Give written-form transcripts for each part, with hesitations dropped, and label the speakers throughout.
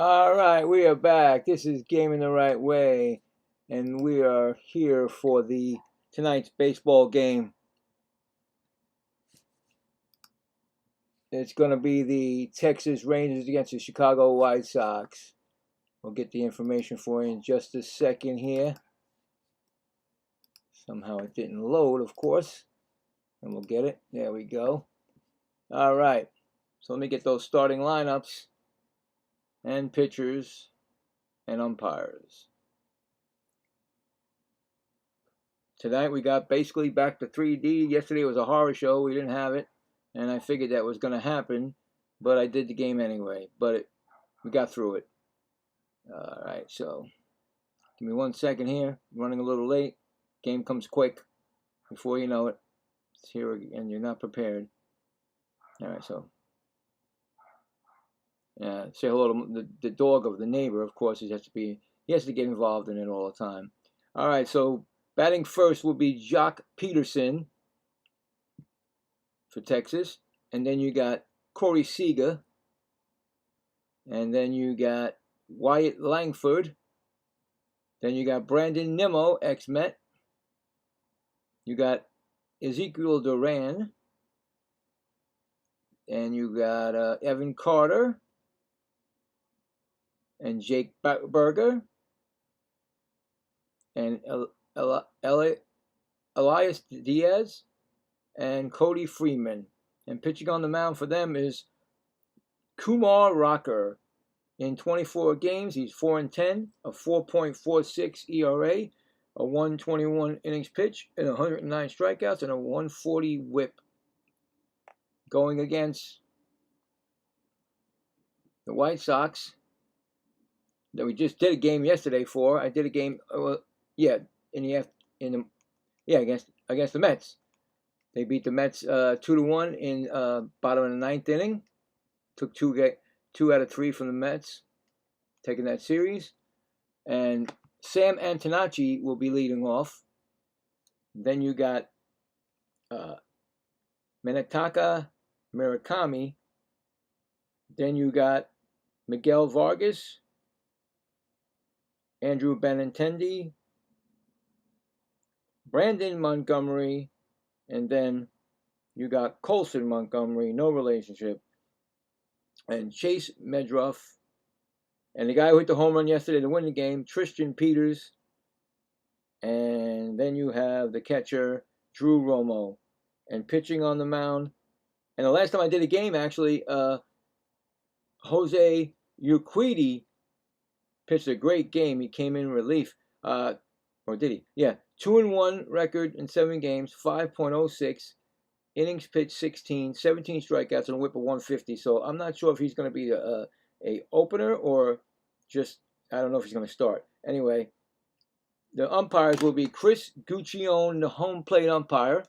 Speaker 1: All right, we are back. This is Gaming the Right Way, and we are here for the tonight's baseball game. It's going to be the Texas Rangers against the Chicago White Sox. We'll get the information for you in just a second here. Somehow it didn't load, of course, and we'll get it. There we go. All right, so let me get those starting lineups and pitchers and umpires. Tonight we got basically back to 3D. Yesterday was a horror show. We didn't have it, and I figured that was going to happen, but I did the game anyway. But we got through it. All right, so give me 1 second here. I'm running a little late. Game comes quick. Before you know it, it's here and you're not prepared. All right, so say hello to the dog of the neighbor. Of course, he has to get involved in it all the time. All right, so batting first will be Jock Peterson for Texas. And then you got Corey Seager. And then you got Wyatt Langford. Then you got Brandon Nimmo, ex-Met. You got Ezekiel Duran. And you got Evan Carter. And Jake Berger. And Elias Diaz and Cody Freeman. And pitching on the mound for them is Kumar Rocker. In 24 games, he's 4-10, a 4.46 ERA, a 121 innings pitch, and 109 strikeouts, and a 140 whip. Going against the White Sox that we just did a game yesterday for. I did a game, against the Mets. They beat the Mets 2-1 in bottom of the ninth inning. Took two out of three from the Mets, taking that series. And Sam Antonacci will be leading off. Then you got Minetaka Murakami. Then you got Miguel Vargas, Andrew Benintendi, Brandon Montgomery, and then you got Colson Montgomery, no relationship, and Chase Medruff, and the guy who hit the home run yesterday to win the game, Tristan Peters, and then you have the catcher, Drew Romo, and pitching on the mound. And the last time I did a game, actually, Jose Urquidy pitched a great game. He came in relief, or did he? Yeah, 2-1 record in 7 games, 5.06. Innings pitched 16, 17 strikeouts, and a whip of 150. So I'm not sure if he's going to be a opener or just, I don't know if he's going to start. Anyway, the umpires will be Chris Guccione, the home plate umpire.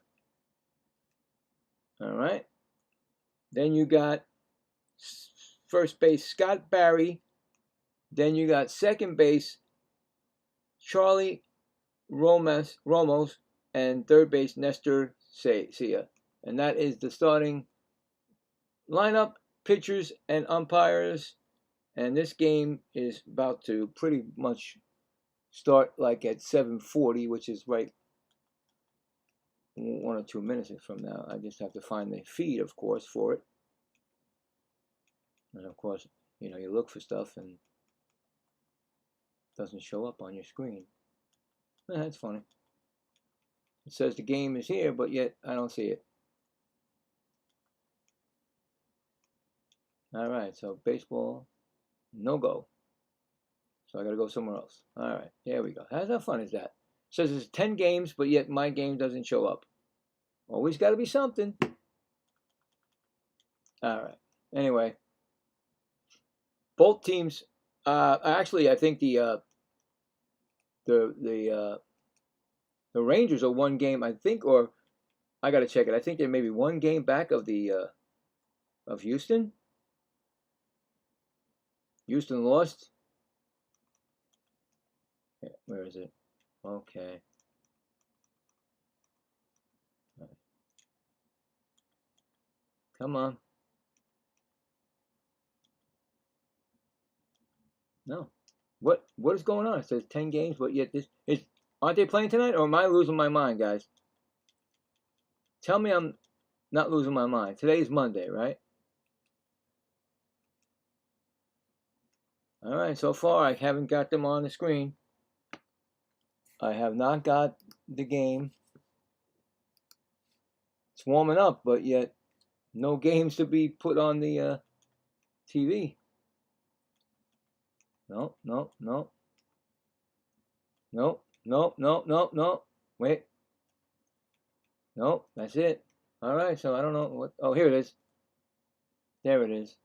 Speaker 1: All right. Then you got first base Scott Barry. Then you got second base Charlie Ramos, and third base Nestor Sia. And that is the starting lineup, pitchers, and umpires. And this game is about to pretty much start like at 7:40, which is right 1 or 2 minutes from now. I just have to find the feed, of course, for it. And of course, you look for stuff and it doesn't show up on your screen. That's funny. It says the game is here, but yet I don't see it. All right, so baseball, no go. So I got to go somewhere else. All right, there we go. How fun is that? It says it's 10 games, but yet my game doesn't show up. Always got to be something. All right. Anyway, both teams. Actually, I think the Rangers are 1 game. I think, or I got to check it. I think they're maybe 1 game back of of Houston. Houston lost. Where is it? Okay. Right. Come on. No. What is going on? It says 10 games, but yet this is. Aren't they playing tonight, or am I losing my mind, guys? Tell me I'm not losing my mind. Today is Monday, right? All right. So far, I haven't got them on the screen. I have not got the game. It's warming up, but yet no games to be put on the TV. No. Wait. No, that's it. All right, so I don't know what. Oh, here it is. There it is.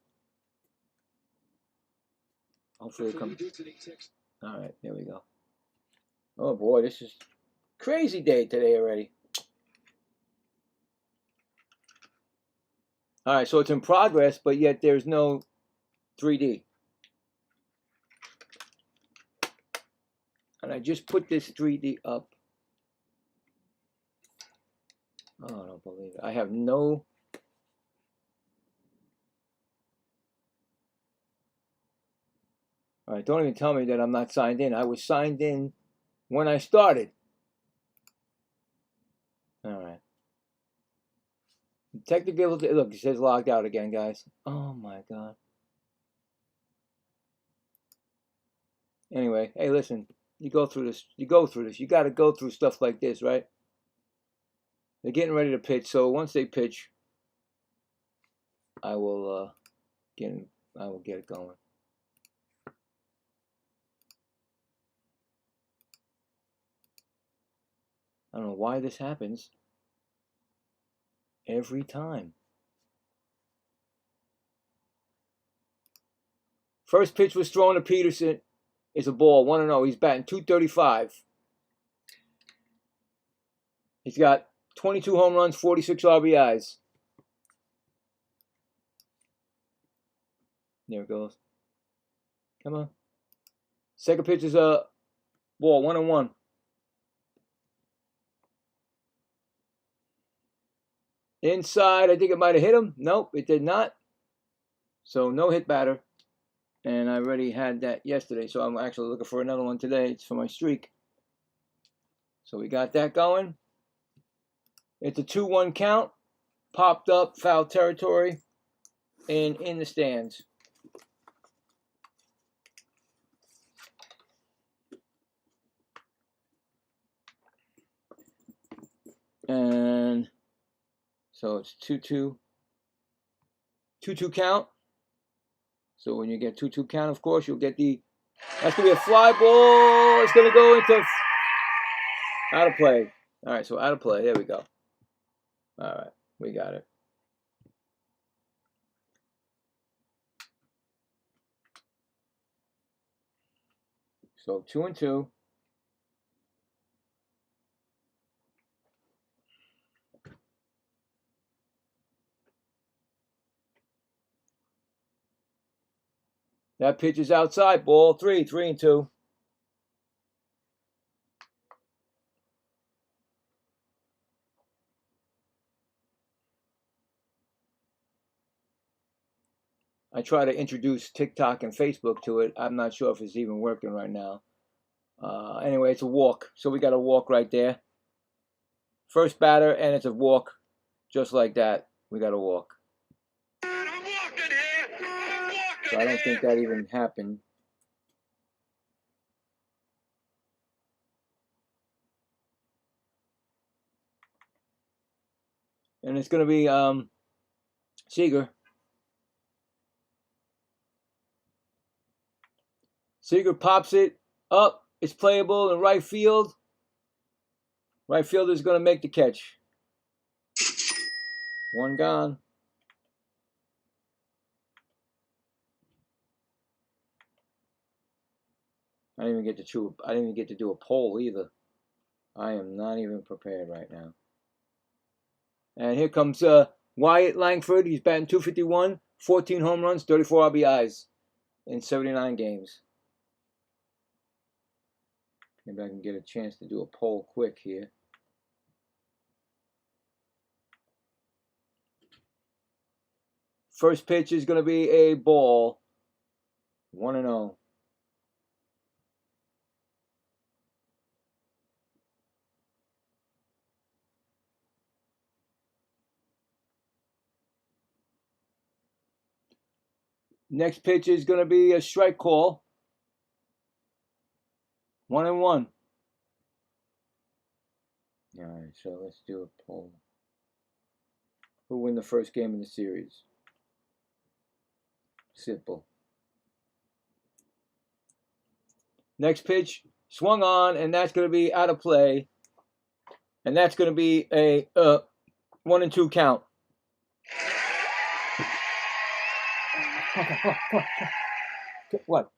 Speaker 1: Hopefully it comes. All right, there we go. Oh boy, this is crazy day today already. All right, so it's in progress, but yet there's no 3D. And I just put this 3D up. Oh, I don't believe it. I have no. All right, don't even tell me that I'm not signed in. I was signed in when I started. All right. Technical, look, it says logged out again, guys. Oh my God. Anyway, hey, listen, you go through this. You got to go through stuff like this, right? They're getting ready to pitch, so once they pitch, I will get it going. I don't know why this happens every time. First pitch was thrown to Peterson. It's a ball, 1-0. He's batting .235. He's got 22 home runs, 46 RBIs. There it goes. Come on. Second pitch is a ball, 1-1. Inside, I think it might have hit him. Nope, it did not. So no hit batter. And I already had that yesterday, so I'm actually looking for another one today. It's for my streak. So we got that going. It's a 2-1 count. Popped up, foul territory, and in the stands. And so it's 2-2. 2-2 count. So when you get 2-2 count, of course, you'll get the. That's going to be a fly ball. It's going to go into out of play. All right, so out of play. There we go. All right, we got it. So 2-2. That pitch is outside. Ball 3, 3-2. I try to introduce TikTok and Facebook to it. I'm not sure if it's even working right now. Anyway, it's a walk. So we got a walk right there. First batter, and it's a walk. Just like that, we got a walk. So I don't think that even happened. And it's going to be Seager. Seager pops it up. It's playable in right field. Right fielder is going to make the catch. One gone. I didn't even get to do a poll either. I am not even prepared right now. And here comes Wyatt Langford. He's batting .251, 14 home runs, 34 RBIs in 79 games. Maybe I can get a chance to do a poll quick here. First pitch is going to be a ball. 1-0. Next pitch is going to be a strike call. 1-1. All right, so let's do a poll. Who win the first game in the series? Simple. Next pitch, swung on, and that's going to be out of play. And that's going to be a 1-2 count. What?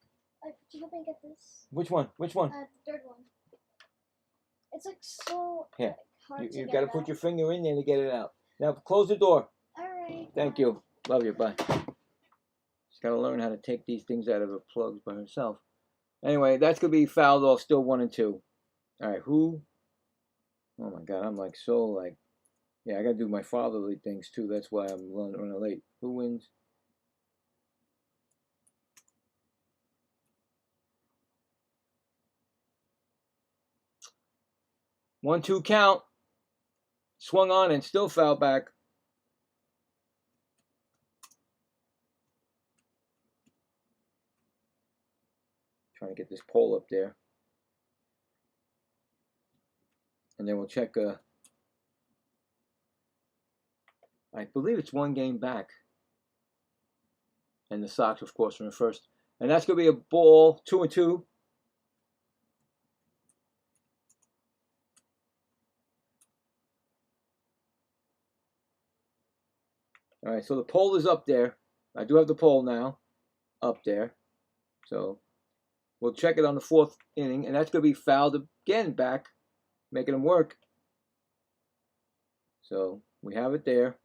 Speaker 2: Could you help me get this?
Speaker 1: Which one? Which one?
Speaker 2: The third one. It's like so
Speaker 1: Here.
Speaker 2: hard to
Speaker 1: You
Speaker 2: get
Speaker 1: got to
Speaker 2: it
Speaker 1: put
Speaker 2: out.
Speaker 1: your finger in there to get it out. Now close the door.
Speaker 2: Alright.
Speaker 1: Thank you. Love you. Bye. She's got to learn how to take these things out of the plugs by herself. Anyway, that's going to be fouled off, still 1-2. All right, who? Oh my God, I'm like so like, yeah, I got to do my fatherly things too. That's why I'm running late. Who wins? One-two count. Swung on and still fouled back. Trying to get this pole up there. And then we'll check, I believe it's 1 game back. And the Sox, of course, from the first. And that's going to be a ball, 2-2. All right, so the pole is up there. I do have the pole now up there. So we'll check it on the 4th inning, and that's going to be fouled again back, making them work. So we have it there.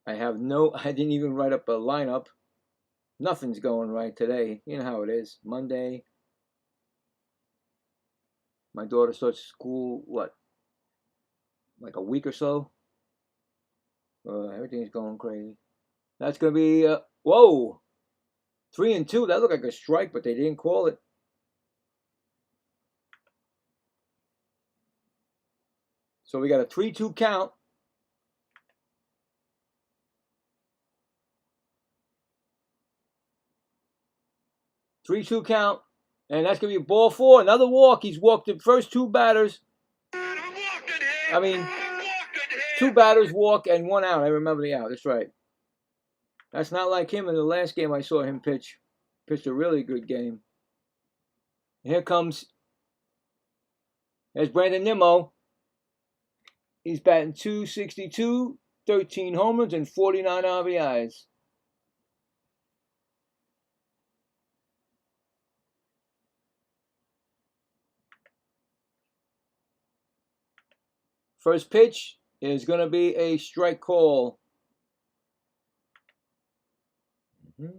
Speaker 1: I didn't even write up a lineup. Nothing's going right today. You know how it is. Monday. My daughter starts school, what? Like a week or so? Everything's going crazy. That's going to be, whoa! 3-2. That looked like a strike, but they didn't call it. So we got a 3-2 count. Three-two count. And that's going to be a ball 4. Another walk. He's walked the first 2 batters. I mean, 2 batters walk and 1 out. I remember the out. That's right. That's not like him in the last game I saw him pitch. Pitched a really good game. And here comes, there's Brandon Nimmo. He's batting .262, 13 homers, and 49 RBIs. First pitch is going to be a strike call. Just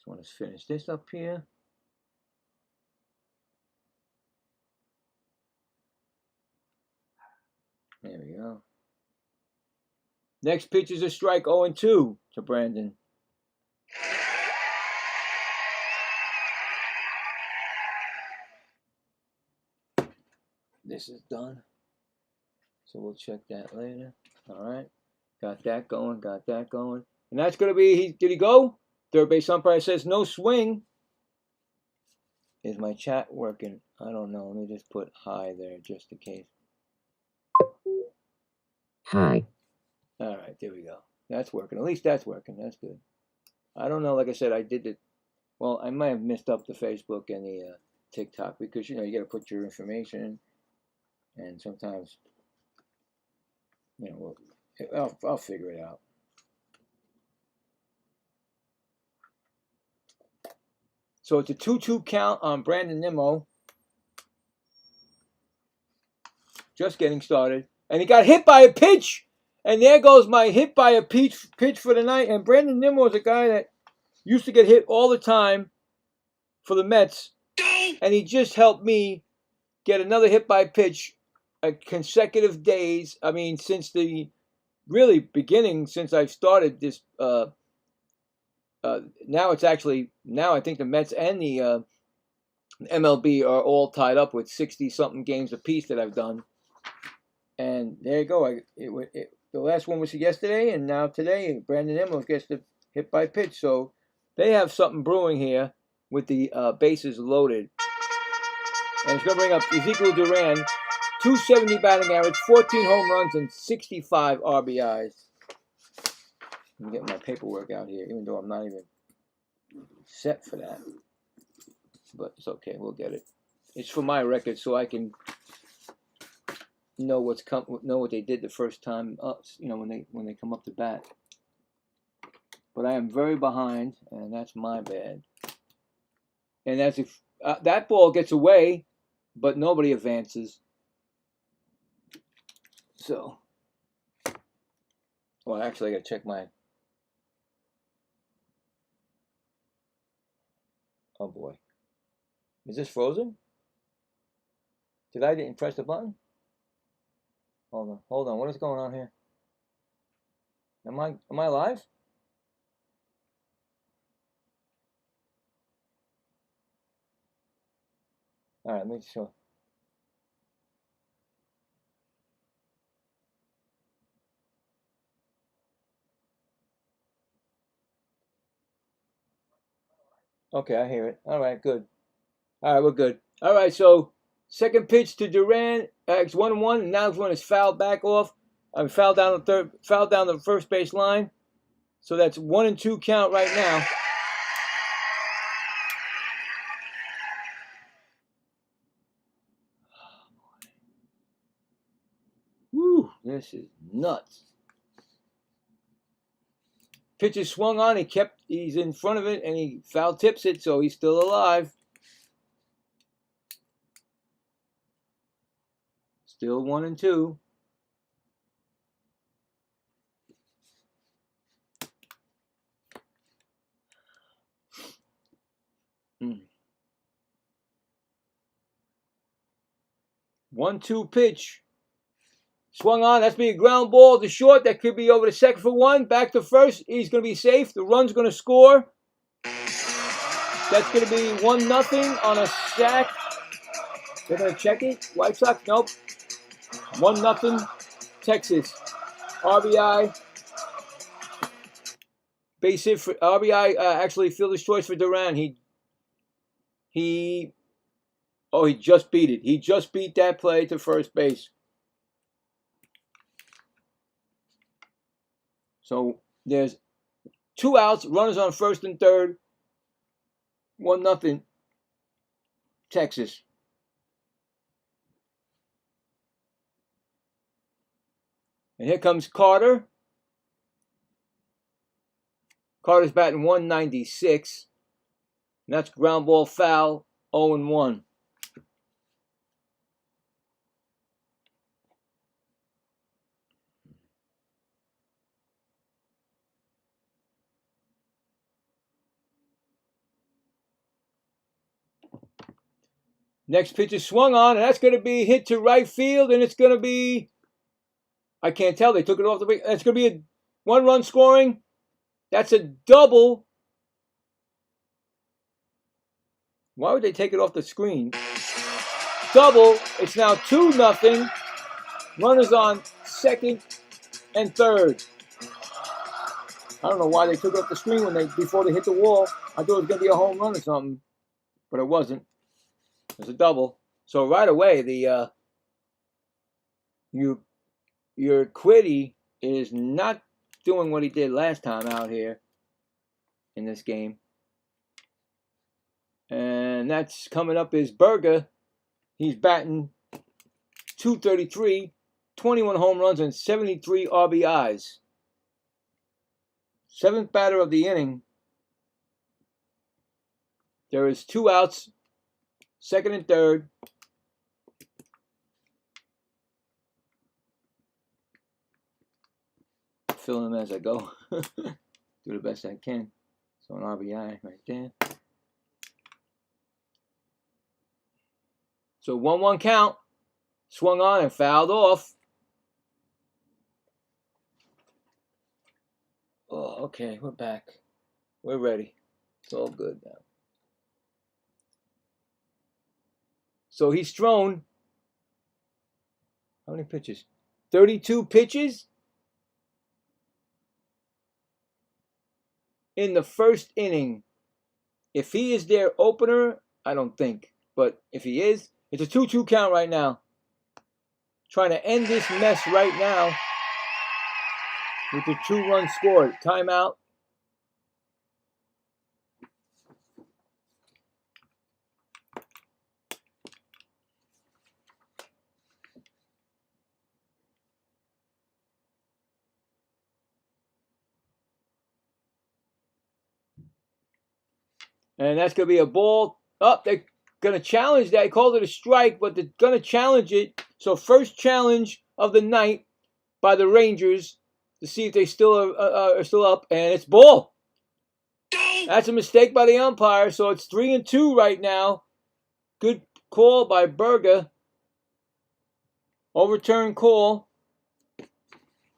Speaker 1: want to finish this up here. There we go. Next pitch is a strike, 0-2 to Brandon. This is done. So we'll check that later. All right. Got that going, got that going. And that's going to be, did he go? Third base umpire says no swing. Is my chat working? I don't know. Let me just put hi there just in case.
Speaker 3: Hi.
Speaker 1: All right, there we go. That's working. At least that's working. That's good. I don't know. Like I said, I did it. Well, I might have messed up the Facebook and the TikTok because, you know, you got to put your information in. And sometimes, you know, I'll figure it out. So it's a 2-2 count on Brandon Nimmo. Just getting started. And he got hit by a pitch. And there goes my hit by a pitch for the night. And Brandon Nimmo is a guy that used to get hit all the time for the Mets. And he just helped me get another hit by pitch consecutive days. I mean, since the really beginning, since I've started this. Now it's actually, now I think the Mets and the MLB are all tied up with 60-something games apiece that I've done. And there you go. the last one was yesterday, and now today, Brandon Imhoff gets the hit by pitch. So they have something brewing here with the bases loaded. And it's going to bring up Ezekiel Duran, 270 batting average, 14 home runs, and 65 RBIs. I'm getting my paperwork out here, even though I'm not even set for that. But it's okay, we'll get it. It's for my record, so I can know what they did the first time up, when they come up to bat. But I am very behind, and that's my bad. And that's if that ball gets away, but nobody advances. So, well, actually, I gotta check my. Oh boy, is this frozen? Did I didn't press the button? Hold on. What is going on here? Am I live? All right, make sure. Okay, I hear it. All right, good. All right, we're good. All right, so second pitch to Duran. It's 1-1. Now this one is fouled back off. Fouled down the first base line. So that's 1-2 count right now. Woo, this is nuts. Pitch is swung on. He's in front of it, and he foul tips it, so he's still alive. Still 1-2. Mm. 1-2 pitch. Swung on. That's be a ground ball to short. That could be over to second for one. Back to first. He's going to be safe. The run's going to score. That's going to be 1-0 on a sack. They're going to check it. White Sox, nope. 1-0 Texas. RBI. Base hit for RBI. Actually, fielder's choice for Duran. He just beat it. He just beat that play to first base. So there's 2 outs, runners on first and third. 1-0 Texas. And here comes Carter. Carter's batting 196. And that's ground ball foul, 0-1. Next pitch is swung on, and that's going to be hit to right field, and it's going to be, I can't tell, they took it off the big, that's going to be a 1-run scoring. That's a double. Why would they take it off the screen? Double. It's now 2-0. Runners on second and third. I don't know why they took it off the screen before they hit the wall. I thought it was going to be a home run or something, but it wasn't. It's a double. So right away, your Quiddy is not doing what he did last time out here in this game. And that's coming up is Berger. He's batting .233, 21 home runs, and 73 RBIs. 7th batter of the inning. There is 2 outs, second and third. Fill them as I go. Do the best I can. So an RBI right there. So 1-1 count. Swung on and fouled off. Oh, okay, we're back. We're ready. It's all good now. So he's thrown, how many pitches? 32 pitches. in the first inning. If he is their opener, I don't think. But if he is, it's a 2-2 count right now. Trying to end this mess right now with the 2-run score. Timeout. And that's going to be a ball. Oh, they're going to challenge that. He called it a strike, but they're going to challenge it. So first challenge of the night by the Rangers to see if they still are still up. And it's ball. That's a mistake by the umpire. So it's 3-2 right now. Good call by Berger. Overturned call.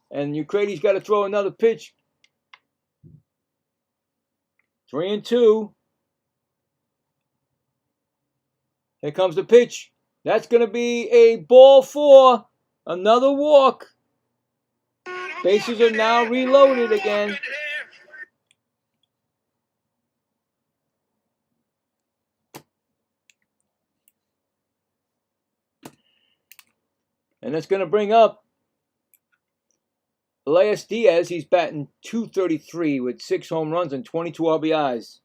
Speaker 1: And Ukrainy's got to throw another pitch. 3-2. Here comes the pitch. That's going to be a ball 4. Another walk. Bases are now reloaded again. And that's going to bring up Elias Diaz. He's batting .233 with 6 home runs and 22 RBIs.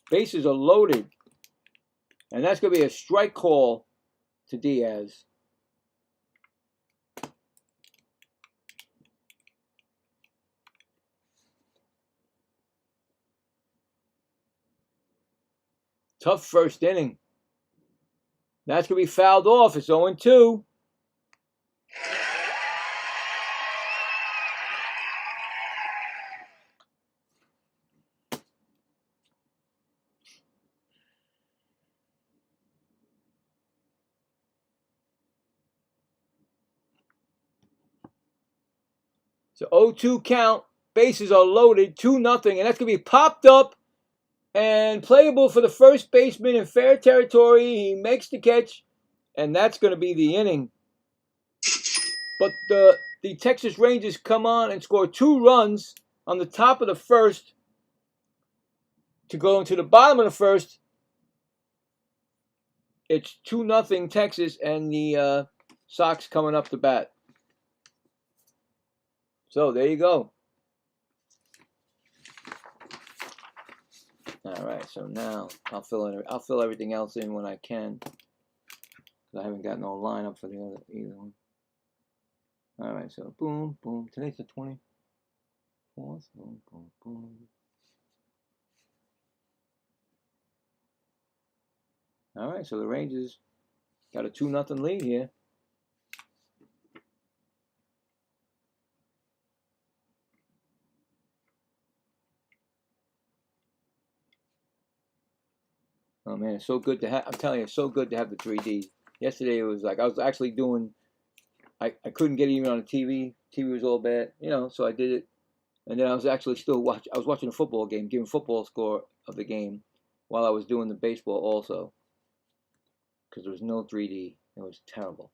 Speaker 1: Bases are loaded. And that's going to be a strike call to Diaz. Tough first inning. That's going to be fouled off. It's 0-2. So 0-2 count. Bases are loaded. 2-0. And that's going to be popped up and playable for the first baseman in fair territory. He makes the catch. And that's going to be the inning. But the Texas Rangers come on and score 2 runs on the top of the first to go into the bottom of the first. It's 2-0 Texas, and the Sox coming up to bat. So there you go. All right, so now I'll fill everything else in when I can. I haven't got no lineup for the other either one. All right, so boom, boom. Today's the 24th. Boom, boom, boom. All right, so the Rangers got a 2-0 lead here. Oh man, it's so good to have. I'm telling you, it's so good to have the 3D. Yesterday it was like I was actually doing. I couldn't get it even on the TV. TV was all bad, so I did it. And then I was actually still I was watching a football game, giving football score of the game while I was doing the baseball also. Because there was no 3D. It was terrible.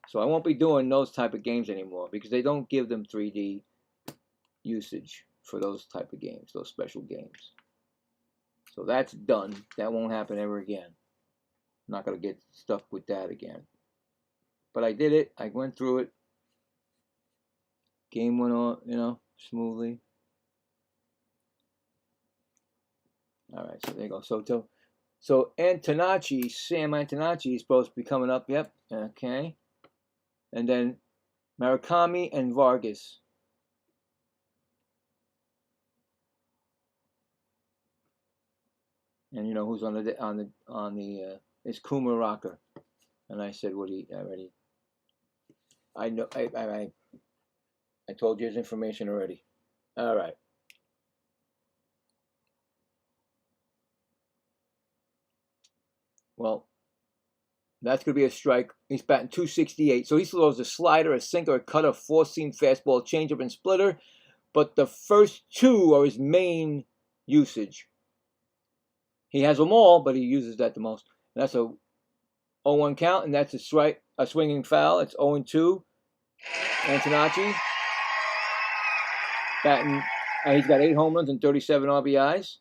Speaker 1: So I won't be doing those type of games anymore because they don't give them 3D usage for those type of games, those special games. So that's done. That won't happen ever again. I'm not going to get stuck with that again. But I did it. I went through it. Game went on, smoothly. All right, so there you go. So Antonacci, Sam Antonacci is supposed to be coming up. Yep. Okay. And then Murakami and Vargas. And who's on the is Kuma Rocker. And I said what he already. I know I told you his information already. All right. Well, that's going to be a strike. He's batting .268. So he throws a slider, a sinker, a cutter, 4-seam fastball, changeup, and splitter. But the first 2 are his main usage. He has them all, but he uses that the most. And that's a 0-1 count, and that's a swinging foul. It's 0-2. Antonacci batting And he's got 8 home runs and 37 RBIs.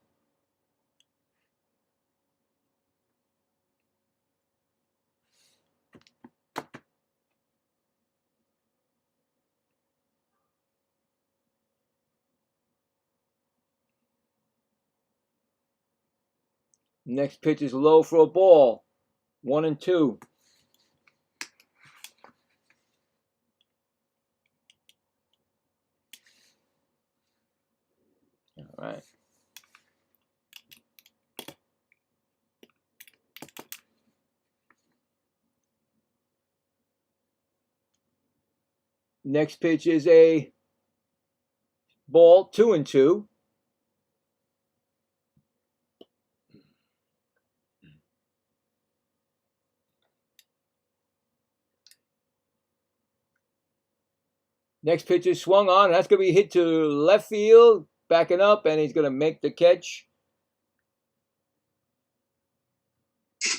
Speaker 1: Next pitch is low for a ball. 1-2. All right. Next pitch is a ball. 2-2. Next pitch is swung on. That's going to be hit to left field, backing up, and he's going to make the catch.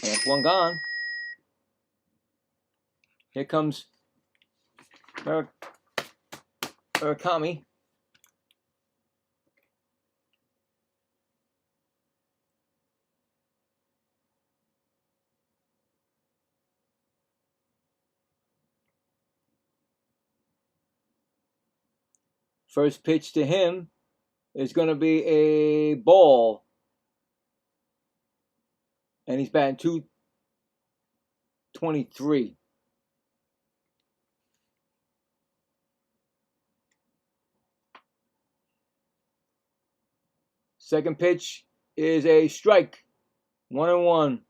Speaker 1: And that's one gone. Here comes Murakami. First pitch to him is going to be a ball. And he's batting .223. Second pitch is a strike. 1-1.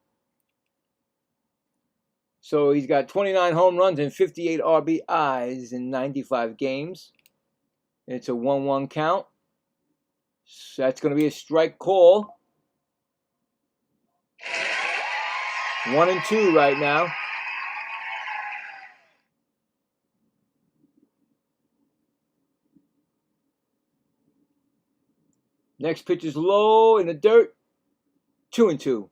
Speaker 1: So he's got 29 home runs and 58 RBIs in 95 games. It's a 1-1 count. So that's going to be a strike call. 1-2 right now. Next pitch is low in the dirt. 2-2.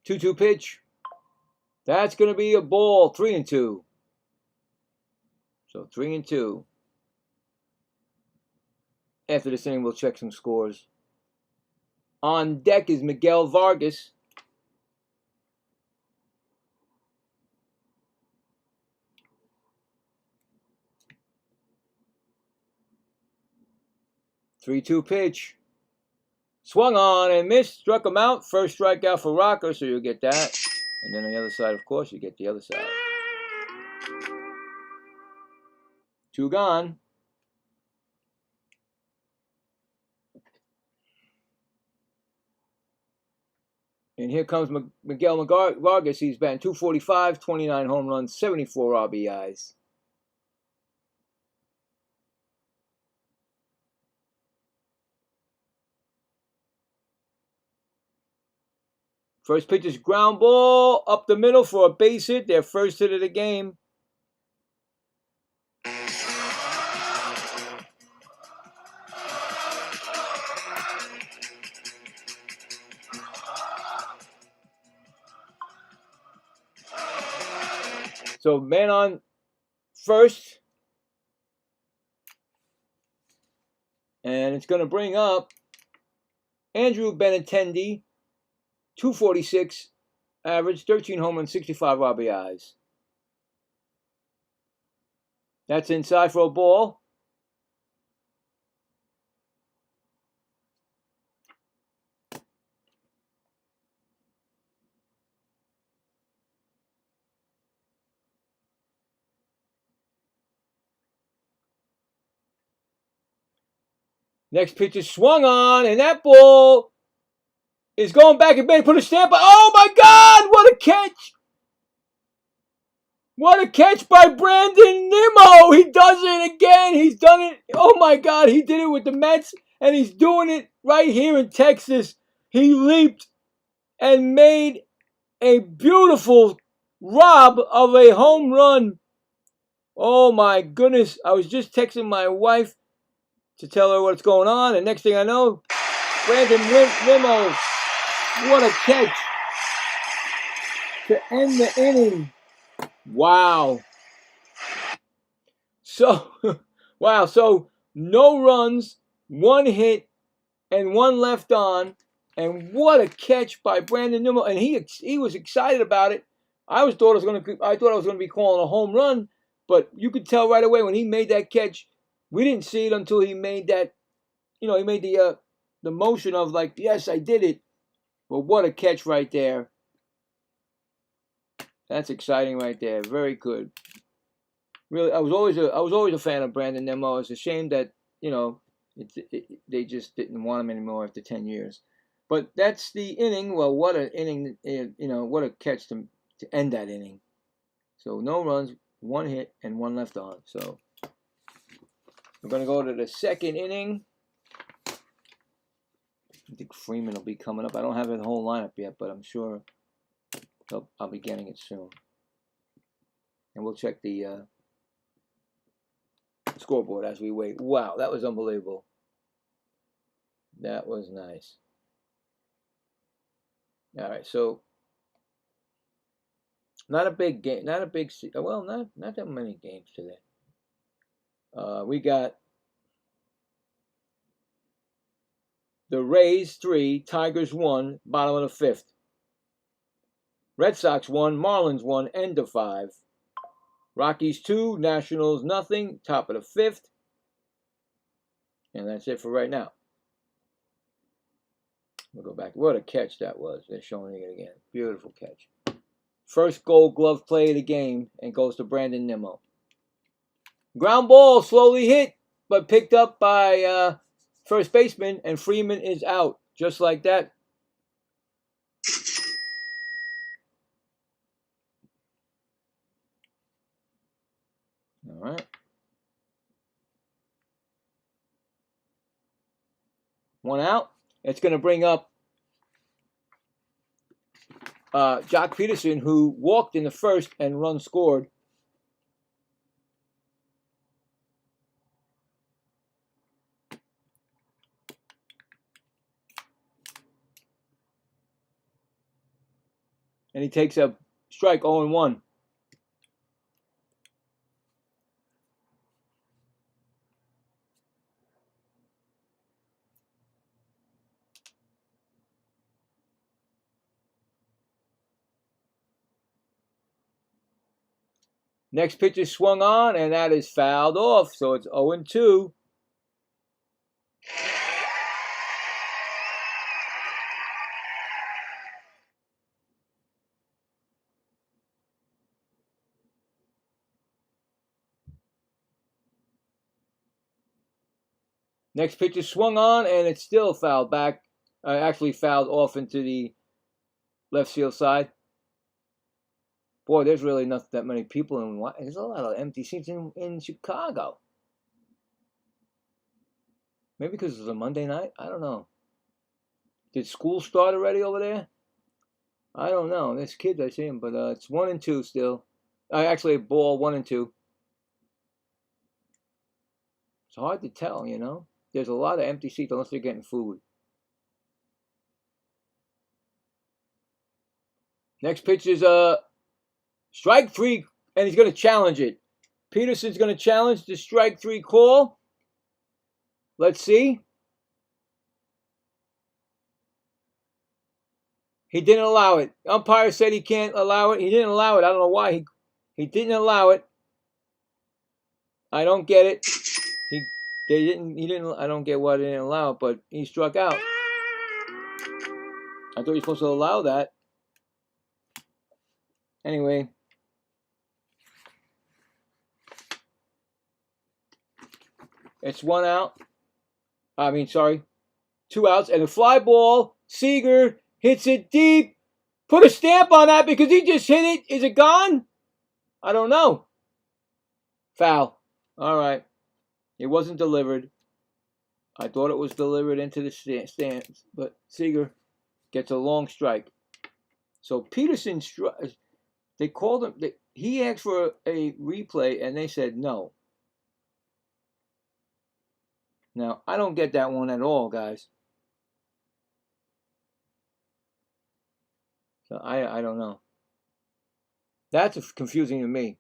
Speaker 1: Two pitch. That's going to be a ball. 3-2. So 3-2. After this inning, we'll check some scores. On deck is Miguel Vargas. Three-two pitch. Swung on and missed. Struck him out. First strikeout for Rocker, so you'll get that. And then on the other side, of course, you get the other side. 2 gone. And here comes Miguel Vargas. He's batting .245, 29 home runs, 74 RBIs. First pitch is ground ball up the middle for a base hit. Their first hit of the game. So man on first. And it's going to bring up Andrew Benintendi. .246 average, 13 home runs, 65 RBIs. That's inside for a ball. Next pitch is swung on, and that ball is going back and put a stamp on. Oh my God, what a catch! What a catch by Brandon Nimmo! He does it again. He's done it. Oh my God, he did it with the Mets, and he's doing it right here in Texas. He leaped and made a beautiful rob of a home run Oh my goodness. I was just texting my wife to tell her what's going on, and next thing I know, Brandon Nimmo, what a catch to end the inning. Wow. So, wow. So, no runs, 1 hit, and 1 left on. And what a catch by Brandon Nimmo. And he was excited about it. I thought I was going to be calling a home run, but you could tell right away when he made that catch. We didn't see it until he made that, he made the motion of like, yes, I did it. But what a catch right there. That's exciting right there. Very good. Really, I was always a fan of Brandon Nimmo. It's a shame that, they just didn't want him anymore after 10 years. But that's the inning. Well, what an inning, what a catch to end that inning. So no runs, 1 hit, and 1 left on. So we're going to go to the second inning. I think Freeman will be coming up. I don't have the whole lineup yet, but I'm sure I'll be getting it soon. And we'll check the scoreboard as we wait. Wow, that was unbelievable. That was nice. All right, so not a big game, not that many games today. We got the Rays 3, Tigers 1, bottom of the 5th. Red Sox 1, Marlins 1, end of 5. Rockies 2, Nationals nothing, top of the 5th. And that's it for right now. We'll go back. What a catch that was. They're showing it again. Beautiful catch. First Gold Glove play of the game, and goes to Brandon Nimmo. Ground ball, slowly hit, but picked up by first baseman, and Freeman is out. Just like that. All right. 1 out. It's going to bring up Jock Peterson, who walked in the first and run scored. And he takes a strike, 0-1. Next pitch is swung on, and that is fouled off, so it's 0-2. Next pitch is swung on, and it's still fouled back. Actually fouled off into the left field side. Boy, there's really not that many people in. There's a lot of empty seats in Chicago. Maybe because it's a Monday night? I don't know. Did school start already over there? I don't know. There's kids, I see them, but it's 1-2 still. Actually, a ball, 1-2. It's hard to tell, There's a lot of empty seats unless they're getting food. Next pitch is strike 3, and he's going to challenge it. Peterson's going to challenge the strike 3 call. Let's see. He didn't allow it. Umpire said he can't allow it. He didn't allow it. I don't know why he didn't allow it. I don't get it. He didn't. I don't get why they didn't allow it, but he struck out. I thought you were supposed to allow that. Anyway. It's 1 out. 2 outs. And a fly ball. Seager hits it deep. Put a stamp on that because he just hit it. Is it gone? I don't know. Foul. All right. It wasn't delivered. I thought it was delivered into the stands. But Seager gets a long strike. So Peterson, they called him. he asked for a replay, and they said no. Now, I don't get that one at all, guys. So I don't know. That's confusing to me.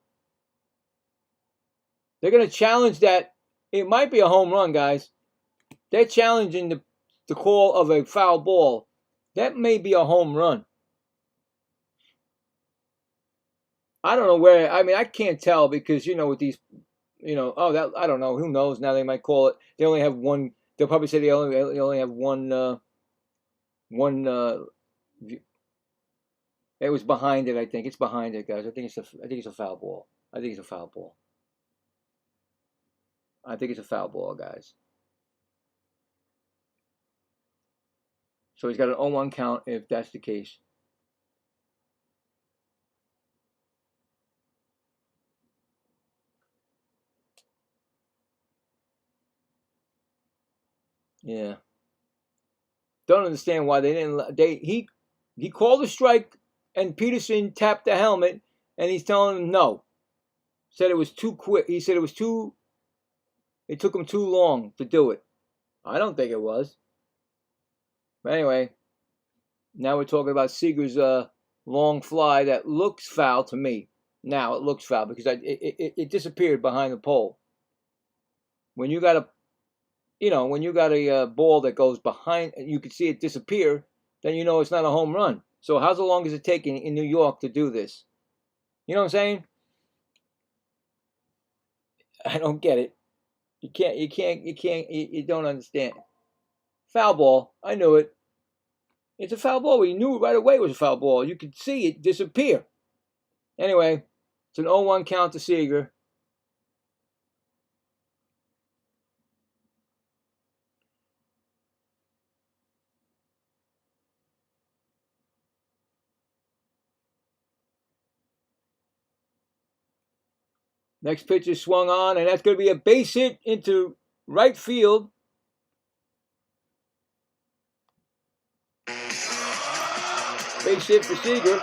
Speaker 1: They're going to challenge that. It might be a home run, guys. They're challenging the call of a foul ball. That may be a home run. I don't know where. I mean, I can't tell because, with these, that I don't know. Who knows? Now they might call it. They only have one. They'll probably say they only have one. It was behind it. I think it's behind it, guys. I think it's a foul ball. I think it's a foul ball. I think it's a foul ball, guys. So he's got an 0-1 count if that's the case. Yeah. Don't understand why they didn't. He called a strike, and Peterson tapped the helmet, and he's telling him no. Said it was too quick. He said it was too. It took him too long to do it. I don't think it was. But anyway, now we're talking about Seager's long fly that looks foul to me. Now it looks foul because it disappeared behind the pole. When you got a ball that goes behind, you can see it disappear, then you know it's not a home run. So how long is it taking in New York to do this? You know what I'm saying? I don't get it. You don't understand. Foul ball. I knew it. It's a foul ball. We knew right away it was a foul ball. You could see it disappear. Anyway, it's an 0-1 count to Seager. Next pitch is swung on, and that's going to be a base hit into right field. Base hit for Seager.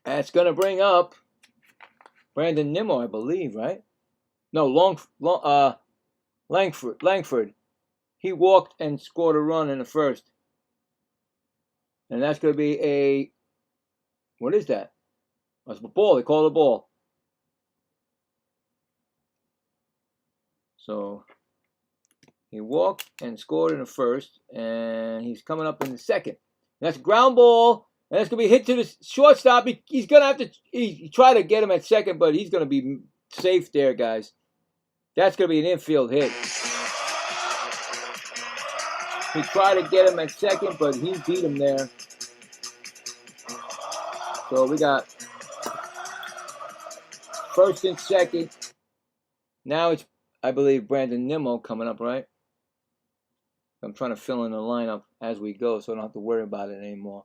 Speaker 1: That's going to bring up Brandon Nimmo, I believe, right? No, Langford. He walked and scored a run in the first. And that's going to be what is that? That's a ball. They call it a ball. So he walked and scored in the first, and he's coming up in the second. And that's a ground ball, and that's going to be hit to the shortstop. He's going to have to he try to get him at second, but he's going to be safe there, guys. That's going to be an infield hit. He tried to get him at second, but he beat him there. So we got first and second. Now it's, I believe, Brandon Nimmo coming up, right? I'm trying to fill in the lineup as we go, so I don't have to worry about it anymore.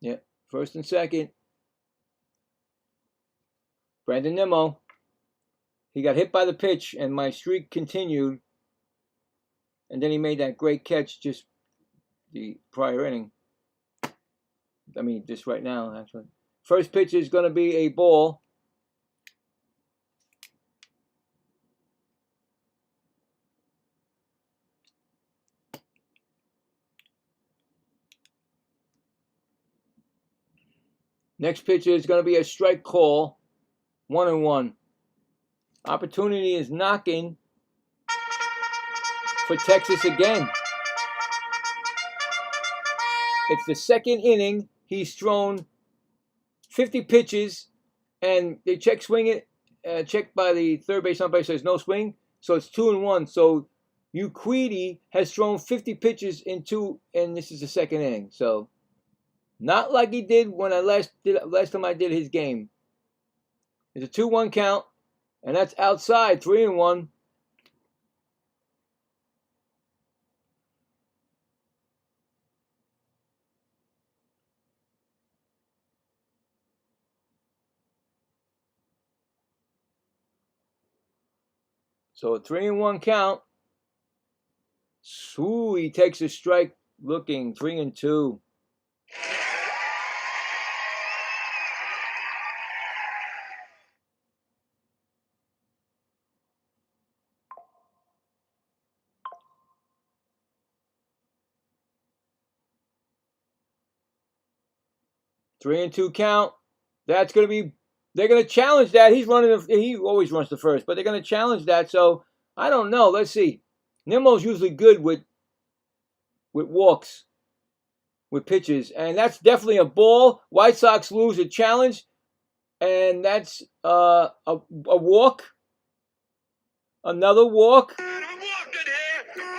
Speaker 1: Yeah, first and second. Brandon Nimmo. He got hit by the pitch, and my streak continued. And then he made that great catch just the prior inning. I mean, just right now, actually. First pitch is going to be a ball. Next pitch is going to be a strike call. 1-1. Opportunity is knocking for Texas again. It's the second inning. He's thrown 50 pitches, and they check by the third base umpire, says no swing. So it's 2-1. So Uquidi has thrown 50 pitches and this is the second inning. So not like he did when last time I did his game. It's a 2-1 count, and that's outside, 3-1. So a 3-1 count. Ooh, he takes a strike looking 3-2. Three and two count. That's going to be, they're going to challenge that. He always runs the first, but they're going to challenge that. So I don't know. Let's see. Nimmo's usually good with walks, with pitches, and that's definitely a ball. White Sox lose a challenge, and that's a walk. Another walk.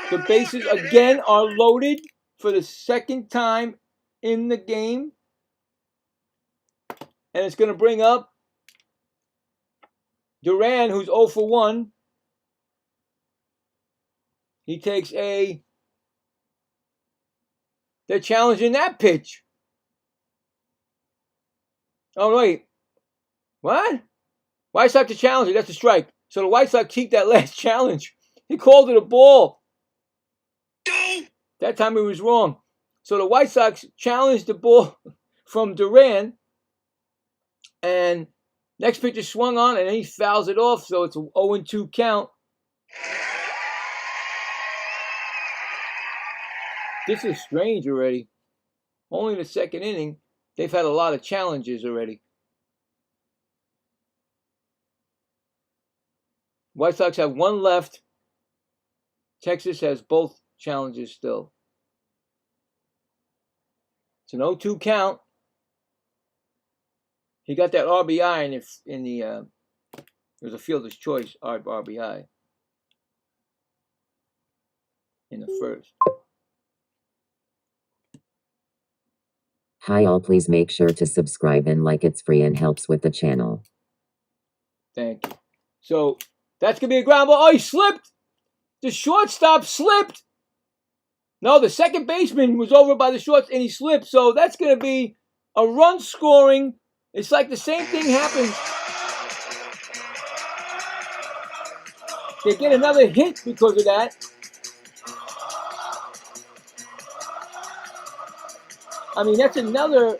Speaker 1: The bases again are loaded for the second time in the game. And it's going to bring up Duran, who's 0 for 1. He takes they're challenging that pitch. Oh, wait. What? White Sox to challenge it. That's a strike. So the White Sox keep that last challenge. He called it a ball. That time he was wrong. So the White Sox challenged the ball from Duran. And next pitch is swung on, and he fouls it off, so it's a 0-2 count. This is strange already. Only in the second inning, they've had a lot of challenges already. White Sox have one left. Texas has both challenges still. It's an 0-2 count. He got that RBI in the it was a fielder's choice RBI in the first.
Speaker 3: Hi all, please make sure to subscribe and like. It's free and helps with the channel.
Speaker 1: Thank you. So that's gonna be a ground ball. Oh, he slipped. The shortstop slipped. No, the second baseman was over by the shorts and he slipped. So that's gonna be a run scoring. It's like the same thing happened. They get another hit because of that. I mean, that's another.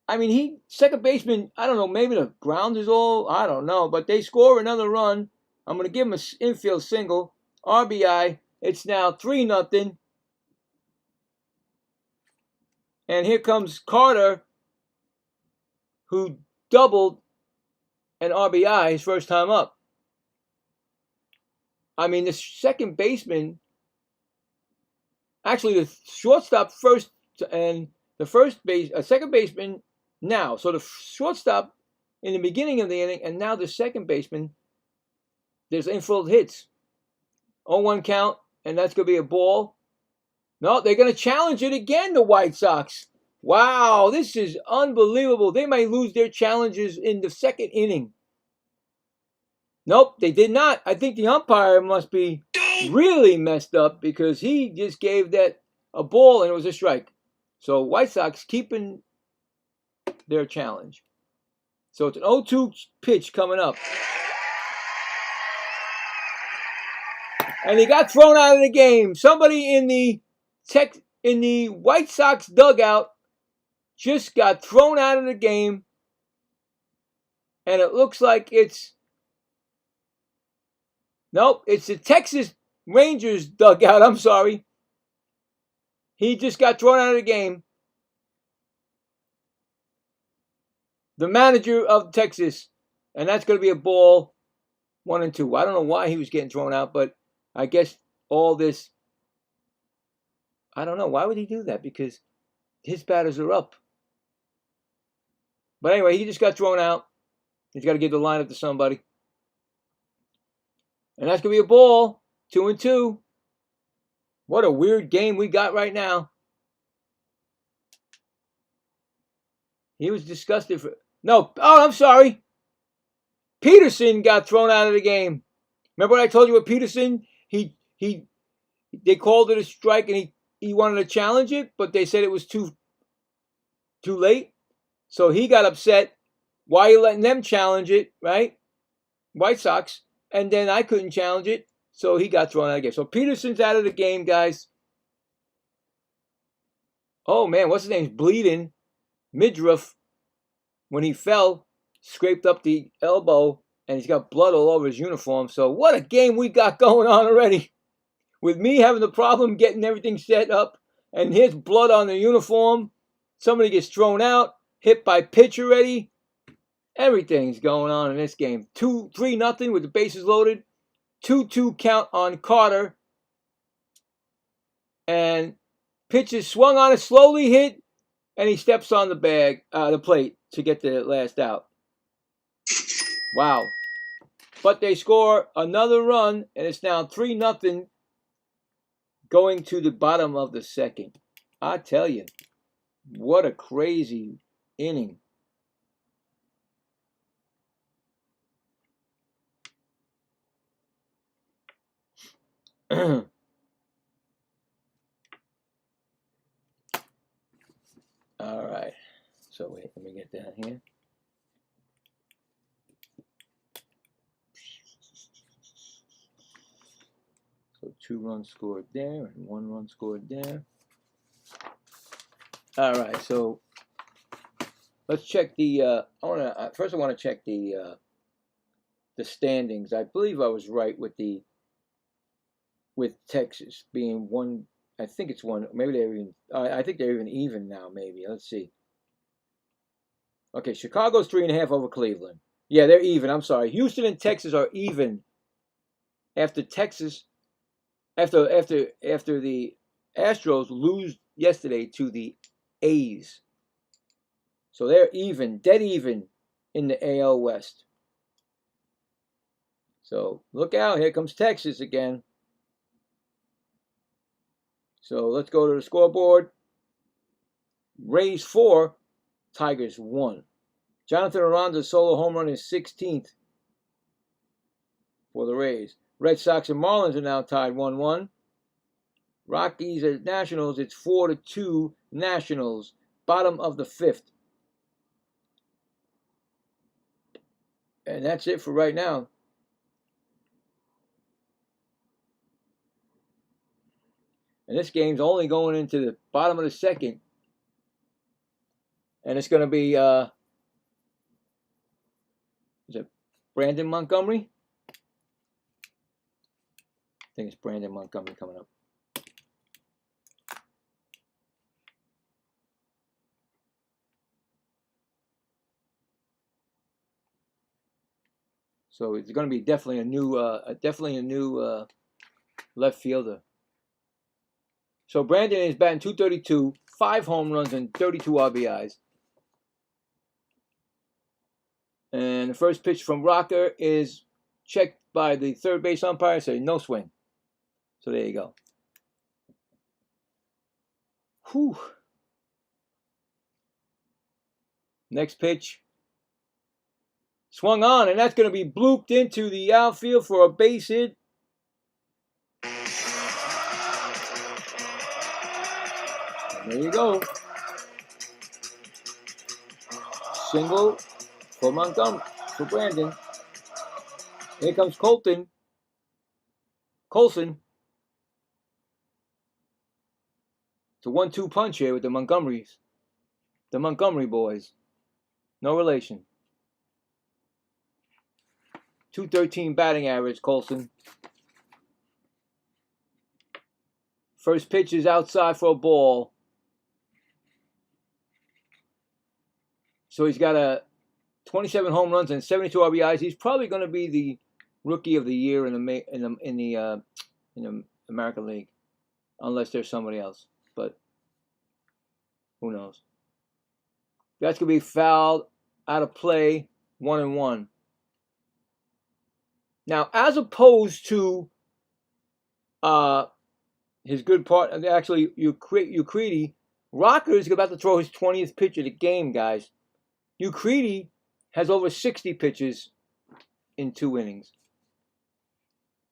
Speaker 1: I mean, second baseman, I don't know, maybe the ground is all, I don't know, but they score another run. I'm going to give him an infield single. RBI. It's now 3-0. And here comes Carter, who doubled an RBI his first time up. I mean, the second baseman, actually the shortstop first and the second baseman now. So the shortstop in the beginning of the inning and now the second baseman, there's infield hits. 0-1 count, and that's going to be a ball. No, they're going to challenge it again, the White Sox. Wow, this is unbelievable. They might lose their challenges in the second inning. Nope, they did not. I think the umpire must be really messed up because he just gave that a ball and it was a strike. So White Sox keeping their challenge. So it's an 0-2 pitch coming up. And he got thrown out of the game. Somebody in the White Sox dugout just got thrown out of the game. And it looks like it's the Texas Rangers dugout. I'm sorry. He just got thrown out of the game. The manager of Texas. And that's going to be a ball 1-2. I don't know why he was getting thrown out, but I guess all this, I don't know. Why would he do that? Because his batters are up. But anyway, he just got thrown out. He's got to give the lineup to somebody. And that's going to be a ball. 2-2. What a weird game we got right now. He was disgusted for... No. Oh, I'm sorry. Peterson got thrown out of the game. Remember what I told you with Peterson? They called it a strike and he wanted to challenge it, but they said it was too late. So he got upset. Why are you letting them challenge it, right? White Sox. and then I couldn't challenge it, so he got thrown out of the game. So Peterson's out of the game, guys. Oh man, what's his name? Bleeding. Midruff, when he fell, scraped up the elbow, and he's got blood all over his uniform. So what a game we got going on already. With me having the problem getting everything set up, and his blood on the uniform. Somebody gets thrown out, hit by pitch already. Everything's going on in this game. 3-0 with the bases loaded. 2-2 count on Carter. And pitch is swung on, a slowly hit, and he steps on the plate to get the last out. Wow. But they score another run, and it's now 3-0 going to the bottom of the second. I tell you, what a crazy inning. All right. So wait, let me get down here. So 2 runs scored there and 1 run scored there. All right, so let's check the. First I want to check the standings. I believe I was right with Texas being one. I think it's one. Maybe they're even. I think they're even now. Maybe let's see. Okay, Chicago's 3.5 over Cleveland. Yeah, they're even. I'm sorry. Houston and Texas are even. After Texas, after the Astros lose yesterday to the A's. So they're even, dead even in the AL West. So look out, here comes Texas again. So let's go to the scoreboard. Rays 4, Tigers 1. Jonathan Aranda's solo home run is 16th for the Rays. Red Sox and Marlins are now tied 1-1. Rockies at Nationals, it's 4-2 Nationals. Bottom of the 5th. And that's it for right now. And this game's only going into the bottom of the second. And it's going to be, is it Brandon Montgomery? I think it's Brandon Montgomery coming up. So it's going to be definitely a new left fielder. So Brandon is batting .232, 5 home runs and 32 RBIs. And the first pitch from Rocker is checked by the third base umpire, say no swing. So there you go. Whew. Next pitch. Swung on, and that's going to be blooped into the outfield for a base hit. And there you go. Single for Montgomery, for Brandon. Here comes Colson. It's a 1-2 punch here with the Montgomerys. The Montgomery boys. No relation. .213 batting average, Colson. First pitch is outside for a ball. So he's got 27 home runs and 72 RBIs. He's probably going to be the rookie of the year in the American League, unless there's somebody else. But who knows? That's going to be fouled, out of play, 1-1. Now, as opposed to his good part, actually, Ucridi, Rocker is about to throw his 20th pitch of the game, guys. Ucridi has over 60 pitches in 2 innings.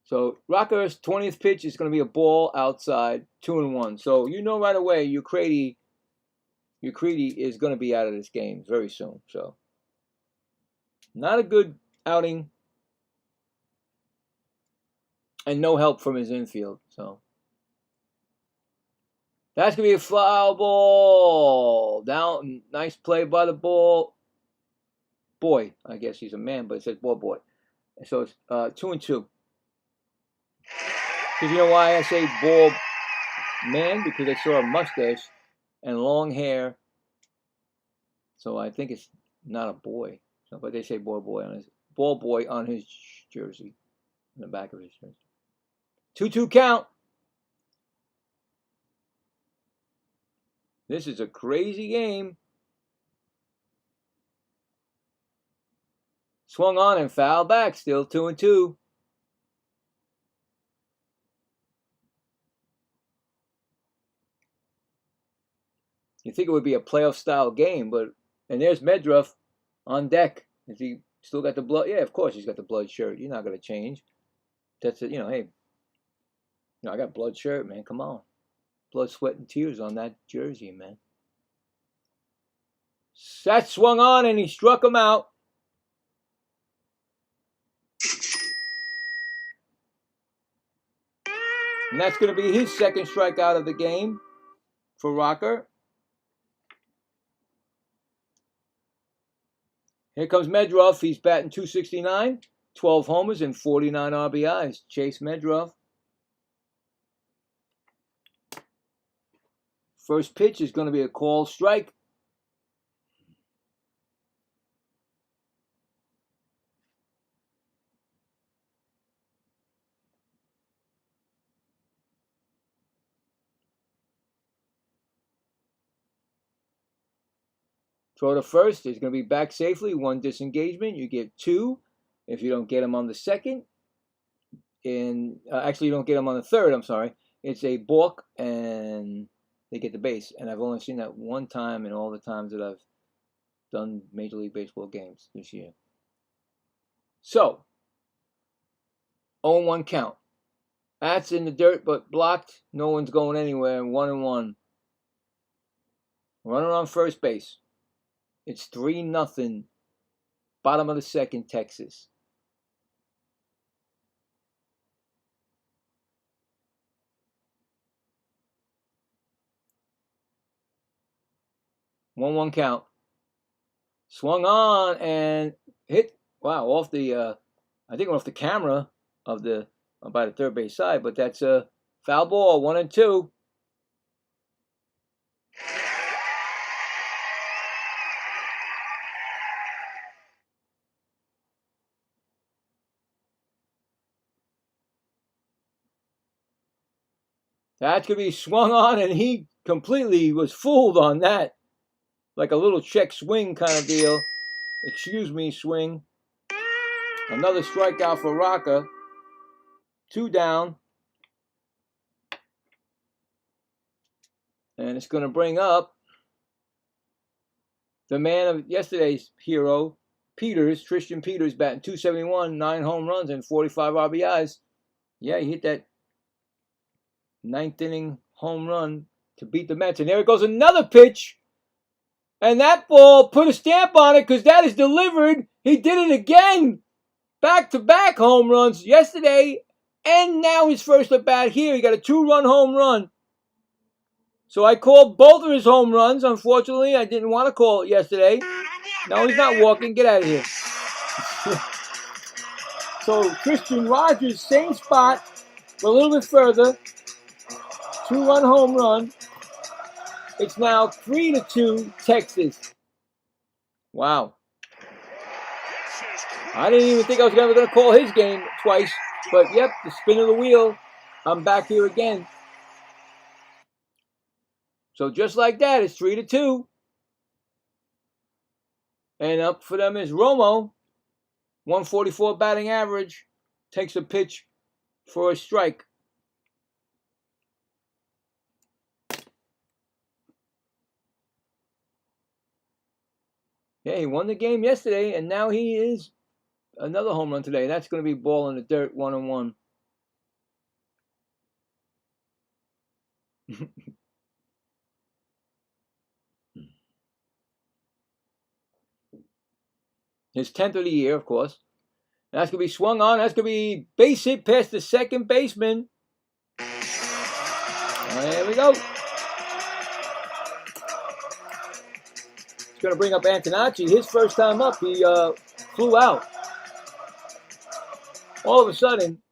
Speaker 1: So Rocker's 20th pitch is going to be a ball outside, 2-1. So you know right away, Ucridi is going to be out of this game very soon. So not a good outing and no help from his infield. So that's gonna be a foul ball. Down, nice play by the ball boy. I guess he's a man, but it says ball boy. So it's 2-2. Because you know why I say ball man? Because I saw a mustache and long hair. So I think it's not a boy. So, but they say ball boy on his jersey, on the back of his jersey. 2-2 count. This is a crazy game. Swung on and fouled back. Still 2-2. You think it would be a playoff style game, and there's Medruff on deck. Is he still got the blood? Yeah, of course he's got the blood shirt. You're not gonna change. That's it. Hey, I got blood shirt, man. Come on, blood, sweat, and tears on that jersey, man. That swung on and he struck him out. And that's going to be his second strikeout of the game for Rocker. Here comes Medruff. He's batting .269, 12 homers and 49 RBIs. Chase Medruff. First pitch is going to be a called strike. Throw to first. He's going to be back safely. 1 disengagement. You get 2 if you don't get him on the second. And actually, you don't get him on the third. I'm sorry. It's a balk, and they get the base. And I've only seen that one time in all the times that I've done Major League Baseball games this year. So, 0-1 count. That's in the dirt, but blocked. No one's going anywhere. 1-1. Runner on first base. It's 3-0. Bottom of the second, Texas. One count. Swung on and hit. Wow, off the I think off the camera of the by the third base side, but that's a foul ball. 1-2. That could be swung on, and he completely was fooled on that. Like a little check swing kind of deal. Excuse me, swing. Another strikeout for Rocca. 2 down. And it's going to bring up the man of yesterday's hero, Tristan Peters, batting .271, 9 home runs and 45 RBIs. Yeah, he hit that 9th inning home run to beat the Mets. And there goes another pitch. And that ball put a stamp on it because that is delivered. He did it again. Back-to-back home runs yesterday. And now his first at bat here. He got a 2-run home run. So I called both of his home runs. Unfortunately, I didn't want to call it yesterday. No, he's not walking. Get out of here. So Christian Rogers, same spot, but a little bit further. 2-run home run. It's now 3-2 Texas. Wow. I didn't even think I was ever going to call his game twice. But yep, the spin of the wheel. I'm back here again. So just like that, it's 3-2. And up for them is Romo. 144 batting average. Takes a pitch for a strike. Yeah, he won the game yesterday, and now he is another home run today. That's going to be ball in the dirt, 1-1. His 10th of the year, of course. That's going to be swung on. That's going to be base hit past the second baseman. There we go. It's going to bring up Antonacci. His first time up, he flew out. All of a sudden,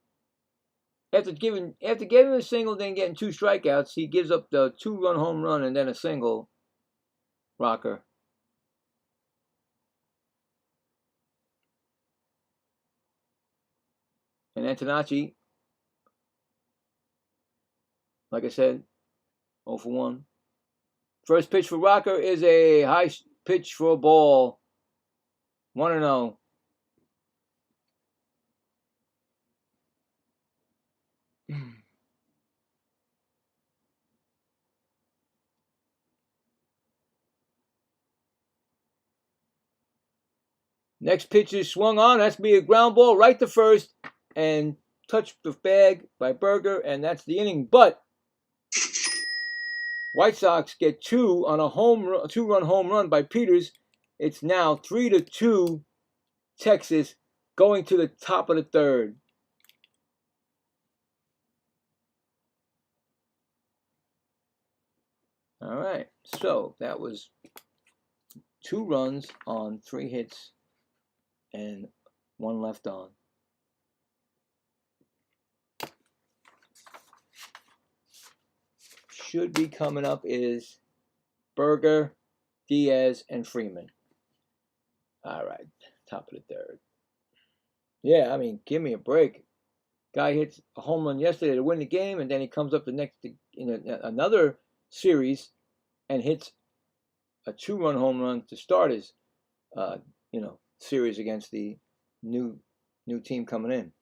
Speaker 1: after getting a single, then getting 2 strikeouts, he gives up the 2-run home run and then a single. Rocker. And Antonacci, like I said, 0 for 1. First pitch for Rocker is a high pitch for a ball. 1-0. Next pitch is swung on. That's going to be a ground ball right to first and touched the bag by Berger, and that's the inning. But White Sox get 2 on a 2-run home run by Peters. It's now 3-2 Texas, going to the top of the third. All right, so that was 2 runs on 3 hits and 1 left on. Should be coming up is Berger, Diaz, and Freeman. All right, top of the third. Yeah, I mean, give me a break. Guy hits a home run yesterday to win the game, and then he comes up the next in another series and hits a 2-run home run to start his, series against the new team coming in.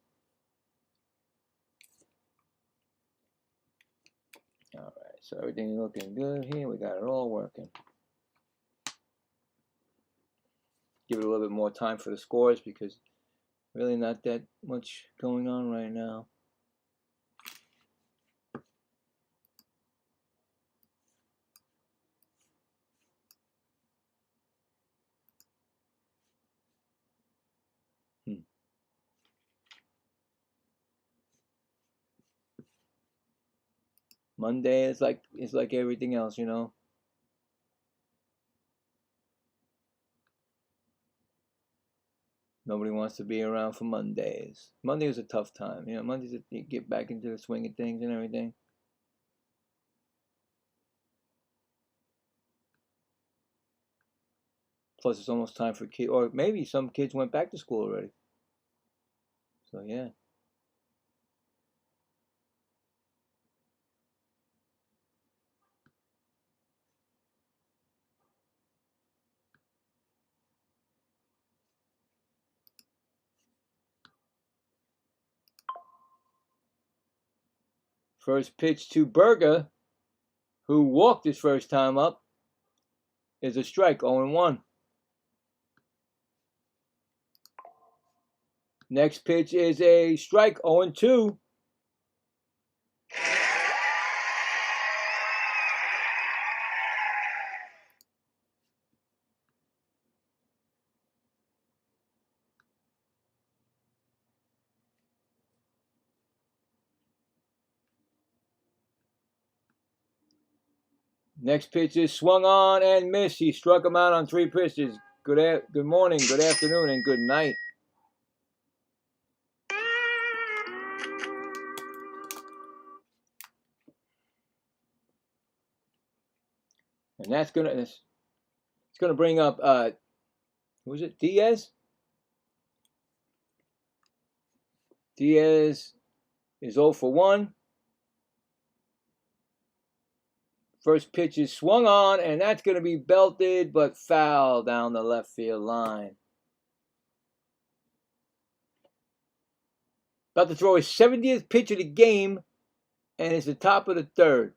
Speaker 1: All right, so everything looking good here. We got it all working. Give it a little bit more time for the scores because really not that much going on right now. Monday is like everything else, you know. Nobody wants to be around for Mondays. Monday is a tough time, you know. Mondays you get back into the swing of things and everything. Plus, it's almost time for kids, or maybe some kids went back to school already. So yeah. First pitch to Berger, who walked his first time up, is a strike, 0-1. Next pitch is a strike, 0-2. Next pitch is swung on and missed. He struck him out on 3 pitches. Good morning, good afternoon, and good night. And it's gonna bring up who was it? Diaz? Diaz is 0 for 1. First pitch is swung on, and that's going to be belted, but foul down the left field line. About to throw his 70th pitch of the game, and it's the top of the third.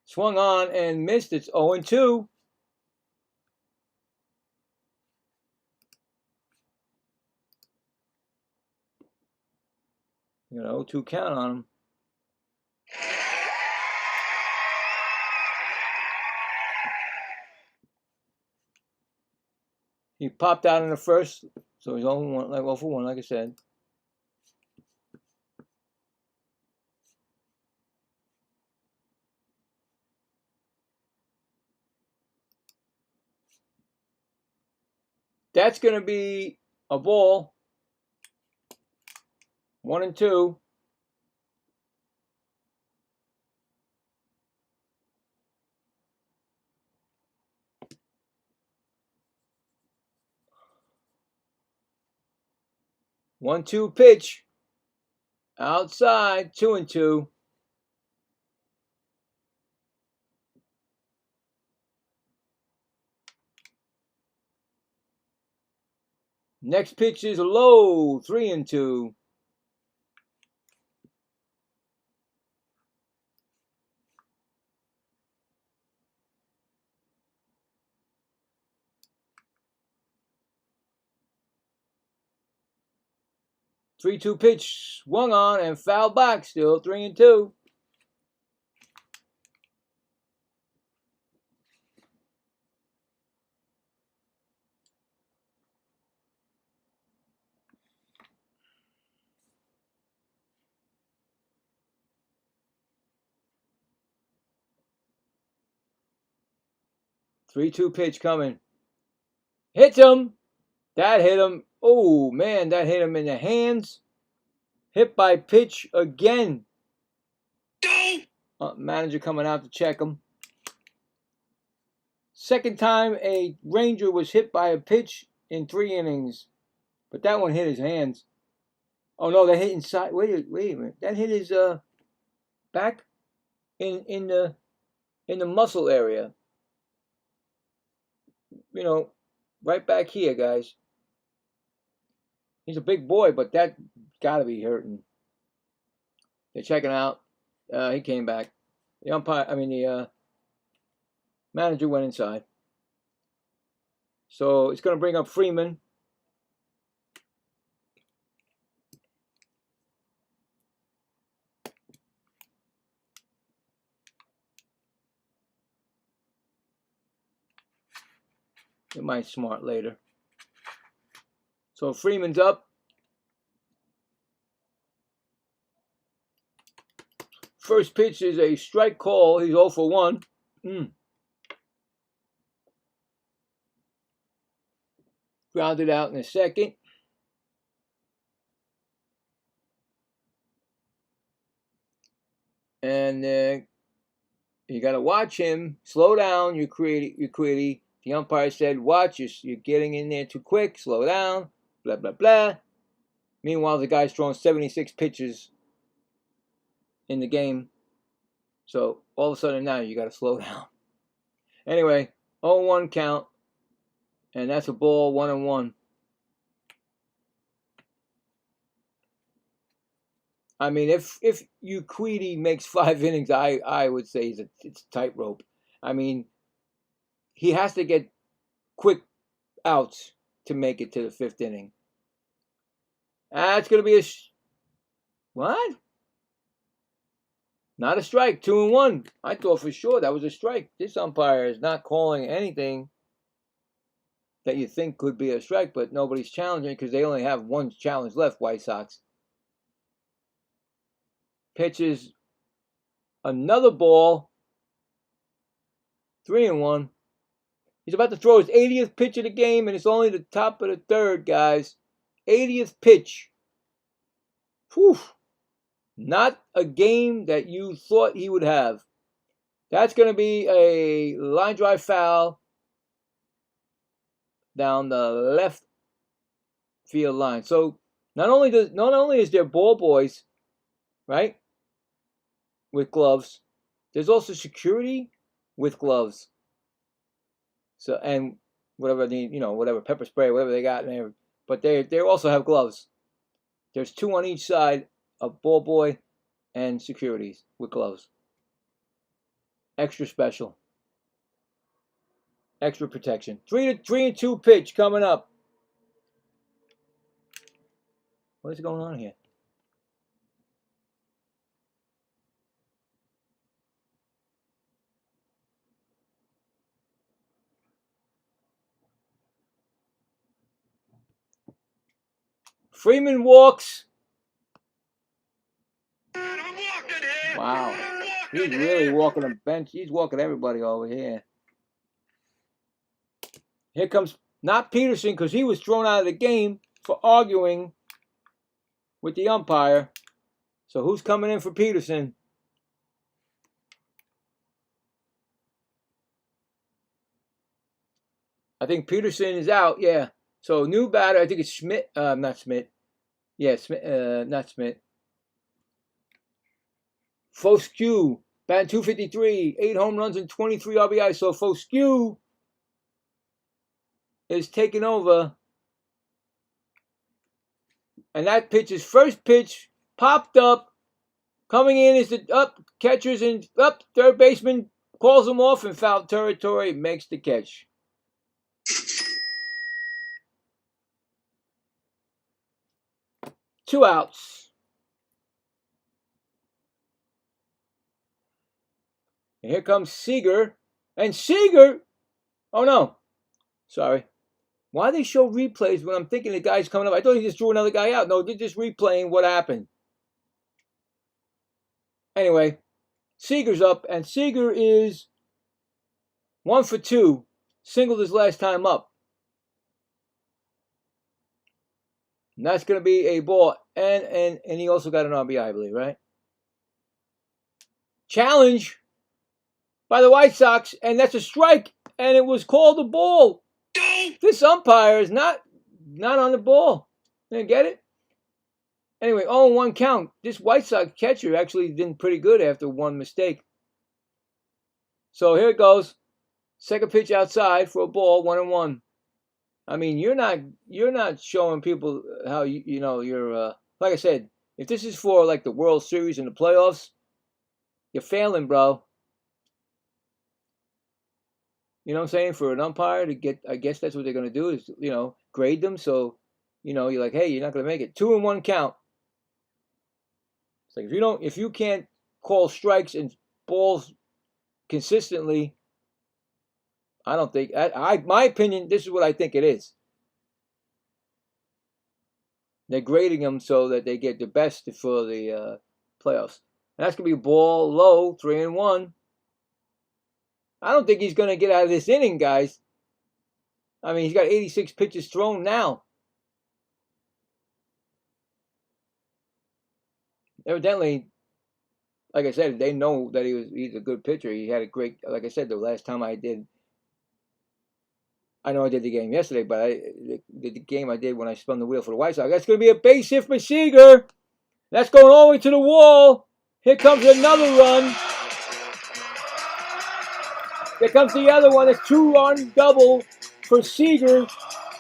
Speaker 1: Swung on and missed. It's 0-2. You know, 0-2 count on him. He popped out in the first, so he's only one, like 0 for 1, like I said. That's going to be a ball. 1 and 2. One, 2 pitch. Outside, 2 and 2. Next pitch is low, 3 and 2. Three-two pitch swung on and fouled back. Still 3 and 2. Three-two pitch coming. Hits him. That hit him. Oh man, that hit him in the hands. Hit by pitch again. Manager coming out to check him. Second time a Ranger was hit by a pitch in 3 innings, but that one hit his hands. Oh no, that hit inside. Wait a minute. That hit his back in the muscle area. You know, right back here, guys. He's a big boy, but that got to be hurting. They're checking out. He came back. The manager went inside. So it's going to bring up Freeman. It might smart later. So Freeman's up. First pitch is a strike call. He's 0 for 1. Grounded out in the second. And you got to watch him. Slow down, you Quiddy. The umpire said, watch, you're getting in there too quick. Slow down. Blah, blah, blah. Meanwhile, the guy's throwing 76 pitches in the game. So all of a sudden now you got to slow down. Anyway, 0-1 count. And that's a ball, 1 and 1. I mean, if Quiddy makes 5 innings, I would say it's a tightrope. I mean, he has to get quick outs to make it to the 5th inning. That's going to be what? Not a strike, 2 and 1. I thought for sure that was a strike. This umpire is not calling anything that you think could be a strike, but nobody's challenging because they only have 1 challenge left, White Sox. Pitches another ball, 3 and 1. He's about to throw his 80th pitch of the game, and it's only the top of the 3rd, guys. 80th pitch. Whew. Not a game that you thought he would have. That's going to be a line drive foul down the left field line. So not only is there ball boys, right, with gloves, there's also security with gloves. So and whatever whatever pepper spray, whatever they got in there, but they also have gloves. There's 2 on each side of ball boy and securities with gloves. Extra special. Extra protection. 3 and 2 pitch coming up. What is going on here? Freeman walks. Wow. He's really walking the bench. He's walking everybody over here. Here comes not Peterson because he was thrown out of the game for arguing with the umpire. So who's coming in for Peterson? I think Peterson is out, yeah. So new batter, I think it's Schmidt. Not Schmidt. Yeah, Schmidt, not Schmidt. Foscue, batting 253, 8 home runs and 23 RBI. So Foscue is taking over. And that pitch, his first pitch, popped up. Coming in is the catchers and third baseman calls him off in foul territory, makes the catch. Two outs. And here comes Seager. And Seager, oh no, sorry. Why they show replays when I'm thinking the guy's coming up? I thought he just threw another guy out. No, they're just replaying what happened. Anyway, Seager's up, and Seager is 1 for 2. Singled his last time up. And that's going to be a ball. And he also got an RBI, I believe, right? Challenge by the White Sox, and that's a strike, and it was called a ball. This umpire is not on the ball. Didn't get it? Anyway, 0-1 count. This White Sox catcher actually did pretty good after one mistake. So here it goes. Second pitch outside for a ball, 1-1. I mean, you're not showing people how you know you're like I said, if this is for like the World Series and the playoffs, you're failing, bro. You know what I'm saying? For an umpire to get, I guess that's what they're going to do is, grade them. So, you're like, hey, you're not going to make it. 2-1 count. It's like if you can't call strikes and balls consistently, I don't think, my opinion, this is what I think it is. They're grading them so that they get the best for the playoffs. And that's going to be a ball low, 3-1. I don't think he's going to get out of this inning, guys. I mean, he's got 86 pitches thrown now. Evidently, like I said, they know that he's a good pitcher. He had a great, like I said, the last time I did the game yesterday, but the game I did when I spun the wheel for the White Sox. That's going to be a base hit for Seager. That's going all the way to the wall. Here comes another run. Here comes the other one. It's 2-run double for Seager.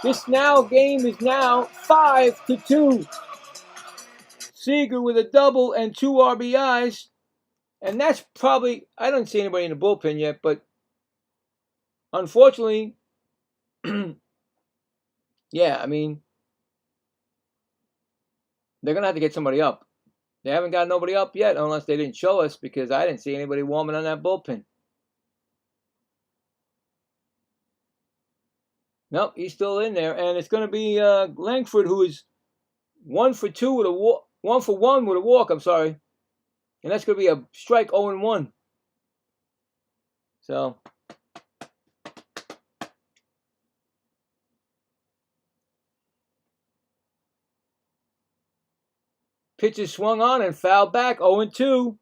Speaker 1: This game is now 5-2. Seager with a double and 2 RBIs. And that's probably, I don't see anybody in the bullpen yet, but unfortunately, yeah, I mean, they're going to have to get somebody up. They haven't got nobody up yet unless they didn't show us because I didn't see anybody warming on that bullpen. Nope, he's still in there, and it's going to be Langford, who is 1 for 2 with a walk, 1 for 1 with a walk. I'm sorry, and that's going to be a strike, 0-1. So, pitches swung on and fouled back, 0-2.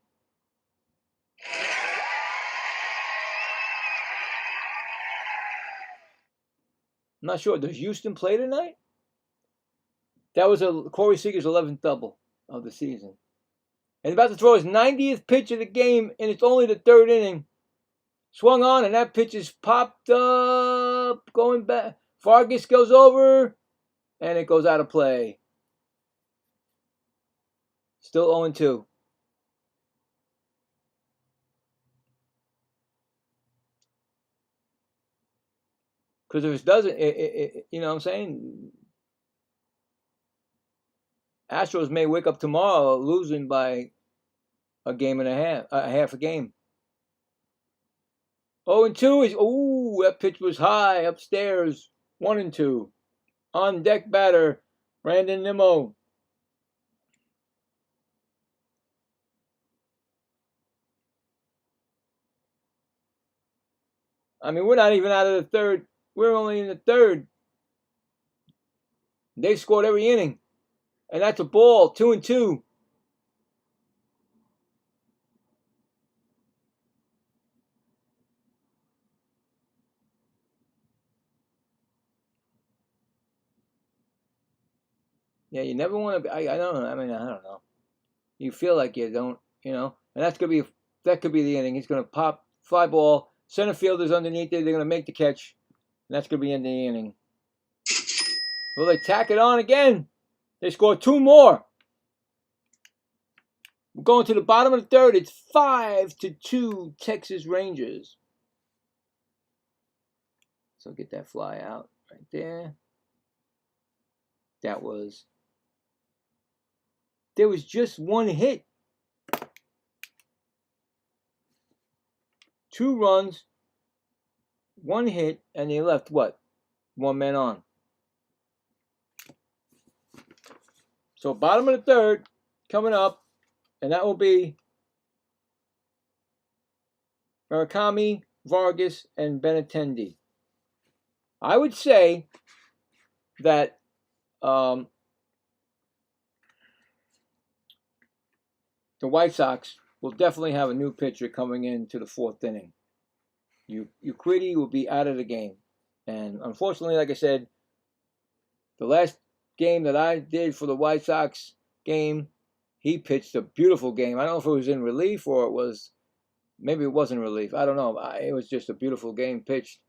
Speaker 1: I'm not sure. Does Houston play tonight? That was Corey Seager's 11th double of the season. And he's about to throw his 90th pitch of the game, and it's only the 3rd inning. Swung on, and that pitch is popped up, going back. Vargas goes over, and it goes out of play. Still 0-2. Because if it doesn't, you know what I'm saying? Astros may wake up tomorrow losing by a game and a half a game. 0-2 is, that pitch was high upstairs. 1-2. On deck batter, Brandon Nimmo. I mean, we're not even out of the third. We're only in the third. They've scored every inning. And that's a ball, 2-2. Yeah, you never want to be. I don't know. I mean, I don't know. You feel like you don't, and that could be the inning. He's going to pop fly ball. Center fielder's underneath it. They're going to make the catch. And that's going to be in the inning. Will they tack it on again? They score 2 more. We're going to the bottom of the third. It's 5-2 Texas Rangers. So get that fly out right there. There was just 1 hit. 2 runs, 1 hit, and they left what? 1 man on. So bottom of the third coming up, and that will be Murakami, Vargas, and Benintendi. I would say that the White Sox will definitely have a new pitcher coming into the 4th inning. Ucridi will be out of the game. And unfortunately, like I said, the last game that I did for the White Sox game, he pitched a beautiful game. I don't know if it was in relief or maybe it wasn't relief. I don't know. It was just a beautiful game pitched,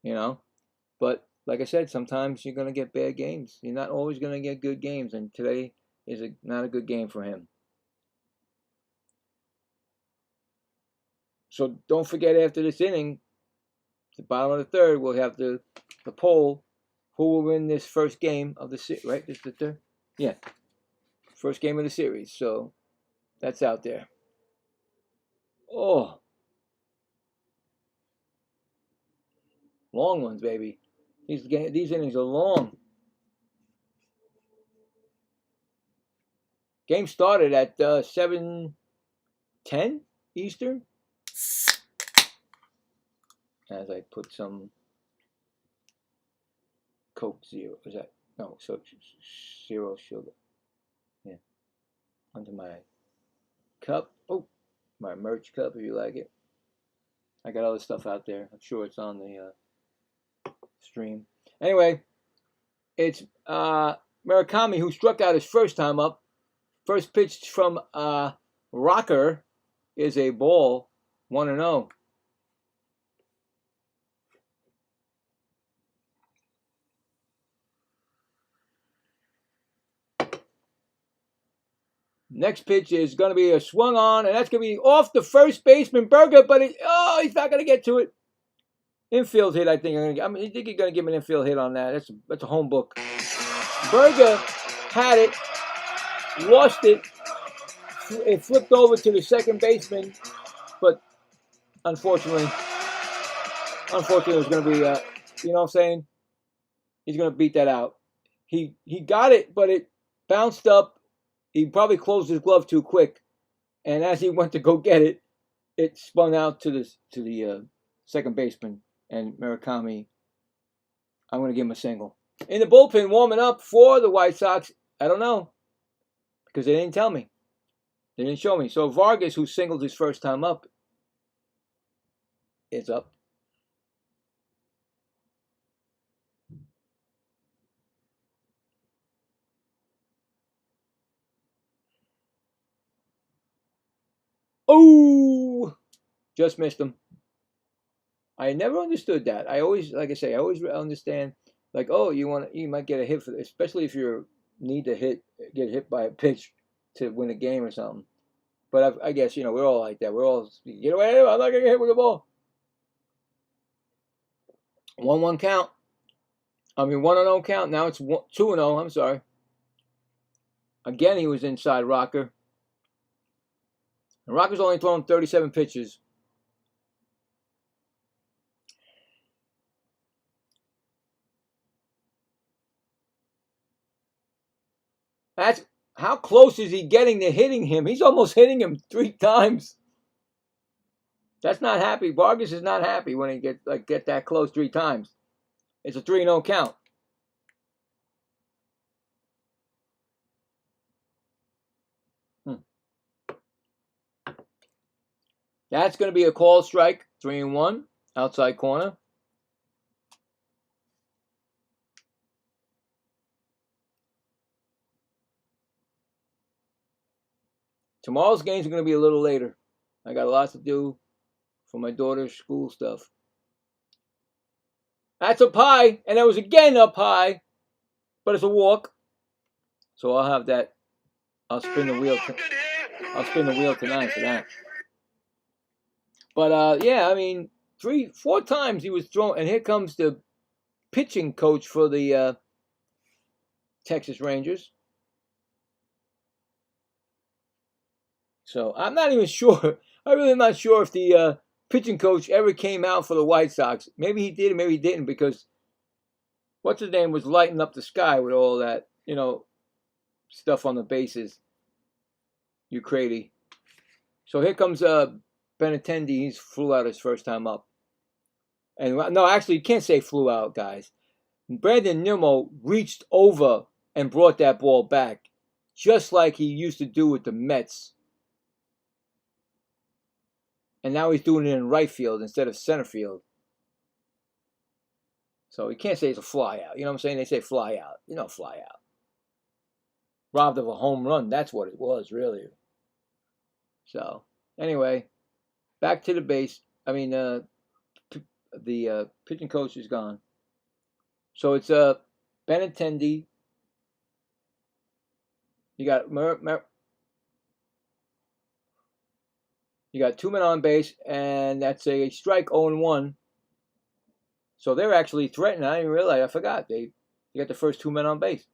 Speaker 1: But like I said, sometimes you're going to get bad games. You're not always going to get good games. And today is not a good game for him. So don't forget, after this inning, the bottom of the third, we'll have the poll. Who will win this first game of the series, right? This is the third? Yeah. First game of the series. So that's out there. Oh. Long ones, baby. These innings are long. Game started at 7:10 Eastern. As I put some Coke Zero. Is that? No, so zero sugar. Yeah. Onto my cup. Oh, my merch cup, if you like it. I got other stuff out there. I'm sure it's on the stream. Anyway, it's Murakami who struck out his first time up. First pitch from Rocker is a ball, 1-0. Next pitch is going to be a swung on, and that's going to be off the first baseman, Berger, but he's not going to get to it. Infield hit, I think. I think you're going to give him an infield hit on that. That's a home book. Berger had it, lost it. It flipped over to the second baseman, but unfortunately, it was going to be, you know what I'm saying? He's going to beat that out. He got it, but it bounced up. He probably closed his glove too quick, and as he went to go get it, it spun out to the second baseman, and Murakami. I'm going to give him a single. In the bullpen, warming up for the White Sox. I don't know, because they didn't tell me. They didn't show me. So Vargas, who singled his first time up, is up. Oh, just missed him. I never understood that. I always, like I say, I always understand, like, oh, you might get a hit for this, especially if you need to get hit by a pitch to win a game or something. But I guess, we're all like that. We're all, get away, I'm not going to get hit with the ball. 1-1 count. 1-0 count. Now it's 2-0. I'm sorry. Again, he was inside Rocker. And Rocker's only thrown 37 pitches. That's how close is he getting to hitting him? He's almost hitting him 3 times. That's not happy. Vargas is not happy when he get that close 3 times. It's a 3-0 count. That's going to be a call strike. 3-1. Outside corner. Tomorrow's games are going to be a little later. I got a lot to do for my daughter's school stuff. That's up high, and that was again up high, but it's a walk. So I'll have that. I'll spin the wheel. I'll spin the wheel tonight for that. But yeah, I mean, 3-4 times he was thrown, and here comes the pitching coach for the Texas Rangers. So I'm not even sure. I'm really not sure if the pitching coach ever came out for the White Sox. Maybe he did, maybe he didn't, because what's his name was lighting up the sky with all that, stuff on the bases. You crazy. So here comes Benintendi. He flew out his first time up. And no, actually, you can't say flew out, guys. Brandon Nimmo reached over and brought that ball back, just like he used to do with the Mets. And now he's doing it in right field instead of center field. So you can't say it's a fly out. You know what I'm saying? They say fly out. Fly out. Robbed of a home run. That's what it was, really. So, anyway, back to the base. I mean, the pitching coach is gone. So it's Benintendi. You got You got 2 men on base, and that's a strike, 0-1. So they're actually threatening. I didn't realize. I forgot. They got the first 2 men on base.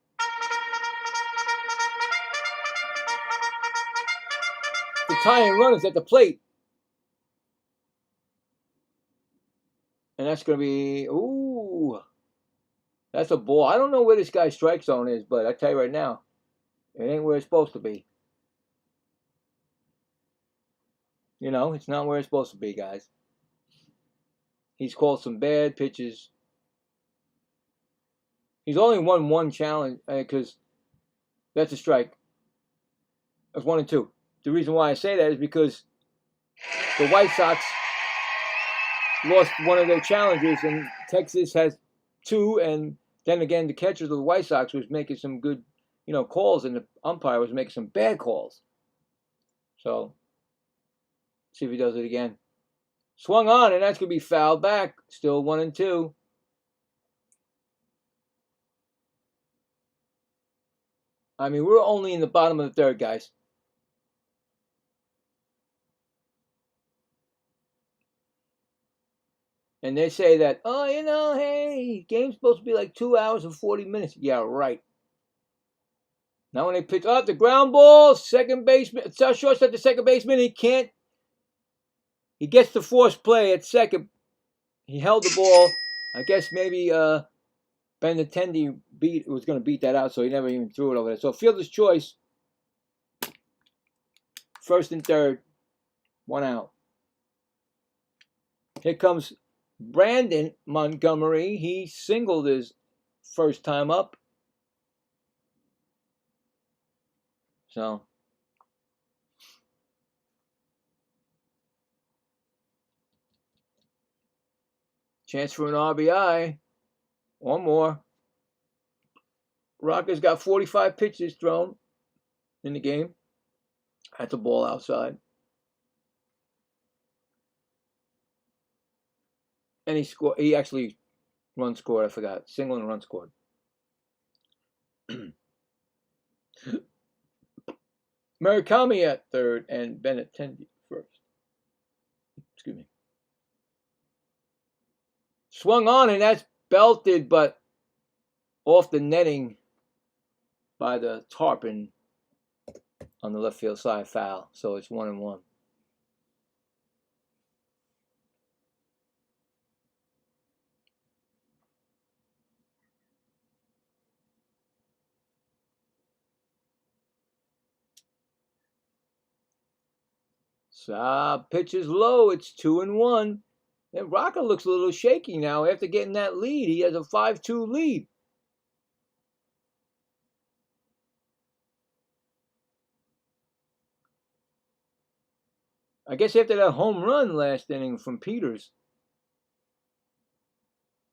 Speaker 1: The tying run is at the plate. And that's going to be, ooh, that's a ball. I don't know where this guy's strike zone is, but I tell you right now, it ain't where it's supposed to be. It's not where it's supposed to be, guys. He's called some bad pitches. He's only won 1 challenge because that's a strike. That's 1-2. The reason why I say that is because the White Sox lost one of their challenges, and Texas has 2. And then again, the catcher of the White Sox was making some good, calls, and the umpire was making some bad calls. So, see if he does it again. Swung on, and that's going to be fouled back. Still 1-2. I mean, we're only in the bottom of the 3rd, guys. And they say that, hey, game's supposed to be like 2 hours and 40 minutes. Yeah, right. Now when they pitch the ground ball, second baseman, shortstop to second baseman, he can't. He gets the forced play at second. He held the ball. I guess maybe Benintendi was going to beat that out, so he never even threw it over there. So fielder's choice. 1st and 3rd. 1 out. Here comes Brandon Montgomery. He singled his first time up. So chance for an RBI. 1 more. Rocker's got 45 pitches thrown in the game. That's a ball outside. And he actually run scored. I forgot. Single and run scored. Murakami at 3rd and Benintendi 1st. Excuse me. Swung on, and that's belted, but off the netting by the tarpon on the left field side, foul. So it's 1-1. Pitch is low. It's 2-1. And Rocker looks a little shaky now after getting that lead. He has a 5-2 lead. I guess after that home run last inning from Peters.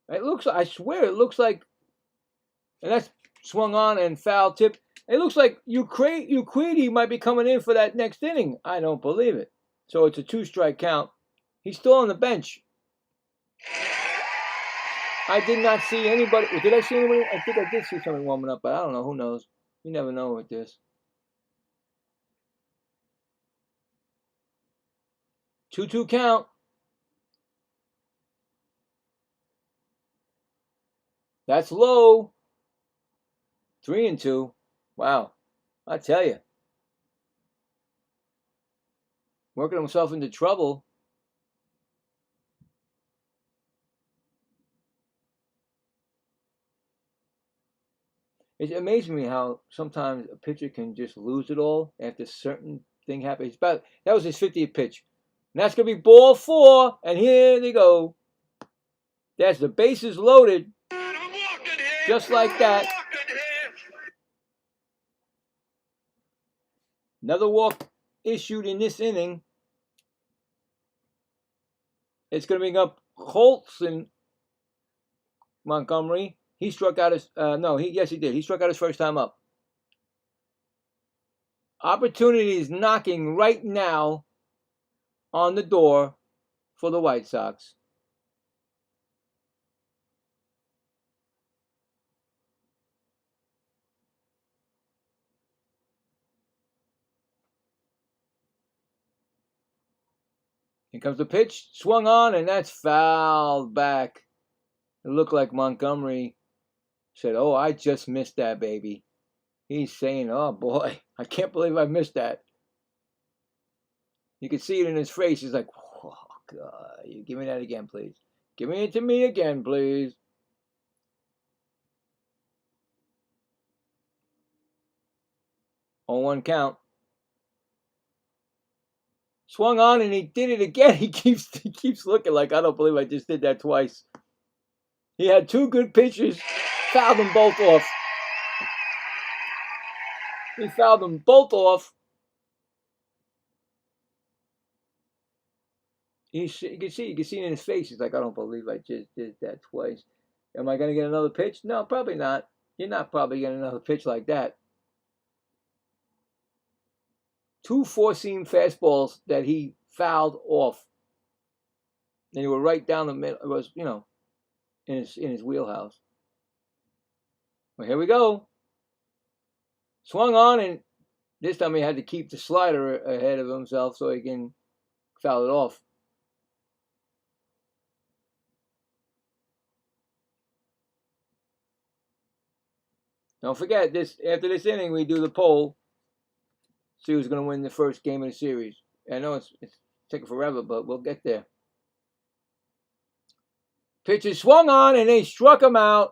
Speaker 1: It looks, I swear, it looks like, and that's swung on and foul tip. It looks like Uquidi might be coming in for that next inning. I don't believe it. So it's a 2-strike count. He's still on the bench. I did not see anybody. Did I see anybody? I think I did see somebody warming up, but I don't know. Who knows? You never know with this. 2-2 count. That's low. 3-2. Wow. I tell you. Working himself into trouble. It amazes me how sometimes a pitcher can just lose it all after a certain thing happens. That was his 50th pitch. And that's going to be ball 4. And here they go. That's the bases loaded. Just like that. Another walk issued in this inning. It's going to bring up Colson Montgomery. He struck out his, yes he did. He struck out his first time up. Opportunity is knocking right now on the door for the White Sox. Here comes the pitch, swung on, and that's fouled back. It looked like Montgomery said, "Oh, I just missed that, baby." He's saying, "Oh boy, I can't believe I missed that." You can see it in his face. He's like, "Oh God, you give me that again, please. Give me it to me again, please." On 1 count. Swung on and he did it again. He keeps looking like, I don't believe I just did that twice. He had 2 good pitches, fouled them both off. He fouled them both off. You can see it in his face. He's like, I don't believe I just did that twice. Am I going to get another pitch? No, probably not. You're not probably getting another pitch like that. 2 four-seam fastballs that he fouled off. And they were right down the middle. It was, in his wheelhouse. Well, here we go. Swung on, and this time he had to keep the slider ahead of himself so he can foul it off. Don't forget, after this inning, we do the poll. See who's going to win the first game of the series. I know it's taking forever, but we'll get there. Pitcher swung on, and they struck him out.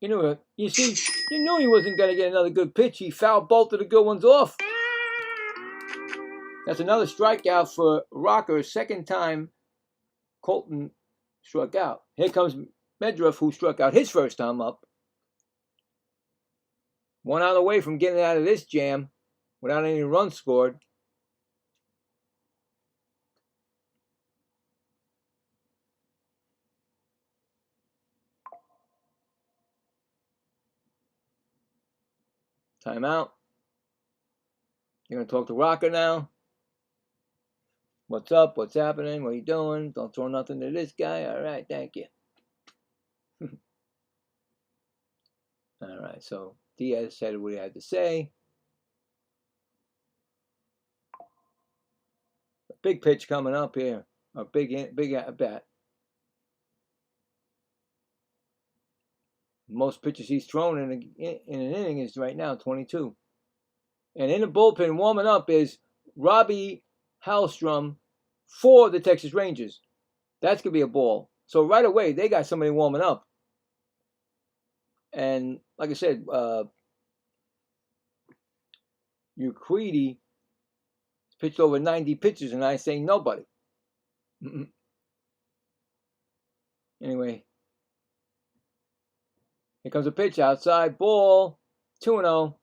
Speaker 1: You knew he wasn't going to get another good pitch. He fouled both of the good ones off. That's another strikeout for Rocker. Second time Colton struck out. Here comes Medruff, who struck out his first time up. 1 out away from getting out of this jam without any runs scored. Timeout. You're going to talk to Rocker now. What's up? What's happening? What are you doing? Don't throw nothing to this guy. All right, thank you. All right, so Diaz said what he had to say. A big pitch coming up here. A big at bat. Most pitches he's thrown in an inning is right now 22. And in the bullpen warming up is Robbie Hallstrom for the Texas Rangers. That's going to be a ball. So right away, they got somebody warming up. And like I said, Uquidi is Pitched over 90 pitches, and I say nobody. Anyway, here comes a pitch outside. Ball. 2-0.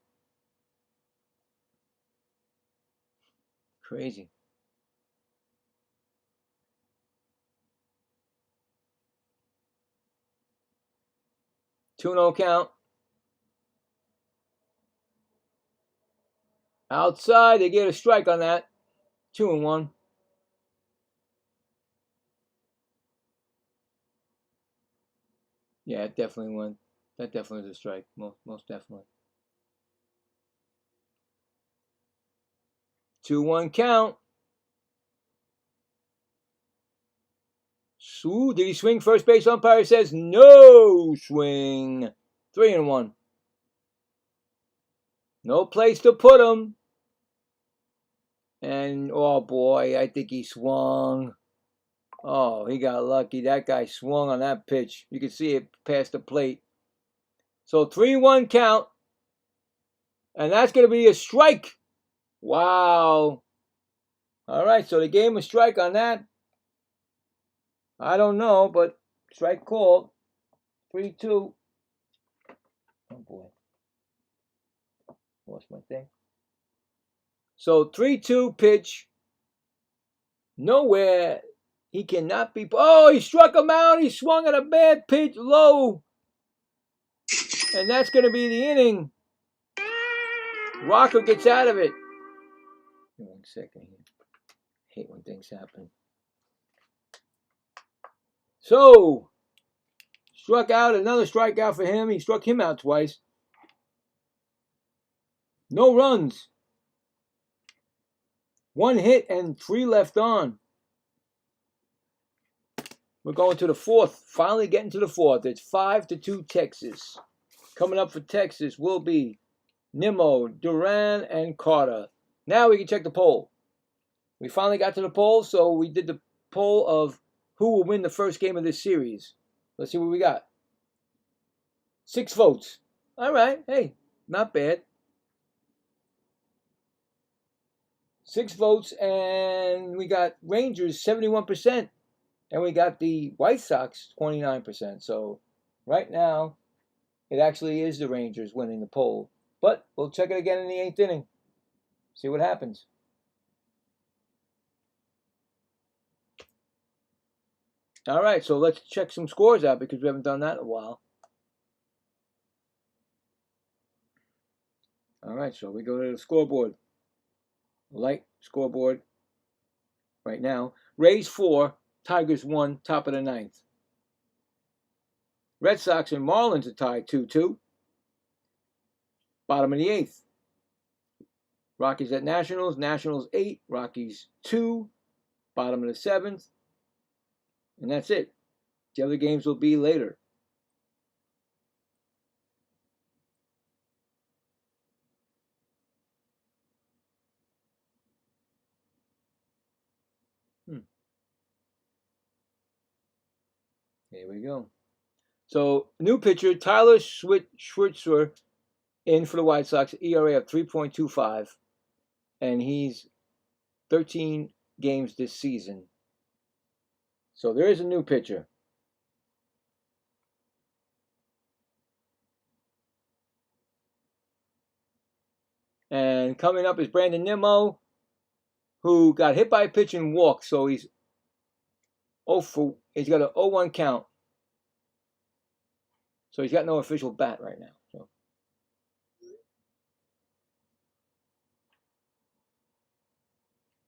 Speaker 1: Crazy. Two-no count. Outside, they get a strike on that. 2-1. Yeah, it definitely went. That definitely was a strike. Most definitely. 2-1 count. Ooh, did he swing? First base umpire says no swing. 3-1. No place to put him. And oh boy, I think he swung. Oh, he got lucky. That guy swung on that pitch. You can see it past the plate. So 3-1 count. And that's going to be a strike. Wow. All right, so they gave him a strike on that. I don't know, but strike called. 3-2. Oh boy. Lost my thing. So 3-2 pitch. Nowhere. He cannot be. Oh, he struck him out. He swung at a bad pitch low. And that's going to be the inning. Rocker gets out of it. 1 second here. Hate when things happen. So, struck out. Another strikeout for him. He struck him out twice. No runs. 1 hit and 3 left on. We're going to the 4th. Finally getting to the 4th. It's 5-2 Texas. Coming up for Texas will be Nimmo, Duran, and Carter. Now we can check the poll. We finally got to the poll, so we did the poll of who will win the first game of this series. Let's see what we got. 6 votes. All right. Hey, not bad. 6 votes, and we got Rangers 71%, and we got the White Sox 29%. So right now, it actually is the Rangers winning the poll. But we'll check it again in the 8th inning. See what happens. All right, so let's check some scores out because we haven't done that in a while. All right, so we go to the scoreboard. Light scoreboard right now. Rays 4, Tigers 1, top of the 9th. Red Sox and Marlins are tied 2-2. Bottom of the 8th. Rockies at Nationals. Nationals 8, Rockies 2. Bottom of the 7th. And that's it. The other games will be later. Here we go. So, new pitcher, Tyler Schwitzer, in for the White Sox, ERA of 3.25. And he's 13 games this season. So, there is a new pitcher. And coming up is Brandon Nimmo, who got hit by a pitch and walked. So, he's got an 0-1 count. So, he's got no official bat right now. So.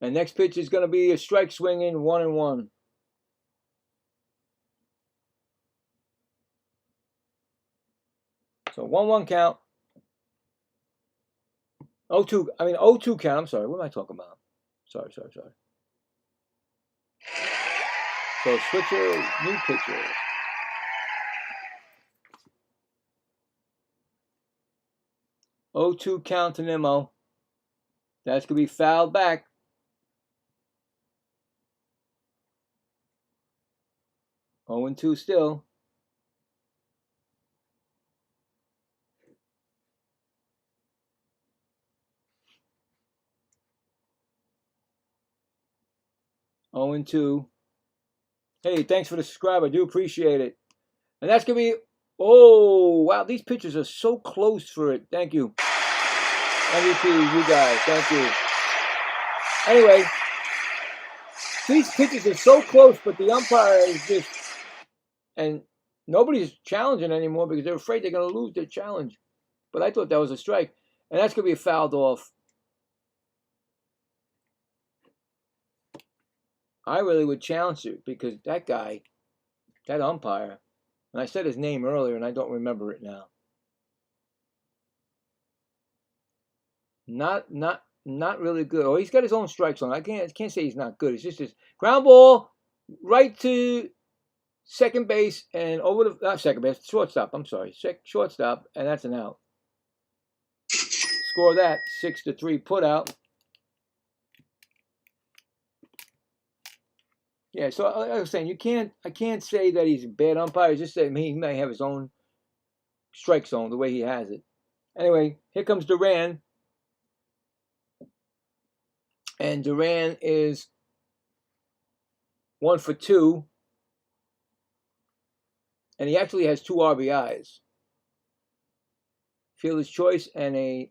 Speaker 1: And next pitch is going to be a strike swinging 1-1. So 1-1 count. 0-2 count. I'm sorry. What am I talking about? Sorry. So switcher, new pitcher. Oh, 2 count to Nimmo. That's going to be fouled back. 0-2 still. 0-2. Hey, thanks for the subscribe. I do appreciate it. And that's going to be, oh, wow, these pitchers are so close for it. Thank you. MVP, you guys. Thank you. Anyway, these pitchers are so close, but the umpire is just, and nobody's challenging anymore because they're afraid they're going to lose their challenge. But I thought that was a strike. And that's going to be a fouled off. I really would challenge it because that guy, that umpire, and I said his name earlier and I don't remember it now. Not really good. Oh, he's got his own strike zone. I can't say he's not good. It's just his ground ball right to second base and over the not second base, shortstop. I'm sorry, shortstop, and that's an out. Score that 6-3 put out. Yeah, so like I was saying, I can't say that he's a bad umpire. Just say he may have his own strike zone the way he has it. Anyway, here comes Duran. And Duran is 1 for 2. And he actually has 2 RBIs. Fielder's choice and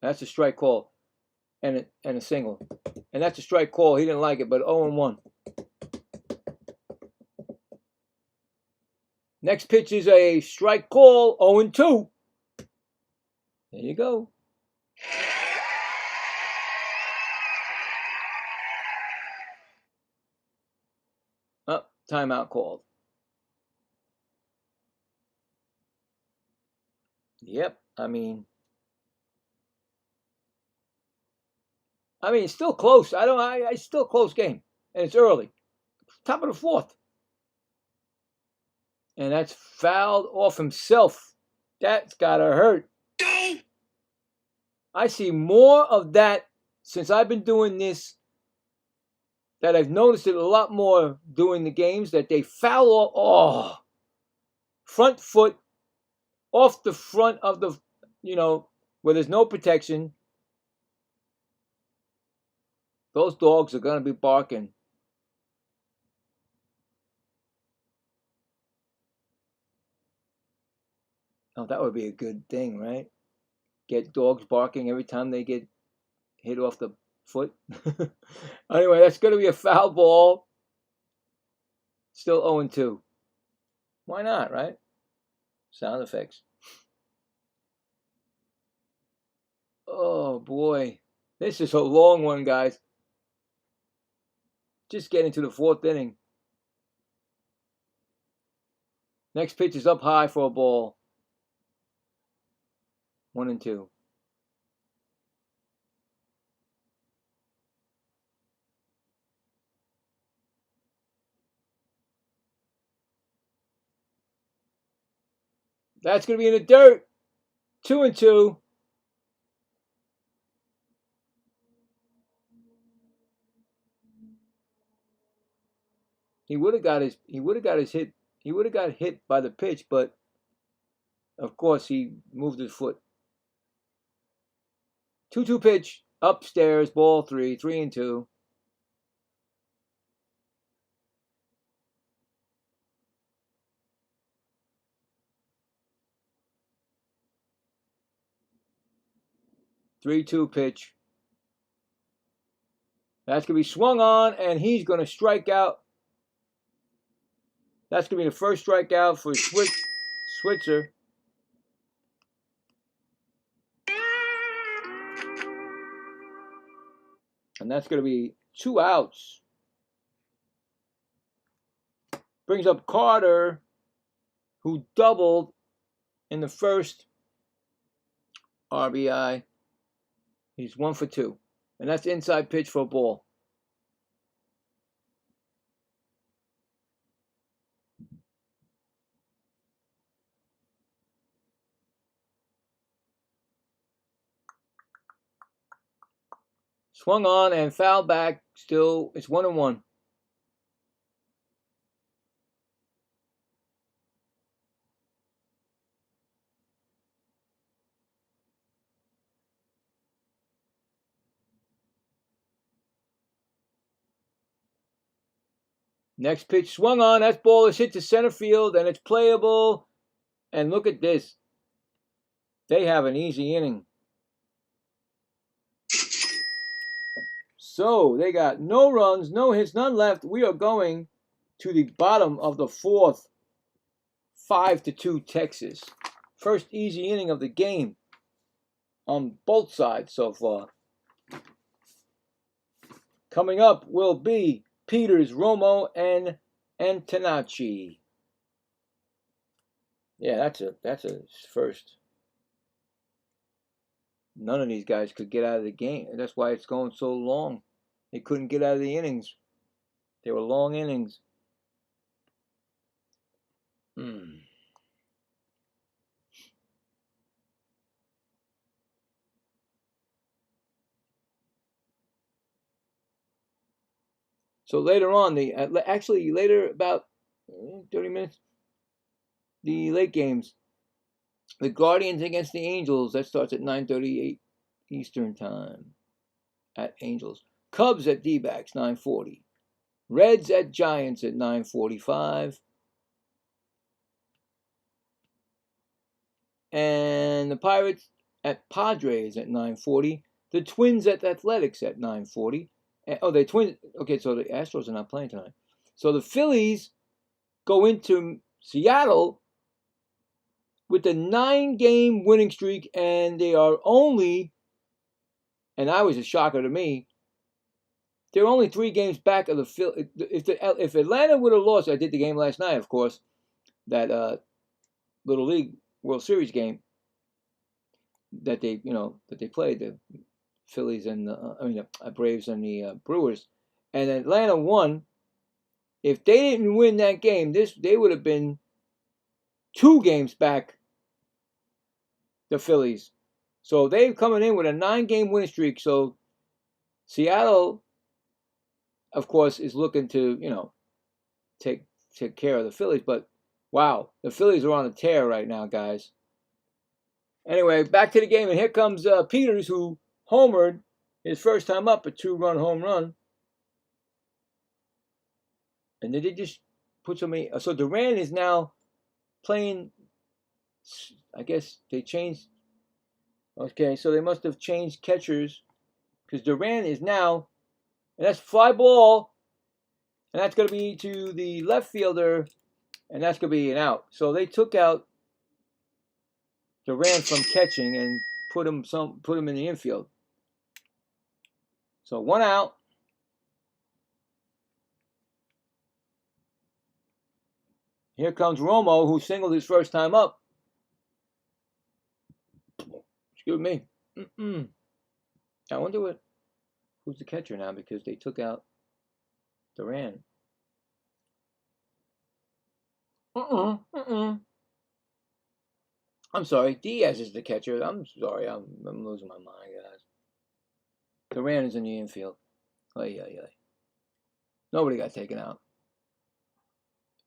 Speaker 1: that's a strike call. And a single. And that's a strike call. He didn't like it, but 0-1. Next pitch is a strike call, 0-2. There you go. Oh, timeout called. Yep, I mean, it's still close. It's still a close game. And it's early. Top of the 4th. And that's fouled off himself. That's gotta hurt. I see more of that since I've been doing this, that I've noticed it a lot more doing the games, that they foul off, front foot off the front of the, where there's no protection. Those dogs are going to be barking. Oh, that would be a good thing, right? Get dogs barking every time they get hit off the foot. Anyway, that's going to be a foul ball. Still 0-2. Why not, right? Sound effects. Oh, boy. This is a long one, guys. Just getting to the 4th inning. Next pitch is up high for a ball. 1-2. That's going to be in the dirt. 2-2. He would have got hit. He would have got hit by the pitch, but of course he moved his foot. 2-2 pitch, upstairs, ball 3, 3-2. Three-two pitch. That's going to be swung on, and he's going to strike out. That's going to be the first strikeout for Switzer. And that's going to be 2 outs. Brings up Carter, who doubled in the first RBI. He's 1 for 2. And that's inside pitch for a ball. Swung on and fouled back. Still, it's 1-1. Next pitch swung on. That ball is hit to center field, and it's playable. And look at this. They have an easy inning. So they got no runs, no hits, none left. We are going to the bottom of the fourth. 5-2 Texas. First easy inning of the game on both sides so far. Coming up will be Peters, Romo, and Antonacci. Yeah, that's a first. None of these guys could get out of the game. That's why it's going so long. They couldn't get out of the innings. They were long innings. So later on, later about 30 minutes, the late games, the Guardians against the Angels, that starts at 9:38 Eastern Time at Angels. Cubs at D-backs, 9:40. Reds at Giants at 9:45. And the Pirates at Padres at 9:40. The Twins at Athletics at 9:40. Oh, the Twins. Okay, so the Astros are not playing tonight. So the Phillies go into Seattle with a 9-game winning streak, and they are only, and that was a shocker to me, they're only 3 games back of the Phillies. If Atlanta would have lost, I did the game last night, of course, that Little League World Series game that they played, the Phillies and Braves and the Brewers, and Atlanta won. If they didn't win that game, they would have been 2 games back, the Phillies. So they're coming in with a 9-game winning streak. So Seattle, of course, is looking to take care of the Phillies. But wow, the Phillies are on a tear right now, guys. Anyway, back to the game, and here comes Peters, who homered his first time up, a 2-run home run. And they did just put so many. So Duran is now playing. I guess they changed. Okay, so they must have changed catchers, because Duran is now, and that's fly ball, and that's going to be to the left fielder, and that's going to be an out. So they took out Duran from catching and put him in the infield. So 1 out. Here comes Romo, who singled his first time up. Excuse me. I wonder who's the catcher now, because they took out Duran. I'm sorry. Diaz is the catcher. I'm sorry. I'm losing my mind, guys. Duran is in the infield. Nobody got taken out.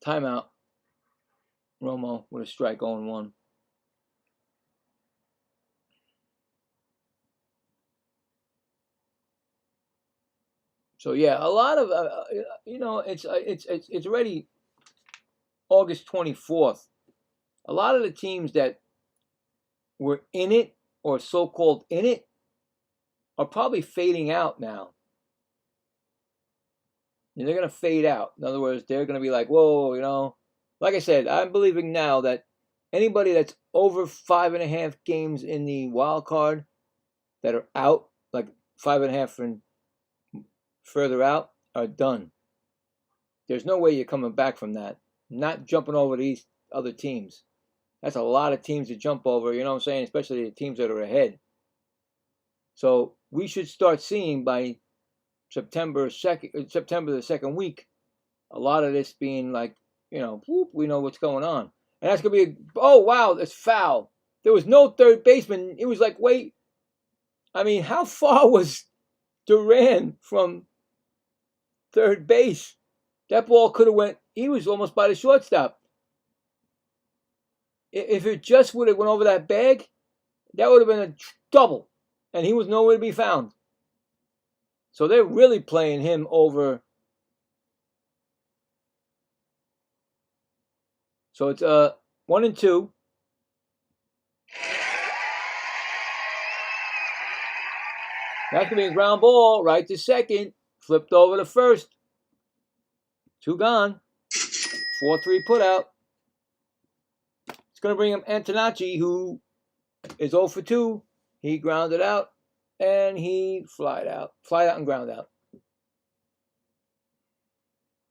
Speaker 1: Timeout. Romo with a strike, 0-1. So yeah, a lot of it's already August 24th. A lot of the teams that were in it, or so-called in it, are probably fading out now. And they're going to fade out. In other words, they're going to be like, whoa, Like I said, I'm believing now that anybody that's over 5.5 games in the wild card that are out, like 5.5 and further out, are done. There's no way you're coming back from that. Not jumping over these other teams. That's a lot of teams to jump over, you know what I'm saying? Especially the teams that are ahead. So we should start seeing by September the 2nd week, a lot of this being like, we know what's going on. And that's going to be, oh, wow, that's foul. There was no third baseman. It was like, wait. I mean, how far was Duran from third base? That ball could have went, he was almost by the shortstop. If it just would have went over that bag, that would have been a double. And he was nowhere to be found. So they're really playing him over So it's 1 and 2. That's going to be a ground ball right to second. Flipped over to first. 2 gone. 4-3 put out. It's going to bring him Antonacci, who is 0 for 2. He grounded out, and he flied out. Flied out and ground out.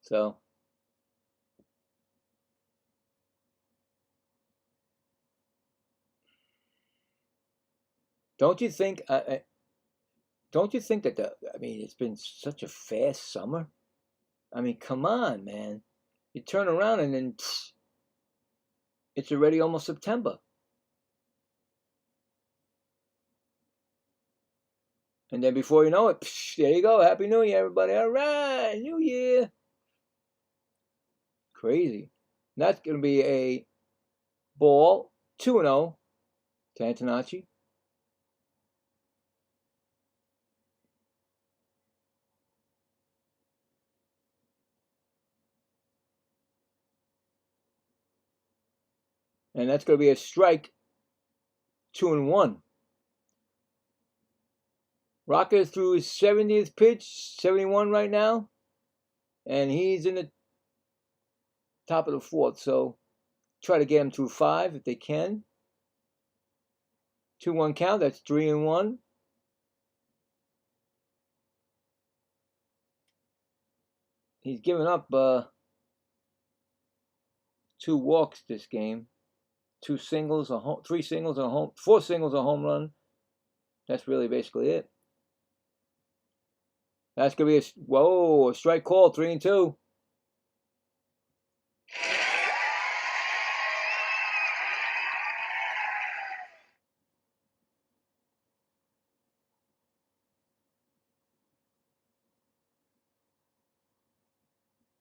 Speaker 1: So, don't you think? Don't you think that it's been such a fast summer. I mean, come on, man. You turn around and then it's already almost September. And then before you know it, there you go. Happy New Year, everybody. All right, New Year. Crazy. And that's going to be a ball, 2-0 to Antonacci. And that's going to be a strike, 2-1. Rocker threw his 70th pitch, 71 right now. And he's in the top of the 4th. So try to get him through 5 if they can. 2-1 count. That's 3-1. He's given up 2 walks this game. 2 singles, 3 singles, 4 singles, a home run. That's really basically it. That's gonna be a strike call, 3-2.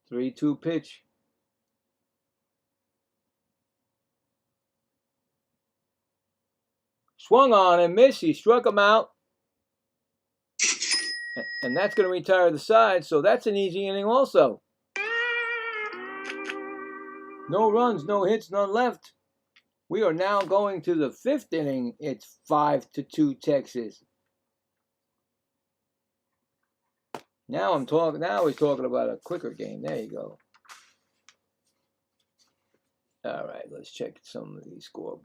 Speaker 1: Three-two pitch. Swung on and missed. He struck him out. And that's going to retire the side. So that's an easy inning also. No runs, no hits, none left. We are now going to the 5th inning. It's 5-2 Texas. Now he's talking about a quicker game. There you go. All right, let's check some of these scores.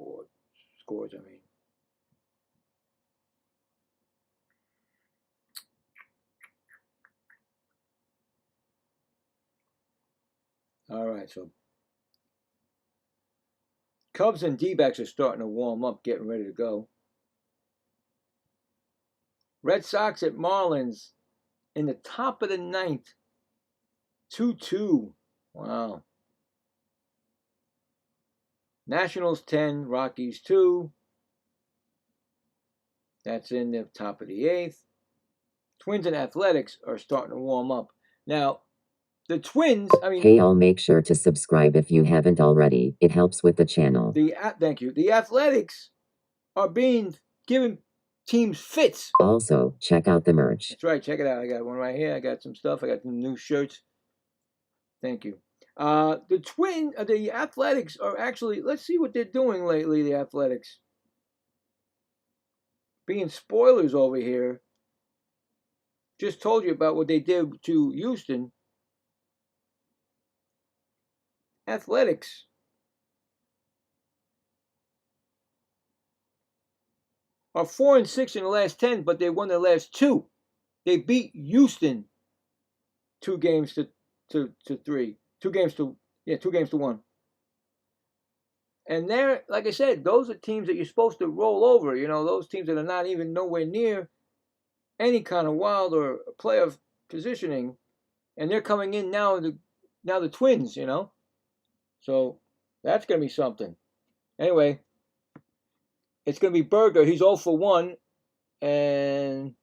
Speaker 1: All right, so Cubs and D-backs are starting to warm up, getting ready to go. Red Sox at Marlins in the top of the 9th. 2-2. Wow. Nationals 10, Rockies 2. That's in the top of the 8th. Twins and Athletics are starting to warm up. Now, the Twins,
Speaker 3: Hey, all, make sure to subscribe if you haven't already. It helps with the channel.
Speaker 1: Thank you. The Athletics are being given teams fits.
Speaker 3: Also, check out the merch.
Speaker 1: That's right. Check it out. I got one right here. I got some stuff. I got some new shirts. Thank you. The Athletics are actually, let's see what they're doing lately, the Athletics. Being spoilers over here. Just told you about what they did to Houston. Athletics are 4-6 in the last 10, but they won their last 2. They beat Houston 2 games to 3. 2 games to 1. And they're, like I said, those are teams that you're supposed to roll over. You know, those teams that are not even nowhere near any kind of wild or playoff positioning, and they're coming in now. The Twins, you know, so that's gonna be something. Anyway, it's gonna be Berger. He's 0 for 1, and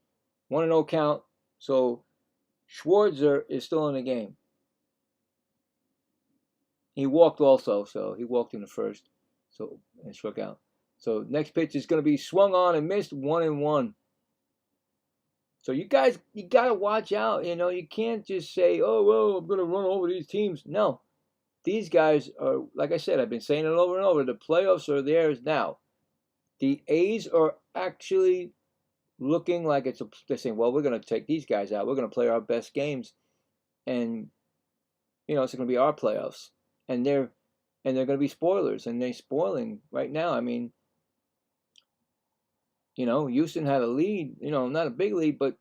Speaker 1: 1-0 count. So Schwarzer is still in the game. He walked also, so he walked in the first, and struck out. So next pitch is gonna be swung on and missed, 1-1. So you guys, got to watch out. You know, you can't just say, oh, well, I'm going to run over these teams. No. these guys are, like I said, I've been saying it over and over, the playoffs are theirs now. The A's are actually looking like they're saying, well, we're going to take these guys out. We're going to play our best games. And, it's going to be our playoffs. And they're going to be spoilers. And they're spoiling right now. I mean, Houston had a lead, not a big lead, but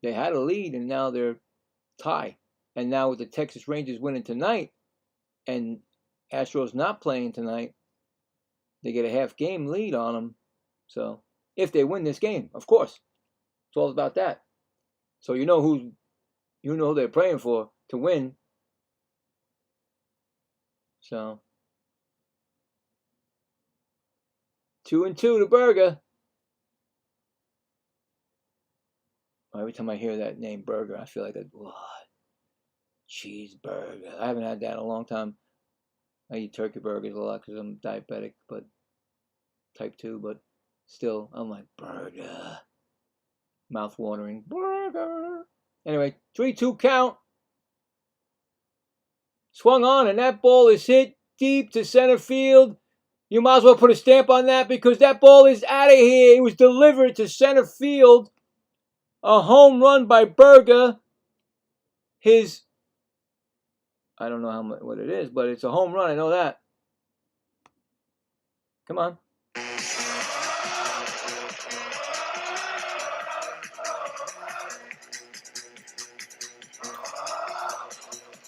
Speaker 1: they had a lead, and now they're tied. And now with the Texas Rangers winning tonight and Astros not playing tonight, they get a half-game lead on them. So, if they win this game, of course. It's all about that. So you know who they're praying for to win. So 2-2 to Burger. Every time I hear that name, Burger, I feel like what? Cheeseburger. I haven't had that in a long time. I eat turkey burgers a lot because I'm diabetic, but type 2, but still, I'm like, burger. Mouth-watering. Burger. Anyway, 3-2 count. Swung on, and that ball is hit deep to center field. You might as well put a stamp on that because that ball is out of here. It was delivered to center field. A home run by Burger. I don't know what it is, but it's a home run. I know that. Come on.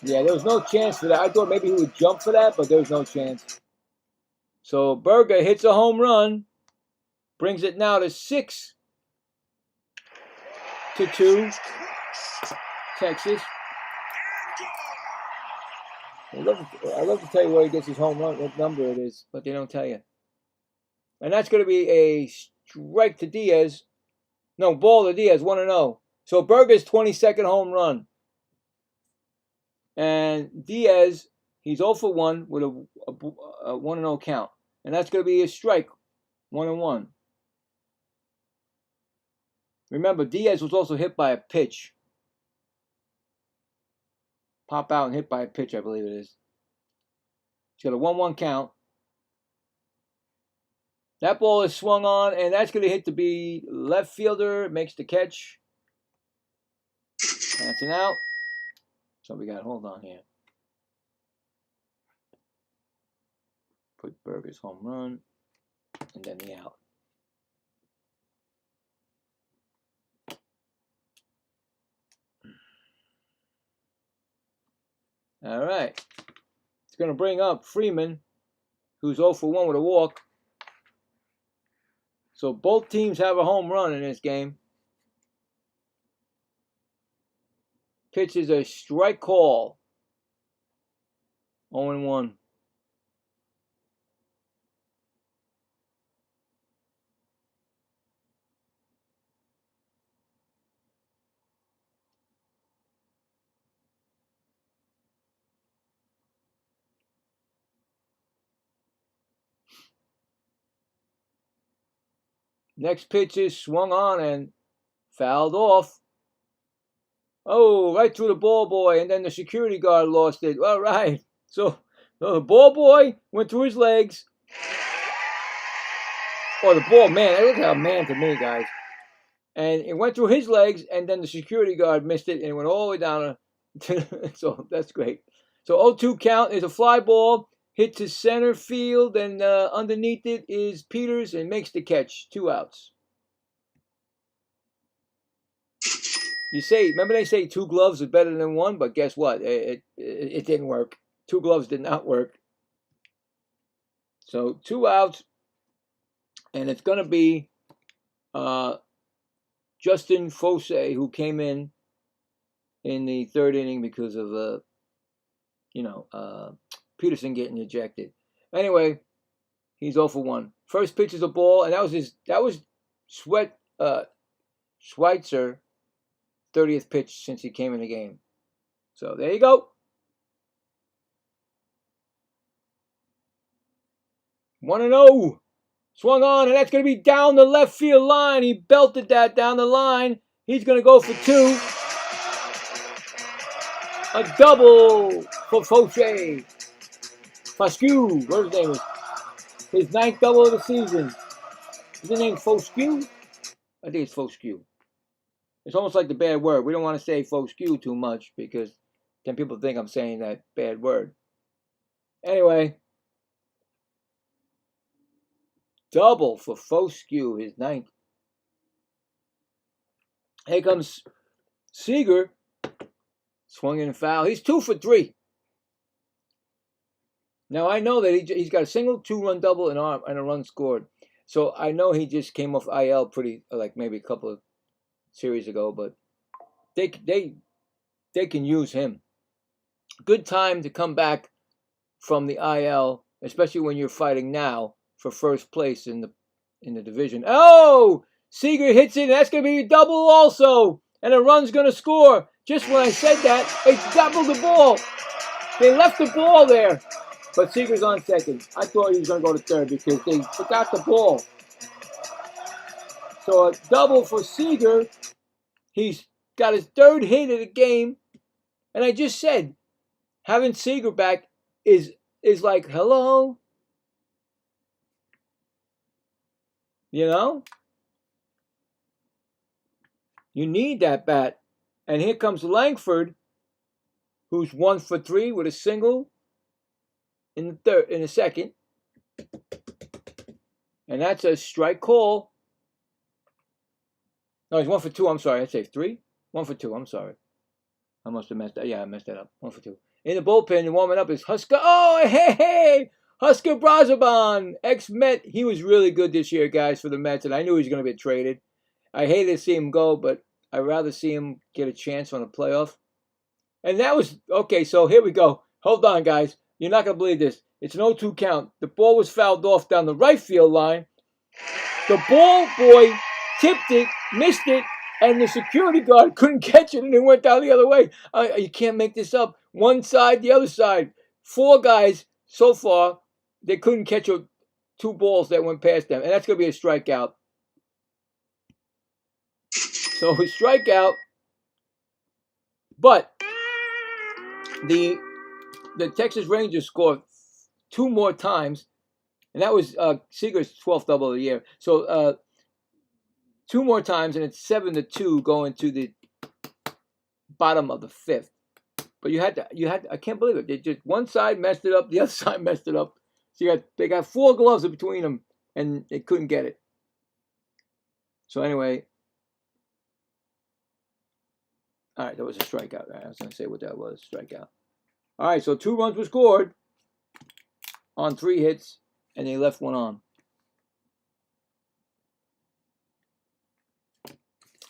Speaker 1: Yeah, there was no chance for that. I thought maybe he would jump for that, but there was no chance. So Burger hits a home run, brings it now to 6-2, Texas. I love to tell you where he gets his home run, what number it is, but they don't tell you. And that's going to be a strike to Diaz. No, ball to Diaz, 1-0. So Burger's 22nd home run. And Diaz, he's 0 for 1 with a 1-0 count. And that's going to be a strike, 1-1. Remember, Diaz was also hit by a pitch. Pop out and hit by a pitch, I believe it is. He's got a 1-1 count. That ball is swung on, and that's going to hit to be left fielder. Makes the catch. That's an out. So we got, hold on here. Put Burger's home run, and then the out. All right. It's going to bring up Freeman, who's 0 for 1 with a walk. So both teams have a home run in this game. Pitch is a strike call. 0-1. Next pitch is swung on and fouled off. Oh, right through the ball boy, and then the security guard lost it. All right. So the ball boy went through his legs. Oh, the ball, man. It looked like a man to me, guys. And it went through his legs, and then the security guard missed it, and it went all the way down. So that's great. So 0-2 count is a fly ball. Hit to center field, and underneath it is Peters, and makes the catch. 2 outs. Remember they say 2 gloves are better than 1, but guess what? It didn't work. 2 gloves did not work. So 2 outs, and it's going to be Justin Fose, who came in the 3rd inning because of Peterson getting ejected. Anyway, he's 0 for 1. First pitch is a ball, and that was Schweitzer 30th pitch since he came in the game. So there you go. 1-0. Swung on, and that's going to be down the left field line. He belted that down the line. He's going to go for 2. A double for Fauché. Foscue, what his name is. His 9th double of the season. Is his name Foscue? I think it's Foscue. It's almost like the bad word. We don't want to say Foscue too much because then people think I'm saying that bad word. Anyway, double for Foscue, his 9th. Here comes Seager. Swung and foul. He's 2 for 3. Now I know that he's got a single, 2-run double, and a run scored. So I know he just came off IL pretty, like maybe a couple of series ago, but they can use him. Good time to come back from the IL, especially when you're fighting now for first place in the division. Oh, Seager hits it, and that's going to be a double also, and a run's going to score. Just when I said that, they doubled the ball. They left the ball there, but Seager's on second. I thought he was going to go to third because they forgot the ball. So a double for Seager. He's got his 3rd hit of the game, and I just said, having Seager back is like, hello? You know? You need that bat. And here comes Langford, who's 1 for 3 with a single in the second. And that's a strike call. No, he's 1 for 2. I'm sorry. I'd say 3. 1 for 2. I'm sorry. I must have messed that. Yeah, I messed that up. 1 for 2. In the bullpen and warming up is Husker. Oh, hey! Husker Brazaban, ex-Met. He was really good this year, guys, for the Mets, and I knew he was going to get traded. I hated to see him go, but I'd rather see him get a chance on a playoff. And that was, okay, so here we go. Hold on, guys. You're not going to believe this. It's an 0-2 count. The ball was fouled off down the right field line. The ball boy tipped it, missed it, and the security guard couldn't catch it, and it went down the other way. You can't make this up. One side, the other side. 4 guys so far, they couldn't catch 2 balls that went past them, and that's going to be a strikeout. So a strikeout, but the Texas Rangers scored 2 more times, and that was Seager's 12th double of the year. So 2 more times, and it's 7-2 going to the bottom of the 5th. But you had to, I can't believe it. They just, one side messed it up, the other side messed it up. So they got 4 gloves in between them, and they couldn't get it. So anyway, all right, that was a strikeout. Right? I was going to say what that was, strikeout. All right, so 2 runs were scored on 3 hits, and they left 1 on.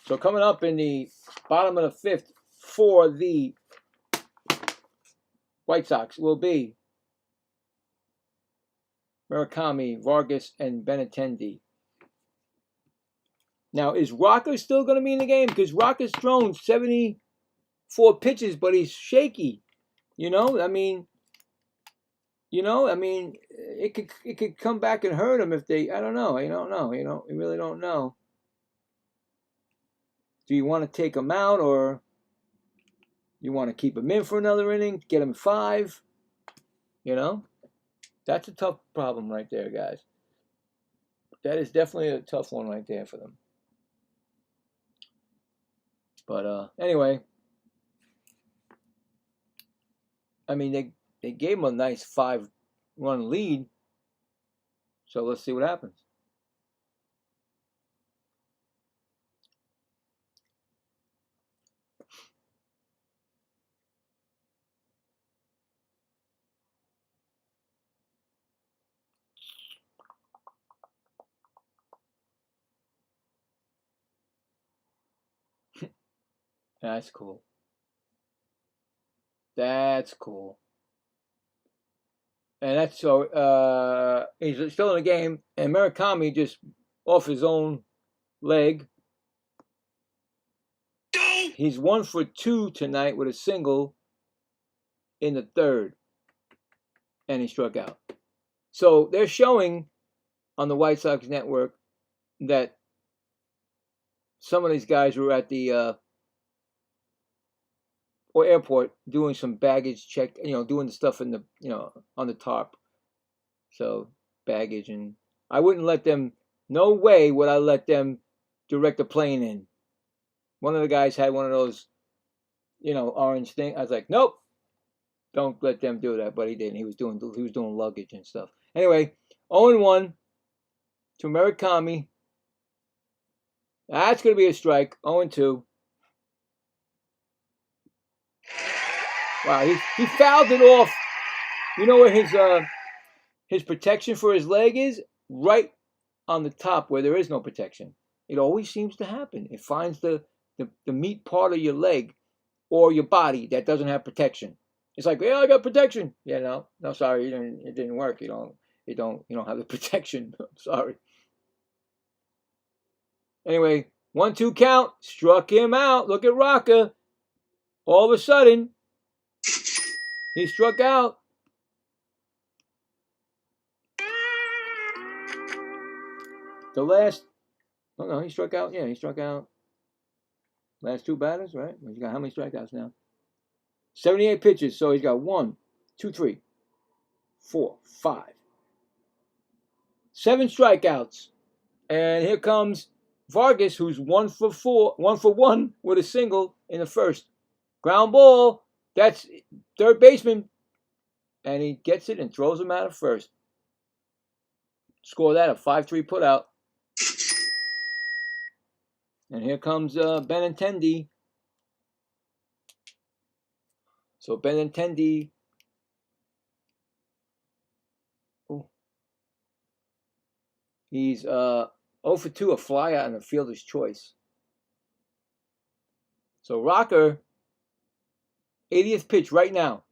Speaker 1: So coming up in the bottom of the 5th for the White Sox will be Murakami, Vargas, and Benintendi. Now, is Rocker still going to be in the game? Because Rocker's thrown 74 pitches, but he's shaky. You know, I mean, it could come back and hurt him if they. I don't know. You don't know. You really don't know. Do you want to take him out, or you want to keep him in for another inning, get him 5? You know, that's a tough problem right there, guys. That is definitely a tough one right there for them. But anyway, I mean, they gave him a nice 5-run lead. So let's see what happens. That's cool. That's cool. And that's so he's still in the game, and Murakami just off his own leg. He's 1 for 2 tonight with a single in the 3rd, and he struck out. So they're showing on the White Sox network that some of these guys were at the or airport doing some baggage check, doing the stuff in the, on the tarp. So baggage, and I wouldn't let them. No way would I let them direct a plane in. One of the guys had one of those, orange thing. I was like, nope, don't let them do that. But he didn't. He was doing luggage and stuff. Anyway, 0-1 to Murakami. That's going to be a strike. 0-2. Wow, he fouled it off. You know where his protection for his leg is? Right on the top where there is no protection. It always seems to happen. It finds the meat part of your leg or your body that doesn't have protection. It's like, yeah, I got protection. Yeah, no, sorry, it didn't work. You don't have the protection. Sorry. Anyway, 1-2 count. Struck him out. Look at Rocca. All of a sudden, he struck out. The last, oh no, he struck out. Yeah, he struck out. Last two batters, right? He's got how many strikeouts now? 78 pitches. So he's got 1, 2, 3, 4, 5, 7 strikeouts. And here comes Vargas, who's 1 for 1 with a single in the first. Ground ball. That's third baseman. And he gets it and throws him out of first. Score that, a 5-3 putout. And here comes Benintendi. So Benintendi. He's 0 for 2, a flyout and a fielder's choice. So Rocker, 80th pitch right now.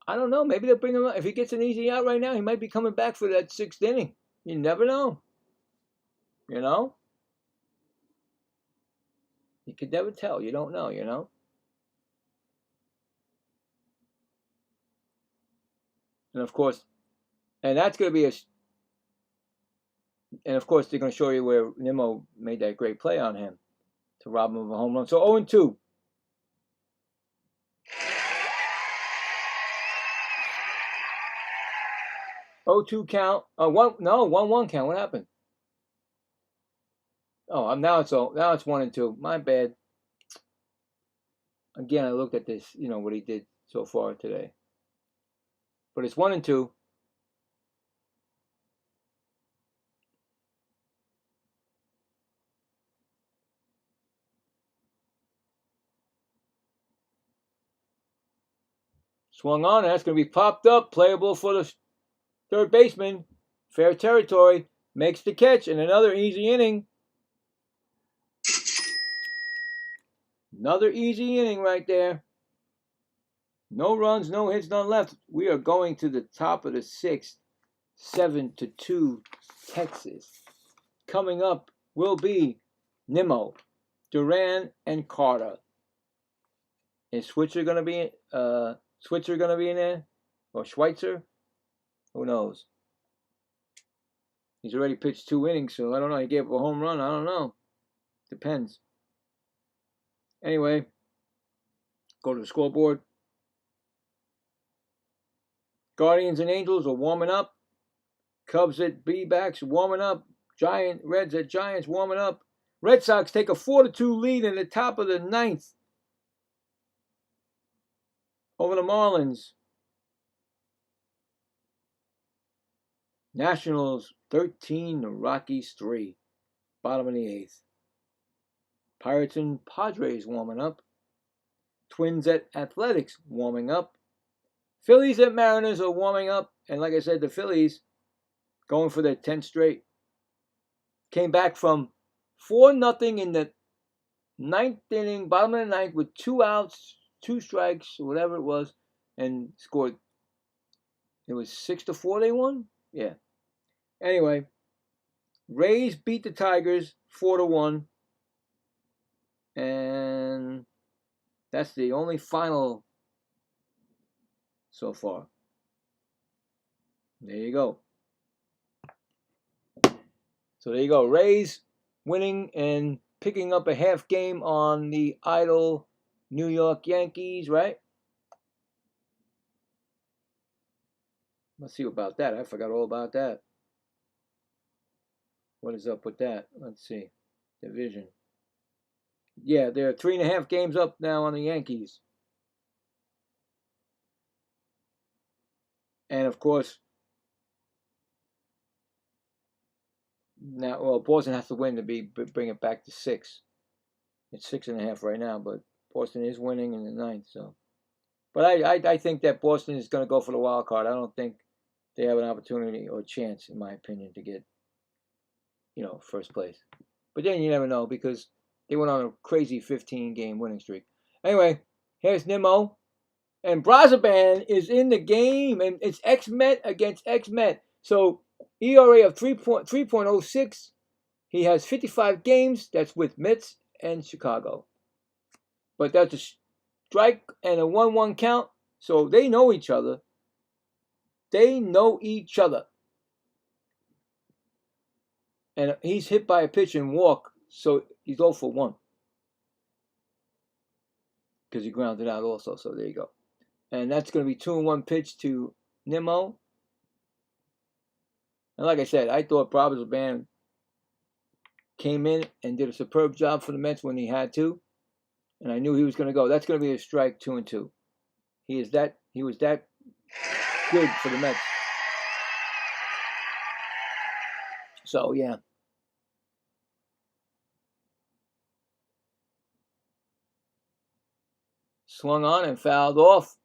Speaker 1: I don't know. Maybe they'll bring him out. If he gets an easy out right now, he might be coming back for that 6th inning. You never know. You could never tell. You don't know, And of course, and that's going to be and of course, they're going to show you where Nimmo made that great play on him to rob him of a home run. So 0-2. Count. 1-1 count. What happened? Oh, now it's 1-2. My bad. Again, I looked at this, what he did so far today. But it's 1-2. Swung on, and that's going to be popped up, playable for the third baseman. Fair territory, makes the catch, and another easy inning. Another easy inning right there. No runs, no hits, none left. We are going to the top of the 6th. 7-2 Texas. Coming up will be Nimmo, Duran, and Carter. Is Switzer going to be in there? Or Schweitzer? Who knows? He's already pitched 2 innings, so I don't know. He gave up a home run. I don't know. Depends. Anyway, go to the scoreboard. Guardians and Angels are warming up. Cubs at B-backs warming up. Reds at Giants warming up. Red Sox take a 4-2 lead in the top of the 9th over the Marlins. Nationals 13, the Rockies 3. Bottom of the 8th. Pirates and Padres warming up. Twins at Athletics warming up. Phillies at Mariners are warming up. And like I said, the Phillies going for their 10th straight. Came back from 4-0 in the 9th inning, bottom of the 9th, with 2 outs, 2 strikes, whatever it was, and scored. It was 6-4 they won? Yeah. Anyway, Rays beat the Tigers 4-1. And that's the only final so far. There you go. So there you go. Rays winning and picking up a half game on the idle New York Yankees, right? Let's see about that. I forgot all about that. What is up with that? Let's see. Division. Yeah, they're 3.5 games up now on the Yankees. And of course, now, well, Boston has to win to bring it back to 6. It's 6.5 right now, but Boston is winning in the 9th. So, but I think that Boston is going to go for the wild card. I don't think they have an opportunity or chance, in my opinion, to get, first place. But then you never know because they went on a crazy 15-game winning streak. Anyway, here's Nimmo. And Brazaban is in the game, and it's ex-Met against ex-Met. So ERA of 3.06. He has 55 games. That's with Mets and Chicago. But that's a strike and a 1-1 count. So they know each other. And he's hit by a pitch and walk, so he's 0 for 1. Because he grounded out also, so there you go. And that's going to be 2-1 pitch to Nimmo. And like I said, I thought Brazaban came in and did a superb job for the Mets when he had to. And I knew he was going to go. That's going to be a strike 2-2. He was that good for the Mets. So yeah. Swung on and fouled off.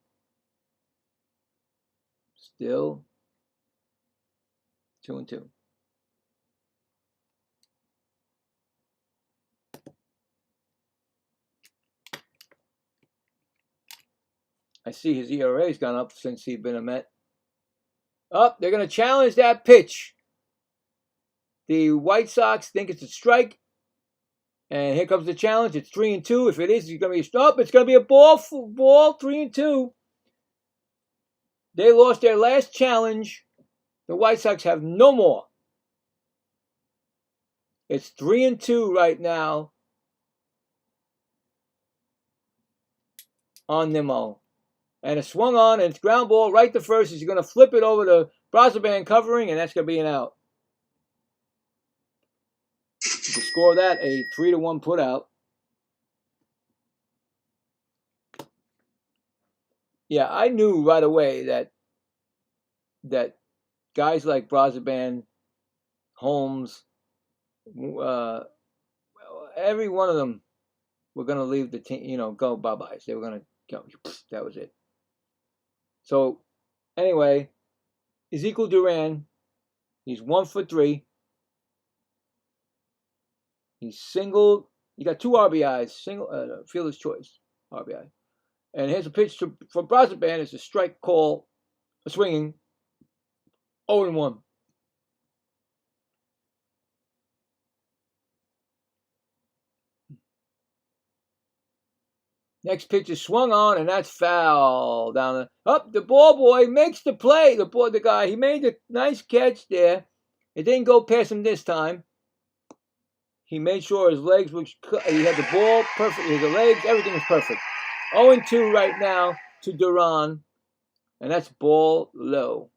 Speaker 1: Still 2-2. I see his ERA's gone up since he's been a Met. Oh, they're going to challenge that pitch. The White Sox think it's a strike. And here comes the challenge. It's 3-2. If it is, it's going to be a stop. It's going to be a ball 3-2. They lost their last challenge. The White Sox have no more. It's 3-2 right now on Nimmo. And it swung on, and it's ground ball right to first. He's going to flip it over to Brazaban covering, and that's going to be an out. To score that, a 3-1 put out. Yeah, I knew right away that guys like Brazaban, Holmes, every one of them were going to leave the team, go bye-byes. They were going to go. That was it. So, anyway, Ezekiel Duran, he's 1 for 3. He's singled. He got 2 RBIs, fielder's choice RBI. And here's a pitch for Brazaban. It's a strike call, a swinging, 0-1. Next pitch is swung on, and that's foul down the ball boy makes the play. The guy, he made a nice catch there. It didn't go past him this time. He made sure his legs were, he had the ball perfect, the legs, everything was perfect. 0-2 right now to Duran, and that's ball low.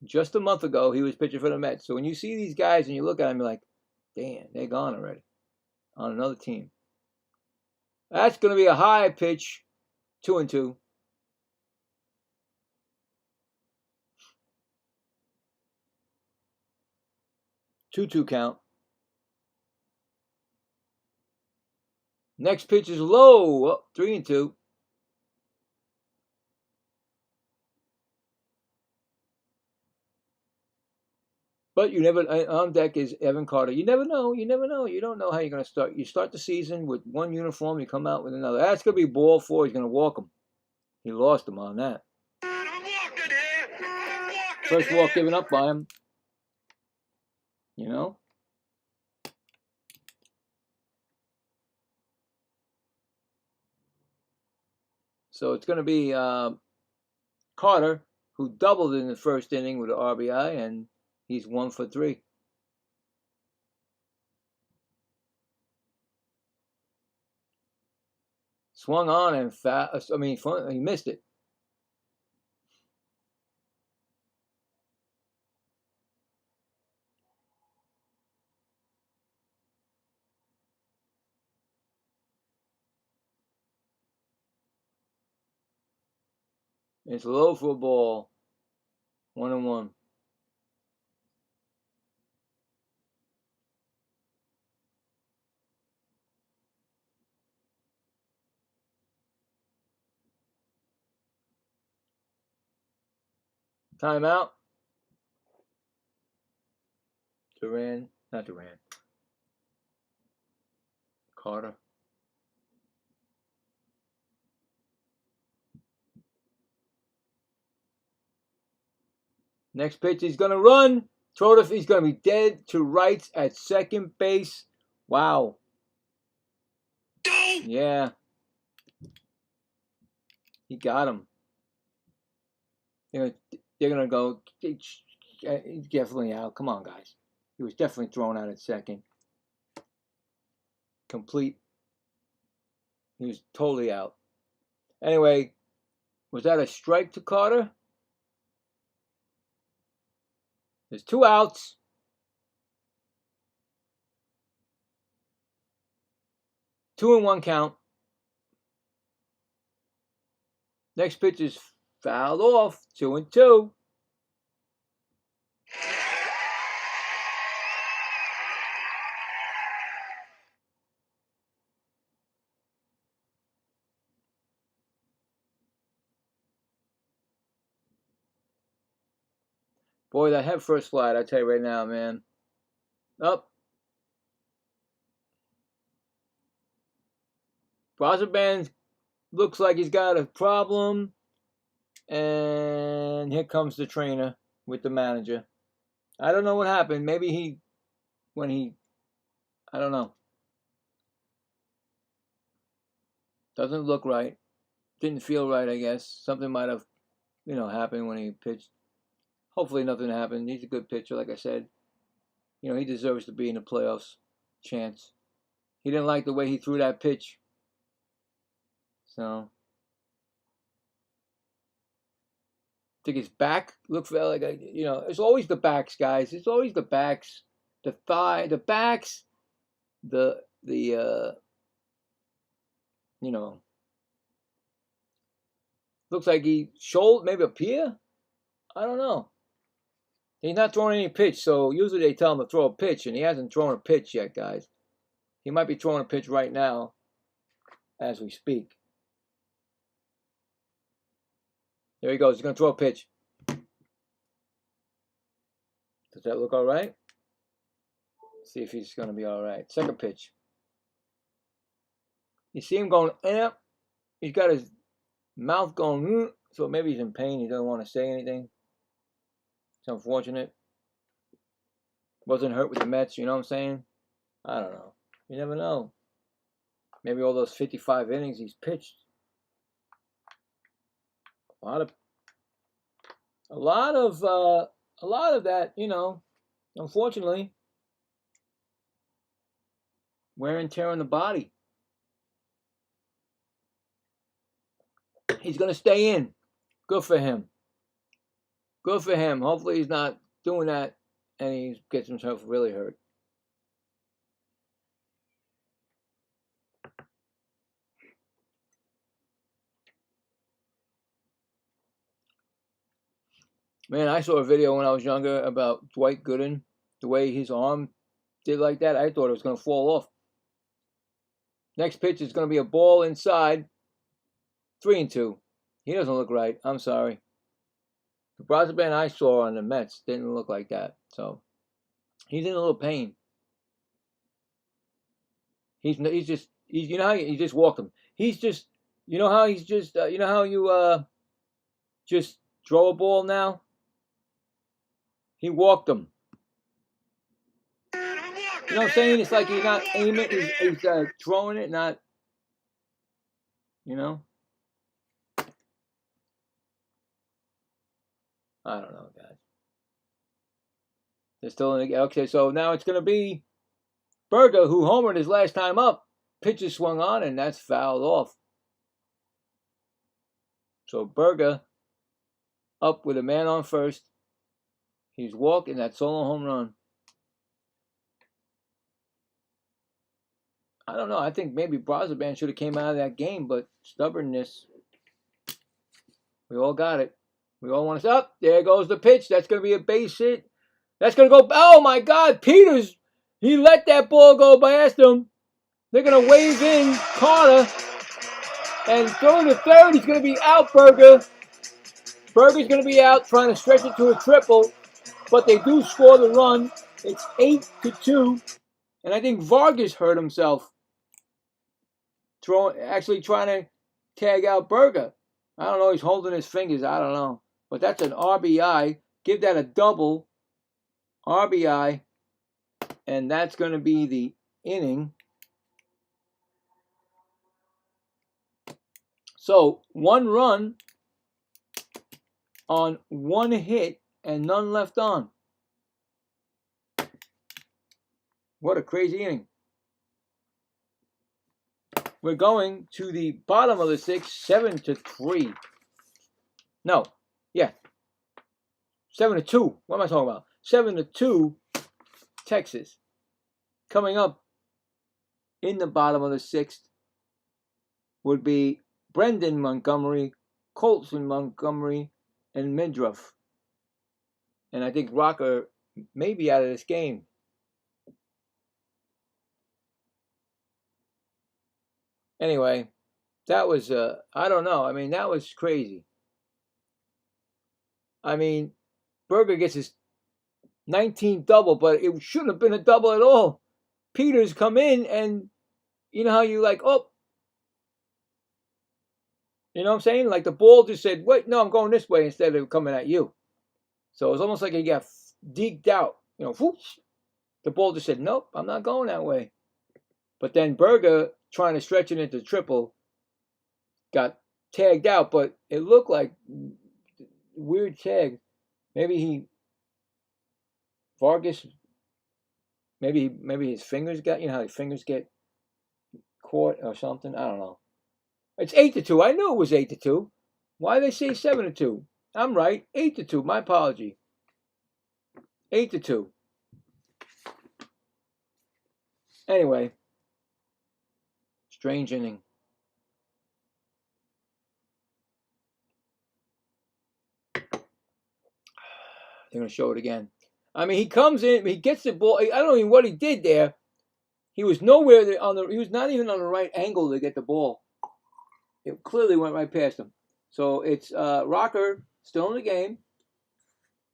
Speaker 1: Just a month ago, he was pitching for the Mets. So when you see these guys and you look at them, you're like, damn, they're gone already on another team. That's going to be a high pitch, 2-2. Two count. Next pitch is low, 3-2. But you never, on deck is Evan Carter. You never know. You don't know how you're going to start. You start the season with one uniform, you come out with another. That's going to be ball 4. He's going to walk him. He lost him on that. First walk given up by him. So it's going to be Carter, who doubled in the first inning with an RBI, and he's 1 for 3. Swung on and he missed it. It's low for a ball. 1-1. Timeout. Not Duran. Carter. Next pitch, he's going to run. He's going to be dead to Wright at second base. Wow. Yeah. He got him. They're going to go. He's definitely out. Come on, guys. He was definitely thrown out at second. Complete. He was totally out. Anyway, was that a strike to Carter? There's 2 outs. Two and 1 count. Next pitch is fouled off. 2-2. Boy, that head first slide, I tell you right now, man. Up. Brazaban looks like he's got a problem. And here comes the trainer with the manager. I don't know what happened. Maybe I don't know. Doesn't look right. Didn't feel right, I guess. Something might have, happened when he pitched. Hopefully nothing happened. He's a good pitcher, like I said. He deserves to be in the playoffs. Chance. He didn't like the way he threw that pitch. So, I think his back looked like it's always the backs, guys. It's always the backs, the thigh, the backs, the looks like he shouldered maybe a pier. I don't know. He's not throwing any pitch, so usually they tell him to throw a pitch, and he hasn't thrown a pitch yet, guys. He might be throwing a pitch right now as we speak. There he goes. He's going to throw a pitch. Does that look all right? Let's see if he's going to be all right. Second pitch. You see him going, he's got his mouth going, so maybe he's in pain. He doesn't want to say anything. It's unfortunate. Wasn't hurt with the Mets, you know what I'm saying? I don't know. You never know. Maybe all those 55 innings he's pitched. A lot of that, unfortunately, wear and tear on the body. He's going to stay in. Good for him. Good for him. Hopefully he's not doing that and he gets himself really hurt. Man, I saw a video when I was younger about Dwight Gooden, the way his arm did like that. I thought it was going to fall off. Next pitch is going to be a ball inside. 3-2. He doesn't look right. I'm sorry. The Brazaban I saw on the Mets didn't look like that. So he's in a little pain. He's just you know how you just walked him. He's just how he's just how you just throw a ball now. He walked him. You know what I'm saying? It's like he's not aiming. He's throwing it, not. I don't know, guys. They're still in the okay. So now it's going to be Berger, who homered his last time up. Pitches swung on, and that's fouled off. So Berger up with a man on first. He's walking that solo home run. I don't know. I think maybe Brazaban should have came out of that game, but stubbornness. We all got it. We all want to up. There goes the pitch. That's going to be a base hit. That's going to go. Oh, my God. Peters, he let that ball go past him. They're going to wave in Carter and throw to third. He's going to be out, Berger. Berger's going to be out trying to stretch it to a triple, but they do score the run. It's 8-2, and I think Vargas hurt himself actually trying to tag out Berger. I don't know. He's holding his fingers. I don't know. But that's an RBI. Give that a double RBI, and that's going to be the inning. So 1 run on 1 hit and none left on. What a crazy inning. We're going to the bottom of the 6th, 7-3. No, yeah. 7-2. What am I talking about? 7-2, Texas. Coming up in the bottom of the 6th would be Brendan Montgomery, Colson Montgomery, and Midruff. And I think Rocker may be out of this game. Anyway, that was, I don't know. I mean, that was crazy. I mean, Berger gets his 19th double, but it shouldn't have been a double at all. Peters come in and, you know how you like, oh. You know what I'm saying? Like the ball just said, wait, no, I'm going this way instead of coming at you. So it was almost like he got deked out. You know, whoosh. The ball just said, nope, I'm not going that way. But then Berger, trying to stretch it into triple, got tagged out, but it looked like weird tag. Maybe Vargas, maybe his fingers got, you know how his fingers get caught or something? I don't know. It's 8-2. I knew it was 8-2. Why did they say 7-2? I'm right. 8-2. My apology. 8-2. Anyway, strange inning. They're going to show it again. I mean, he comes in, he gets the ball. I don't know what he did there. He was nowhere he was not even on the right angle to get the ball. It clearly went right past him. So it's Rocker still in the game.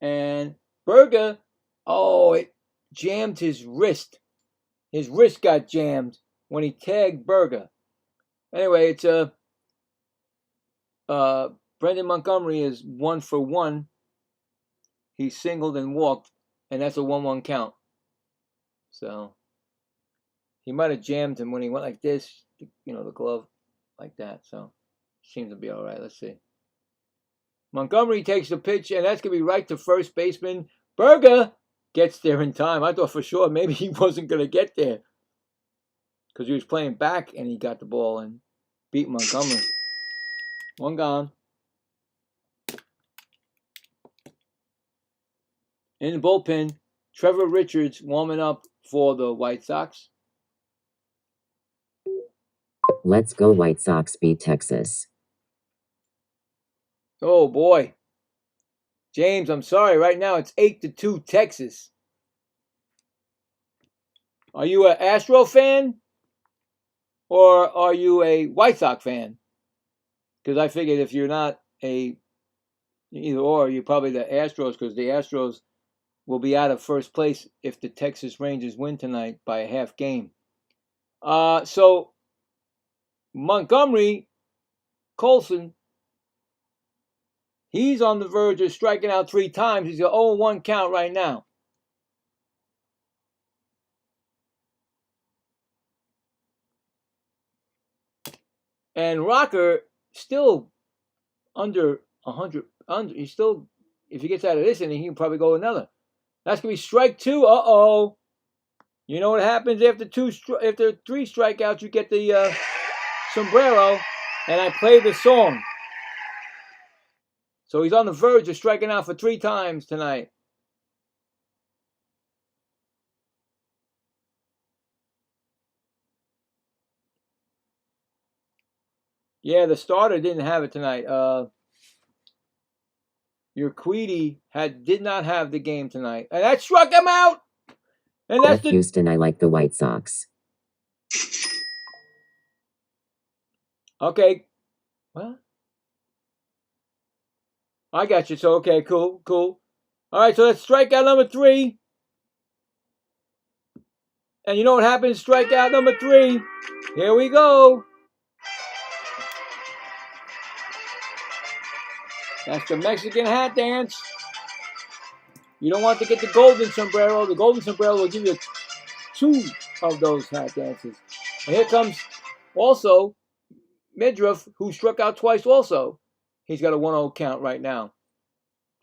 Speaker 1: And Berger, it jammed his wrist. His wrist got jammed when he tagged Berger. Anyway, it's Brendan Montgomery is 1 for 1. He singled and walked, and that's a 1-1 count. So he might have jammed him when he went like this, you know, the glove like that. So seems to be all right. Let's see. Montgomery takes the pitch, and that's going to be right to first baseman. Berger gets there in time. I thought for sure maybe he wasn't going to get there because he was playing back, and he got the ball and beat Montgomery. 1 gone. In the bullpen, Trevor Richards warming up for the White Sox.
Speaker 3: Let's go White Sox beat Texas.
Speaker 1: Oh, boy. James, I'm sorry. Right now, it's 8-2 Texas. Are you an Astro fan? Or are you a White Sox fan? Because I figured if you're not either or, you're probably the Astros, because the Astros will be out of first place if the Texas Rangers win tonight by a half game. So Montgomery, Colson, he's on the verge of striking out 3 times. He's got 0-1 count right now. And Rocker still under 100. He's still, if he gets out of this inning, he can probably go another. That's going to be strike 2. Uh-oh. You know what happens after 3 strikeouts? You get the sombrero, and I play the song. So he's on the verge of striking out for 3 times tonight. Yeah, the starter didn't have it tonight. Your Queedy did not have the game tonight. And that struck him out! And that's
Speaker 3: Houston, I like the White Sox.
Speaker 1: Okay. What? I got you. So, okay, cool. All right, so that's strikeout number 3. And you know what happens? Strikeout number 3. Here we go. That's the Mexican hat dance. You don't want to get the golden sombrero. The golden sombrero will give you 2 of those hat dances. And here comes also Midruff, who struck out twice also. He's got a 1-0 count right now.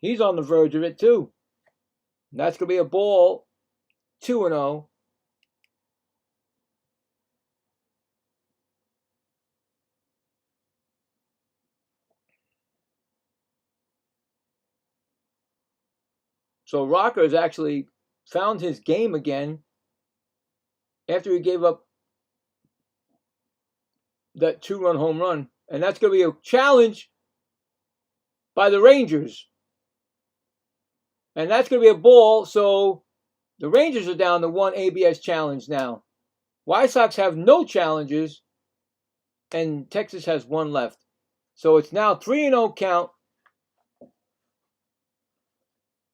Speaker 1: He's on the verge of it too. And that's going to be a ball, 2-0. So Rockers actually found his game again after he gave up that 2-run home run. And that's going to be a challenge by the Rangers. And that's going to be a ball. So the Rangers are down to 1 ABS challenge now. White Sox have no challenges. And Texas has 1 left. So it's now 3-0 count.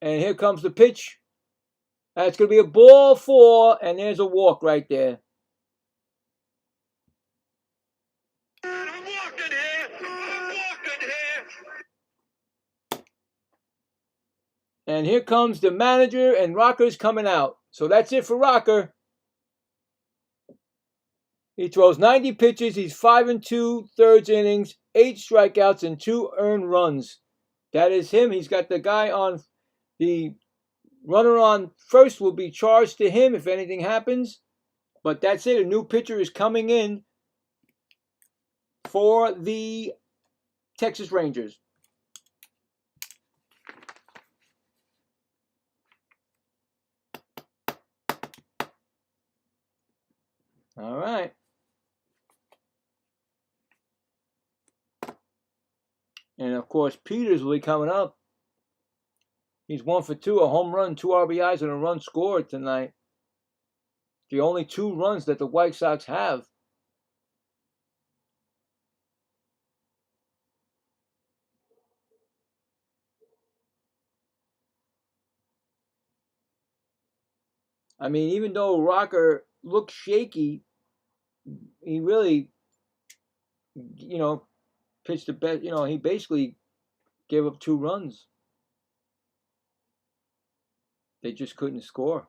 Speaker 1: And here comes the pitch. That's going to be a ball 4. And there's a walk right there. And here comes the manager, and Rocker's coming out. So that's it for Rocker. He throws 90 pitches. He's 5 2/3 innings, 8 strikeouts, and 2 earned runs. That is him. He's got the guy on the runner on first will be charged to him if anything happens. But that's it. A new pitcher is coming in for the Texas Rangers. All right. And of course, Peters will be coming up. He's 1 for 2, a home run, 2 RBIs, and a run scored tonight. The only 2 runs that the White Sox have. I mean, even though Rocker looked shaky, he really, pitched the best. He basically gave up 2 runs. They just couldn't score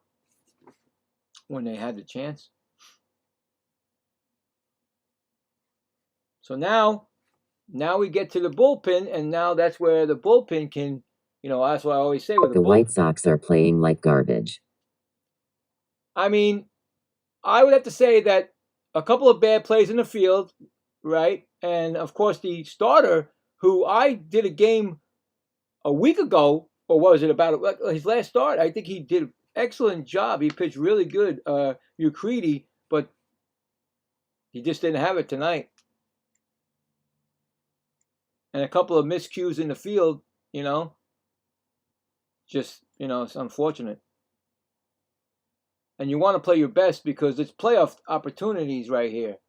Speaker 1: when they had the chance. So now we get to the bullpen, and now that's where the bullpen can, that's what I always say with
Speaker 3: the White Sox are playing like garbage.
Speaker 1: I mean, I would have to say that a couple of bad plays in the field, right? And of course, the starter, who I did a game a week ago, or what was it, about his last start? I think he did an excellent job. He pitched really good, Ucredi, but he just didn't have it tonight. And a couple of miscues in the field, just, it's unfortunate. And you want to play your best because it's playoff opportunities right here.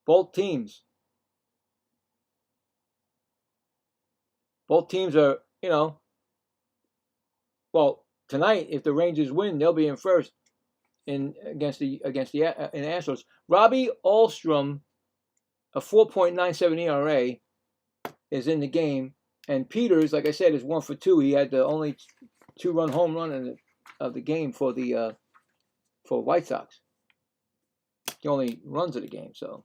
Speaker 1: Both teams. Both teams are, well, tonight, if the Rangers win, they'll be in first against the Astros. Robbie Alstrom, a 4.97 ERA, is in the game. And Peters, like I said, is 1 for 2. He had the only 2-run home run of the game for the White Sox. The only runs of the game, so.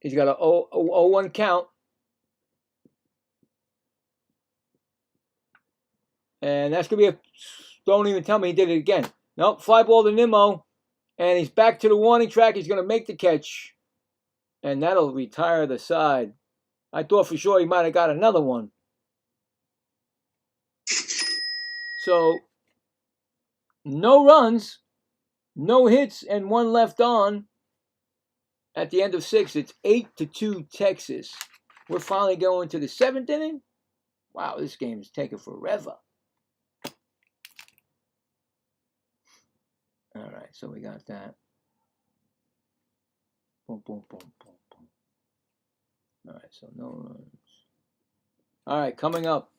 Speaker 1: He's got a 0-1 count. And that's going to be don't even tell me he did it again. Nope, fly ball to Nimmo. And he's back to the warning track. He's going to make the catch. And that'll retire the side. I thought for sure he might have got another one. So, no runs, no hits, and one left on. At the end of 6, it's 8-2 Texas. We're finally going to the 7th inning. Wow, this game is taking forever. All right, so we got that. Boom, boom, boom, boom, boom. All right, so no runs. All right, coming up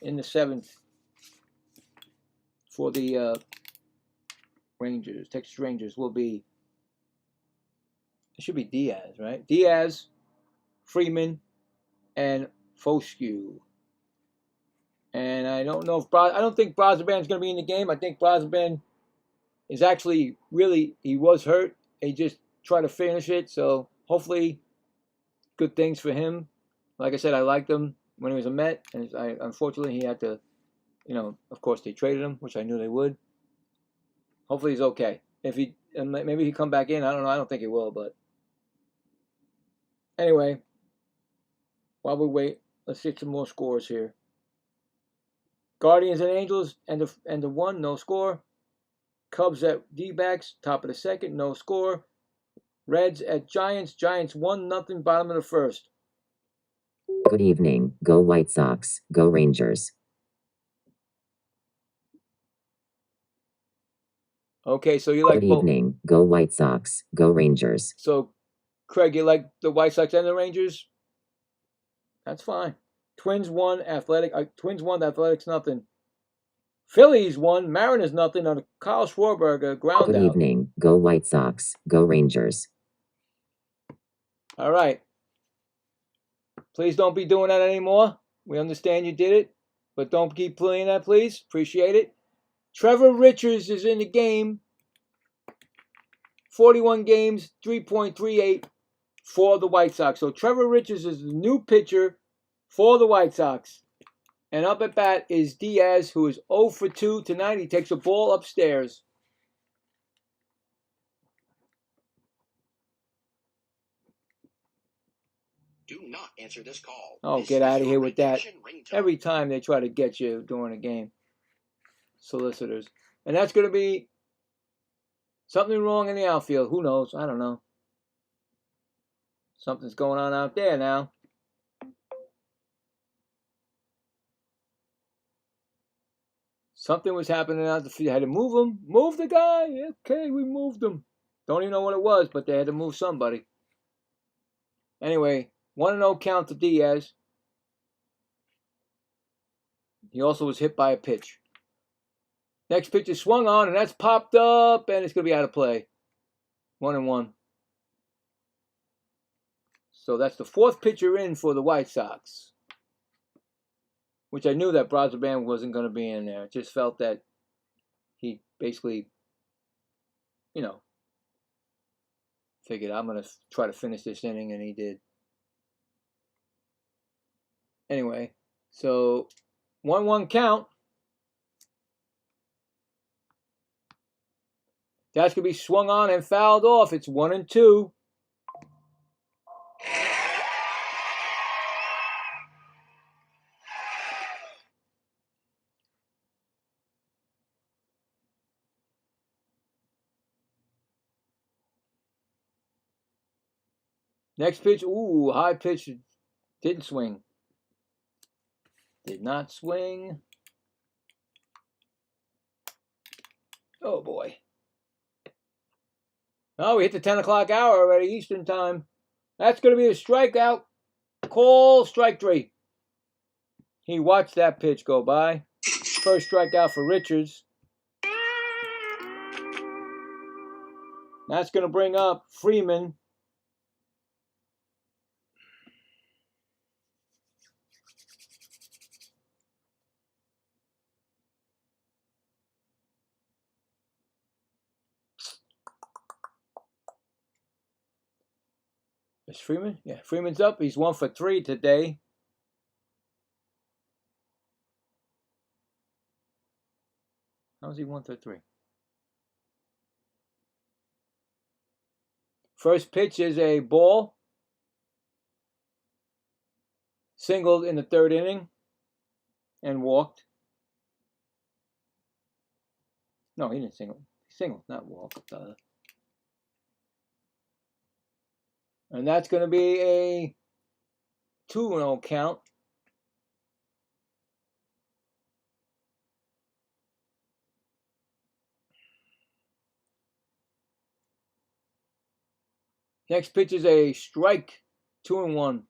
Speaker 1: in the 7th for the Rangers, Texas Rangers, will be, it should be Diaz, right? Diaz, Freeman, and Foscue. And I don't know if I don't think Brazaban's going to be in the game. I think Brazaban is actually he was hurt. He just tried to finish it. So hopefully, good things for him. Like I said, I liked him when he was a Met, and unfortunately he had to, of course they traded him, which I knew they would. Hopefully he's okay. Maybe he come back in. I don't know. I don't think he will, but anyway, while we wait, let's get some more scores here. Guardians and Angels and the 1, no score. Cubs at D-backs, top of the 2nd, no score. Reds at Giants, Giants 1-0, bottom of the 1st.
Speaker 3: Good evening. Go White Sox. Go Rangers.
Speaker 1: Okay, so you like
Speaker 3: Good evening. Go White Sox. Go Rangers.
Speaker 1: So, Craig, you like the White Sox and the Rangers? That's fine. Twins 1, Athletics nothing. Phillies 1, Mariners nothing on a Kyle Schwarber ground out.
Speaker 3: Good evening. Go White Sox. Go Rangers.
Speaker 1: All right. Please don't be doing that anymore. We understand you did it, but don't keep playing that, please. Appreciate it. Trevor Richards is in the game. 41 games, 3.38 for the White Sox. So Trevor Richards is the new pitcher for the White Sox. And up at bat is Diaz, who is 0 for 2 tonight. He takes a ball upstairs.
Speaker 4: Do not answer this call.
Speaker 1: Oh, get out of here with that. Every time they try to get you during a game. Solicitors. And that's going to be something wrong in the outfield. Who knows? I don't know. Something's going on out there now. Something was happening out the field. Had to move him. Move the guy. Okay, we moved him. Don't even know what it was, but they had to move somebody. Anyway, 1-0 count to Diaz. He also was hit by a pitch. Next pitch is swung on, and that's popped up, and it's going to be out of play. 1-1. So that's the 4th pitcher in for the White Sox. Which I knew that Brazaban wasn't going to be in there. I just felt that he basically, figured I'm going to try to finish this inning, and he did. Anyway, so 1-1 count. That's going to be swung on and fouled off. It's 1-2. Next pitch, high pitch. Didn't swing. Did not swing. Oh, boy. Oh, we hit the 10 o'clock hour already, Eastern time. That's going to be a strikeout. Call strike 3. He watched that pitch go by. First strikeout for Richards. That's going to bring up Freeman. Is Freeman? Yeah, Freeman's up. He's 1 for 3 today. How's he 1 for 3? First pitch is a ball. singled in the third inning and walked. No, he didn't single. He singled, not walk. And that's going to be a 2-0 count. Next pitch is a strike, 2-1.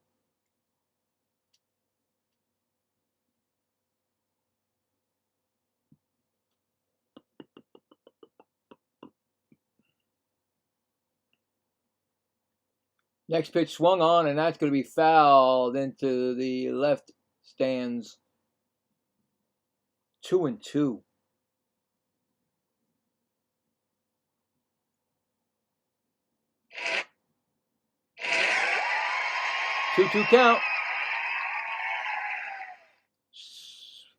Speaker 1: Next pitch swung on, and that's going to be fouled into the left stands. 2-2. Two count.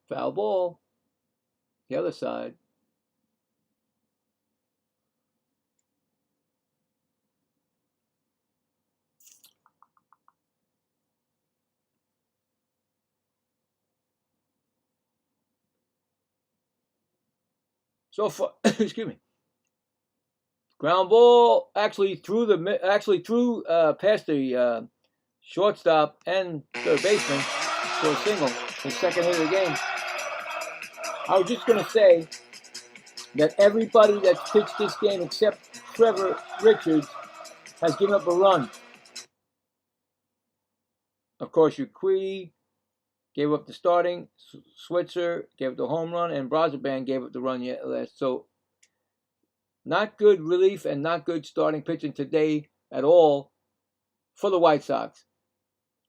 Speaker 1: Foul ball. The other side. So far, excuse me. Ground ball actually through past the shortstop and third baseman for a single, the second hit of the game. I was just going to say that everybody that's pitched this game except Trevor Richards has given up a run. Of course, Urquidy gave up the starting, Switzer gave up the home run, and Brazaban gave up the run last. So, not good relief and not good starting pitching today at all for the White Sox.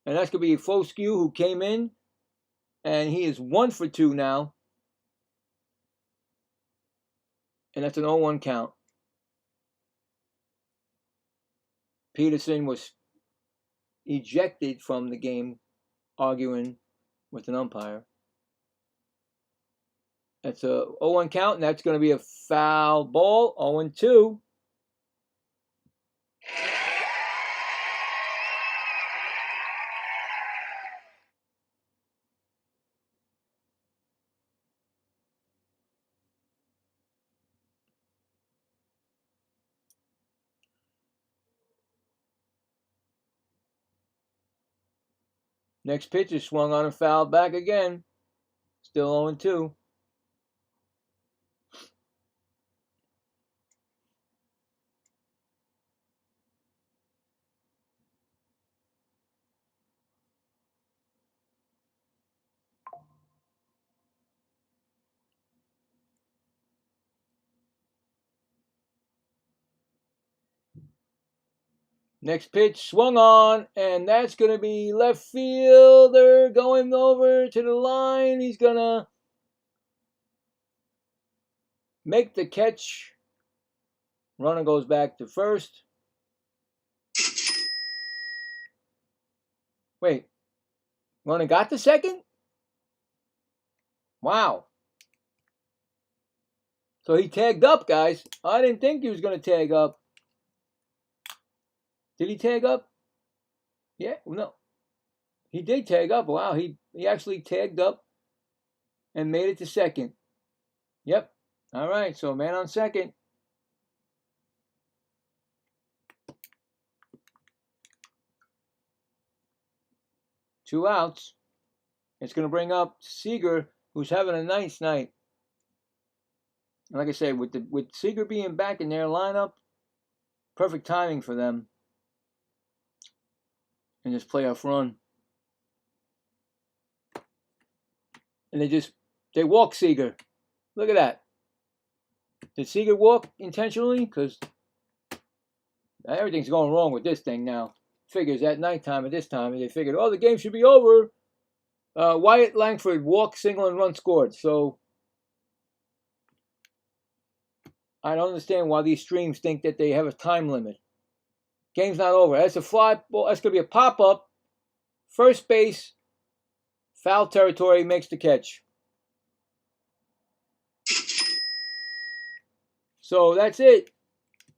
Speaker 1: And that's going to be Foscue, who came in, and he is 1 for 2 now. And that's an 0-1 count. Peterson was ejected from the game, arguing with an umpire. That's a 0-1 count, and that's going to be a foul ball, 0-2. Next pitch is swung on and fouled back again. Still 0-2. Next pitch swung on, and that's going to be left fielder going over to the line. He's going to make the catch. Runner goes back to first. Wait, runner got the second? Wow. So he tagged up, guys. I didn't think he was going to tag up. Did he tag up? Yeah, no. He did tag up. Wow, he actually tagged up and made it to second. Yep. All right, so man on second. Two outs. It's going to bring up Seager, who's having a nice night. And like I said, with Seager being back in their lineup, perfect timing for them in this playoff run. And they walk Seager. Look at that. Did Seager walk intentionally? Because everything's going wrong with this thing now. Figures at nighttime at this time, and they figured, oh, the game should be over. Wyatt Langford walk, single, and run scored. So I don't understand why these streams think that they have a time limit. Game's not over. That's a fly ball. That's going to be a pop-up. First base, foul territory, makes the catch. So that's it.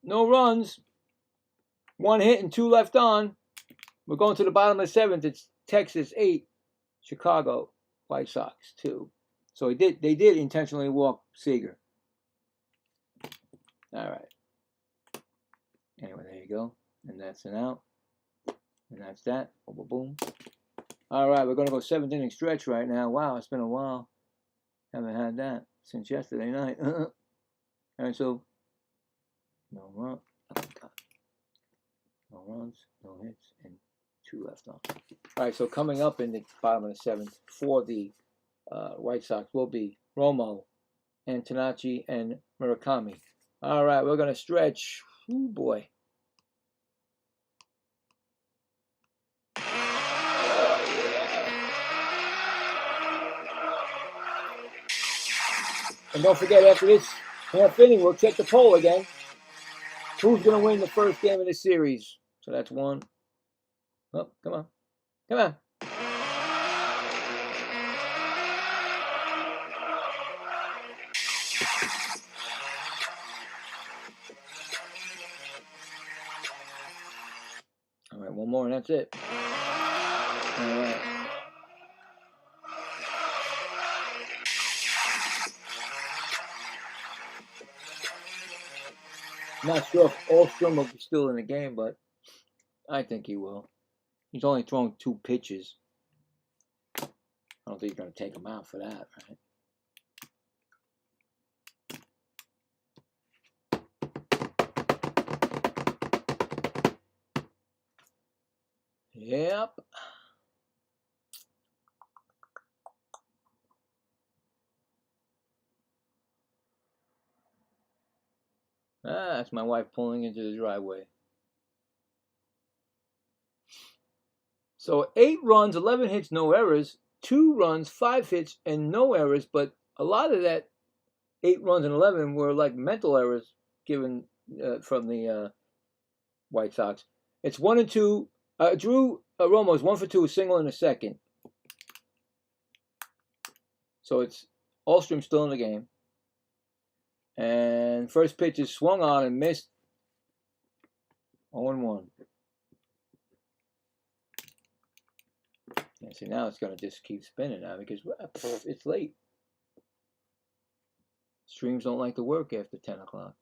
Speaker 1: No runs. 1 hit and 2 left on. We're going to the bottom of the 7th. It's Texas 8, Chicago White Sox 2. So they did intentionally walk Seager. All right. Anyway, there you go. And that's an out. And that's that. Boom, boom, boom. All right, we're going to go 7th inning stretch right now. Wow, it's been a while. Haven't had that since yesterday night. All right, so no run. Oh, God. No runs, no hits, and 2 left on. All right, so coming up in the bottom of the 7th for the White Sox will be Romo, Antonacci, and Murakami. All right, we're going to stretch. Ooh, boy. And don't forget, after this half inning, we'll check the poll again. Who's going to win the first game of the series? So that's 1. Oh, come on. Come on. All right, one more and that's it. All right. Not sure if Alstrom will be still in the game, but I think he will. He's only thrown 2 pitches. I don't think you're going to take him out for that, right? Yep. That's my wife pulling into the driveway. So 8 runs, 11 hits, no errors. 2 runs, 5 hits, and no errors. But a lot of that 8 runs and 11 were like mental errors given from the White Sox. It's 1 and 2. Drew Romo is 1 for 2, a single in the second. So it's Alstrom still in the game. And first pitch is swung on and missed. 0-1. Yeah, see, now it's going to just keep spinning now because it's late. Streams don't like to work after 10 o'clock.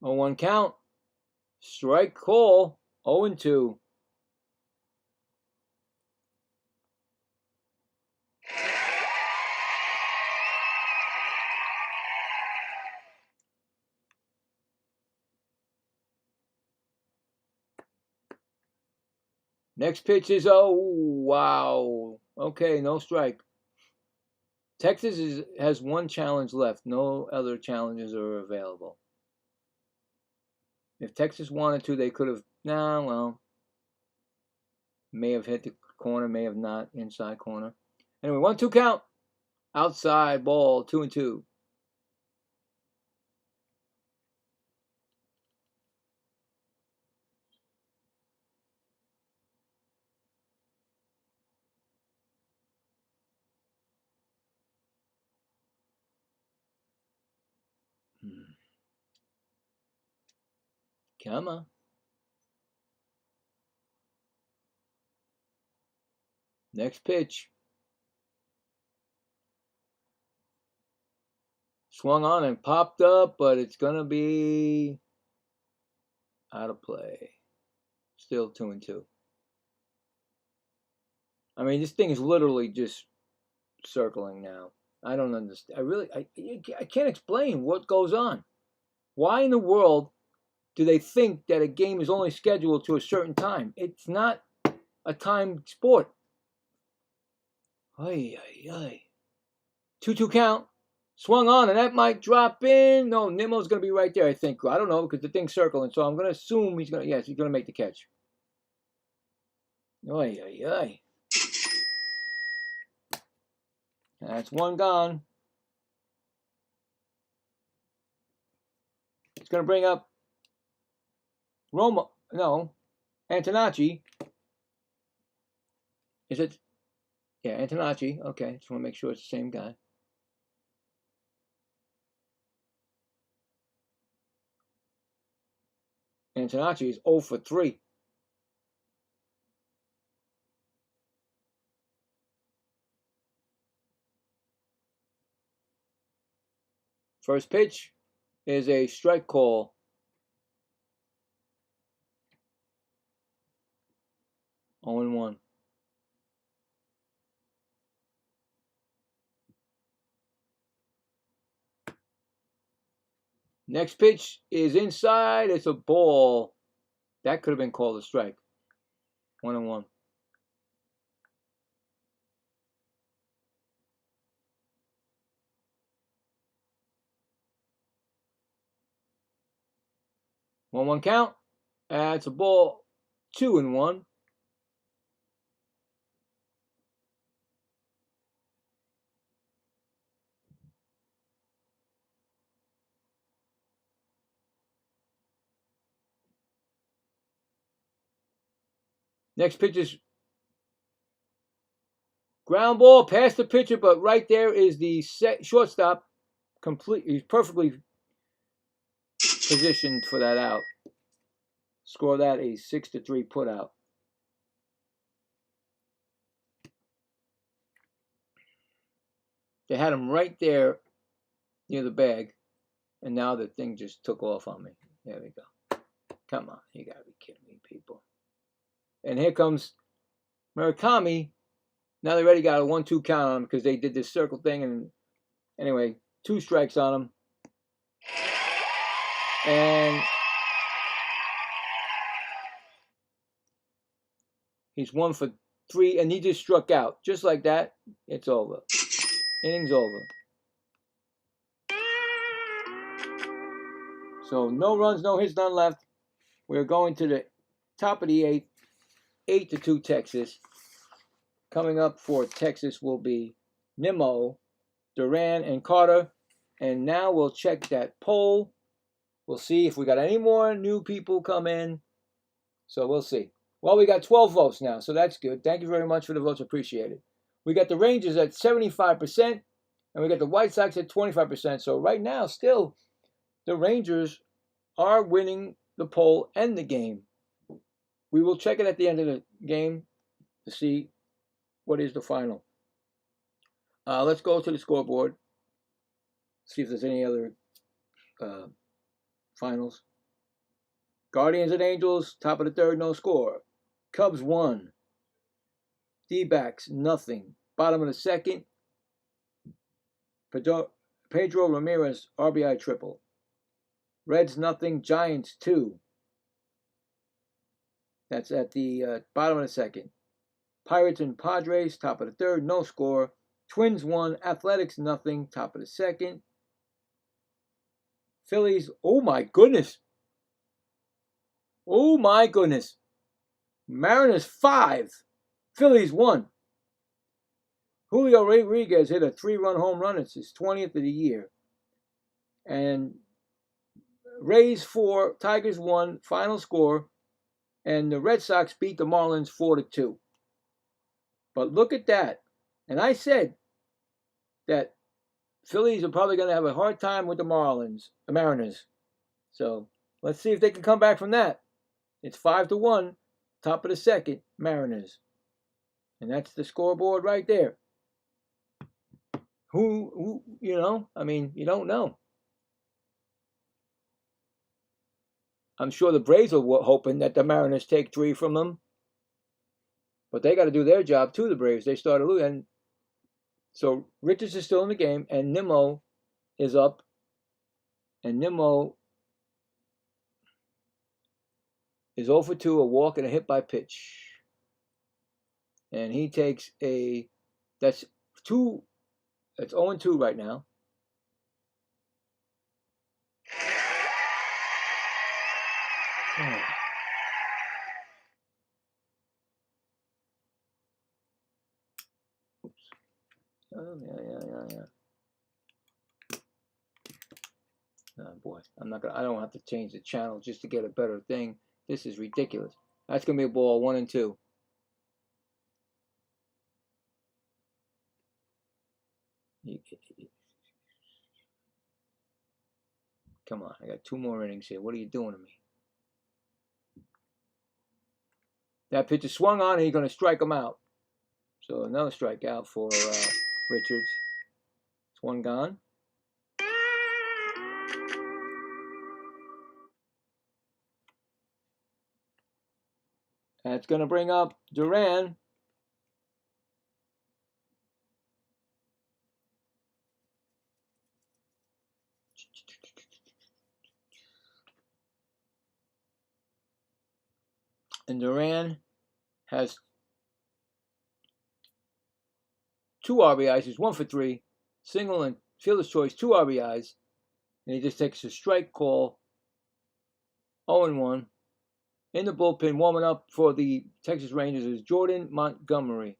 Speaker 1: 0-1 count. Strike call. 0-2. Next pitch is, oh, wow. Okay, no strike. Texas has 1 challenge left. No other challenges are available. If Texas wanted to, they could have, may have hit the corner, may have not, inside corner. Anyway, 1-2 count. Outside ball, 2-2. Come on. Next pitch. Swung on and popped up, but it's going to be out of play. Still 2-2. I mean, this thing is literally just circling now. I don't understand. I can't explain what goes on. Why in the world do they think that a game is only scheduled to a certain time? It's not a timed sport. Ay, ay, ay. 2-2 count. Swung on, and that might drop in. No, Nimmo's going to be right there, I think. I don't know, because the thing's circling, so I'm going to assume he's going to make the catch. Ay, ay, ay. That's 1 gone. It's going to bring up Antonacci. Is it? Yeah, Antonacci. Okay, just want to make sure it's the same guy. Antonacci is 0 for 3. First pitch is a strike call. Oh and 1. Next pitch is inside. It's a ball. That could have been called a strike. 1 and 1. 1-1 count. It's a ball. 2 and 1. Next pitch is ground ball past the pitcher, but right there is the shortstop. He's perfectly positioned for that out. Score that a 6-3 put out. They had him right there near the bag, and now the thing just took off on me. There we go. Come on, you gotta be kidding me, people. And here comes Murakami. Now they already got a 1-2 count on him because they did this circle thing. And anyway, 2 strikes on him. And he's 1 for 3, and he just struck out. Just like that, it's over. Inning's over. So no runs, no hits, none left. We're going to the top of the 8th. 8-2 Texas. Coming up for Texas will be Nimmo, Duran, and Carter. And now we'll check that poll. We'll see if we got any more new people come in. So we'll see. Well, we got 12 votes now, so that's good. Thank you very much for the votes. Appreciate it. We got the Rangers at 75%, and we got the White Sox at 25%. So right now, still, the Rangers are winning the poll and the game. We will check it at the end of the game to see what is the final. Let's go to the scoreboard. See if there's any other finals. Guardians and Angels, top of the 3rd, no score. Cubs 1. D-backs, nothing. Bottom of the 2nd, Pedro Ramirez, RBI triple. Reds, nothing. Giants, 2. That's at the bottom of the 2nd. Pirates and Padres, top of the 3rd, no score. Twins 1, Athletics nothing, top of the 2nd. Phillies, oh my goodness. Oh my goodness. Mariners 5, Phillies 1. Julio Rodriguez hit a 3-run home run. It's his 20th of the year. And Rays 4, Tigers 1, final score. And the Red Sox beat the Marlins 4-2. But look at that. And I said that Phillies are probably going to have a hard time with the Mariners. So let's see if they can come back from that. It's 5-1, top of the 2nd, Mariners. And that's the scoreboard right there. Who, I mean, you don't know. I'm sure the Braves are hoping that the Mariners take 3 from them. But they got to do their job too, the Braves. They started losing. So Richards is still in the game, and Nimmo is up. And Nimmo is 0 for 2, a walk and a hit by pitch. And he takes that's 0 and 2 right now. Oh, yeah. Oh boy, I don't have to change the channel just to get a better thing. This is ridiculous. That's gonna be a ball, 1 and 2. Come on, I got 2 more innings here. What are you doing to me? That pitcher swung on, and he's going to strike him out. So another strikeout for Richards. It's 1 gone. That's going to bring up Duran. And Duran has 2 RBIs. He's 1 for 3. Single and fielder's choice, 2 RBIs. And he just takes a strike call. 0-1. In the bullpen, warming up for the Texas Rangers is Jordan Montgomery.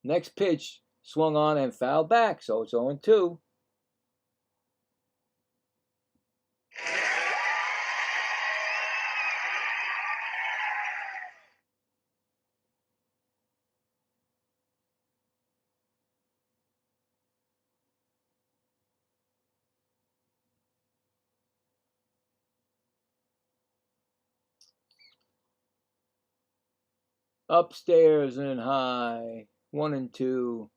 Speaker 1: Next pitch, swung on and fouled back, so it's 0-2. Upstairs and high, 1-2.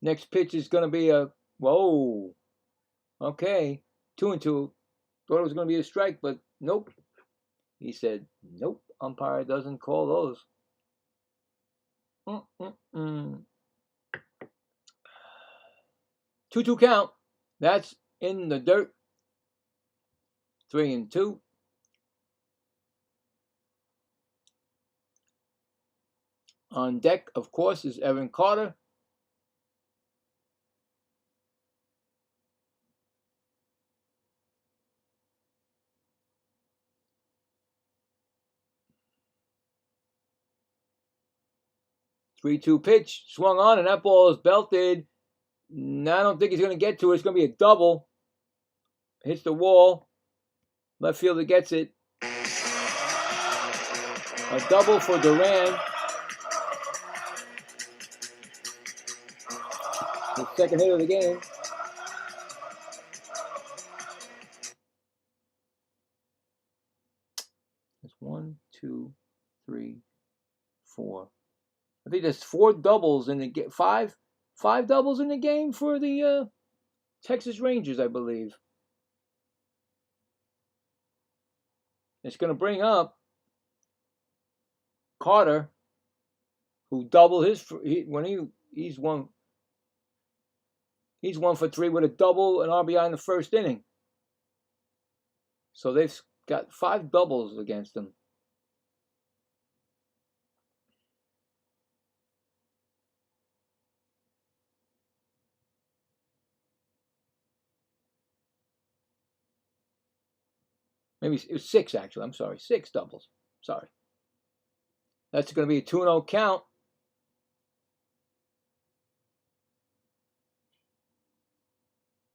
Speaker 1: Next pitch is going to be a, whoa, okay, 2-2. Thought it was going to be a strike, but nope. He said, nope, umpire doesn't call those. 2-2 count. That's in the dirt. 3-2. On deck, of course, is Evan Carter. Three-two pitch, swung on, and that ball is belted. I don't think he's going to get to it. It's going to be a double. Hits the wall. Left fielder gets it. A double for Duran. His second hit of the game. That's 1, 2, 3, 4. I think there's 4 doubles in the game. Five doubles in the game for the Texas Rangers, I believe. It's going to bring up Carter, who doubled his he's 1 for 3 with a double, an RBI in the first inning. So they've got 5 doubles against them. Maybe it was 6, actually. I'm sorry. 6 doubles. Sorry. That's going to be a 2-0 count.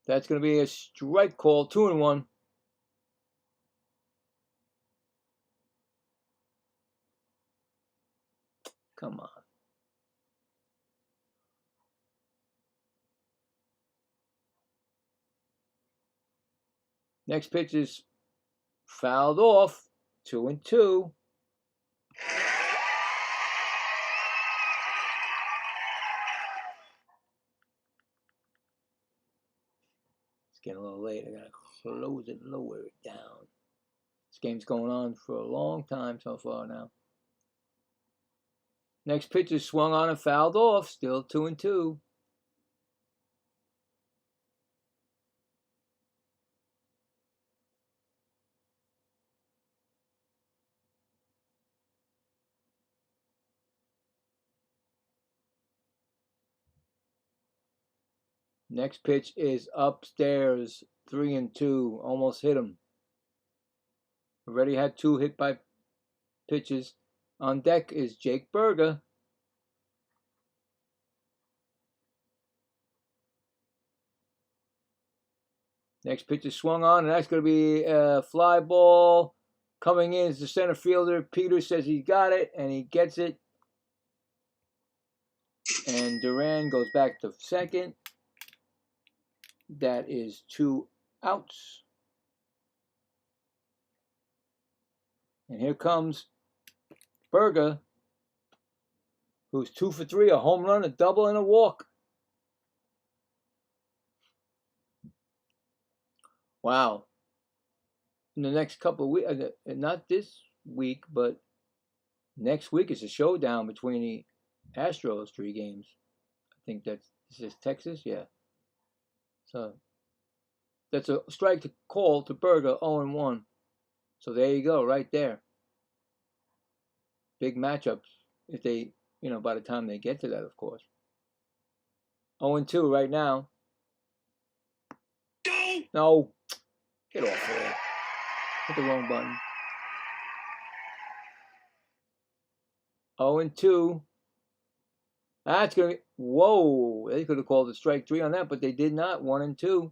Speaker 1: That's going to be a strike call, 2-1. Come on. Next pitch is fouled off, 2-2. It's getting a little late. I gotta close it, lower it down. This game's going on for a long time so far now. Next pitch is swung on and fouled off, still 2-2. Next pitch is upstairs, 3-2. Almost hit him. Already had 2 hit by pitches. On deck is Jake Berger. Next pitch is swung on, and that's going to be a fly ball. Coming in is the center fielder. Peters says he got it, and he gets it. And Duran goes back to second. That is 2 outs. And here comes Berger. who's 2 for 3, a home run, a double, and a walk. Wow. In the next couple of weeks, not this week, but next week is a showdown between the Astros 3 games. I think this is Texas, yeah. So that's a strike to call to Berger, 0-1. So there you go, right there. Big matchups if they, by the time they get to that, of course. 0-2 right now. No, get off there. Hit the wrong button. 0-2. That's gonna be, whoa! They could have called a strike 3 on that, but they did not. 1-2.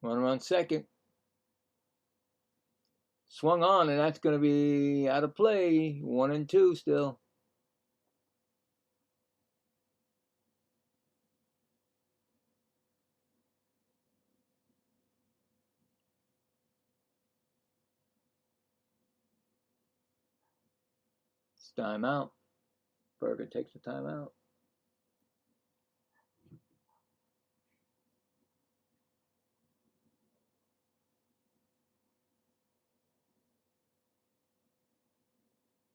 Speaker 1: Runner on second. Swung on, and that's going to be out of play. 1-2 still. It's timeout. Berger takes the timeout.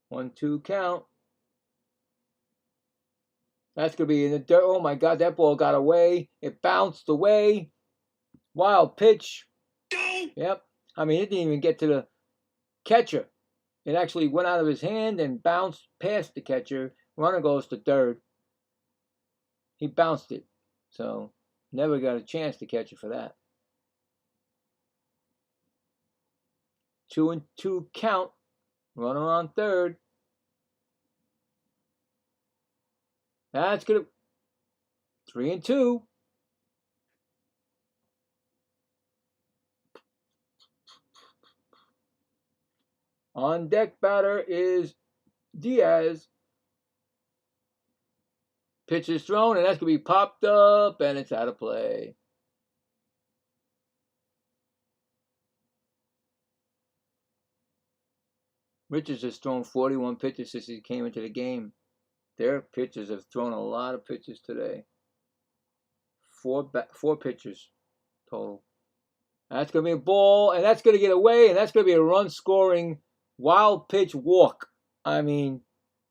Speaker 1: One-two count. That's going to be in the dirt. Oh my God, that ball got away. It bounced away. Wild pitch. Yep. I mean, it didn't even get to the catcher. It actually went out of his hand and bounced past the catcher. Runner goes to third. He bounced it. So, never got a chance to catch it for that. 2-2 count. Runner on third. That's good. 3-2. On deck batter is Diaz. Pitch is thrown, and that's going to be popped up, and it's out of play. Richards has thrown 41 pitches since he came into the game. Their pitchers have thrown a lot of pitches today. Four pitchers total. That's going to be a ball, and that's going to get away, and that's going to be a run-scoring wild pitch walk. I mean,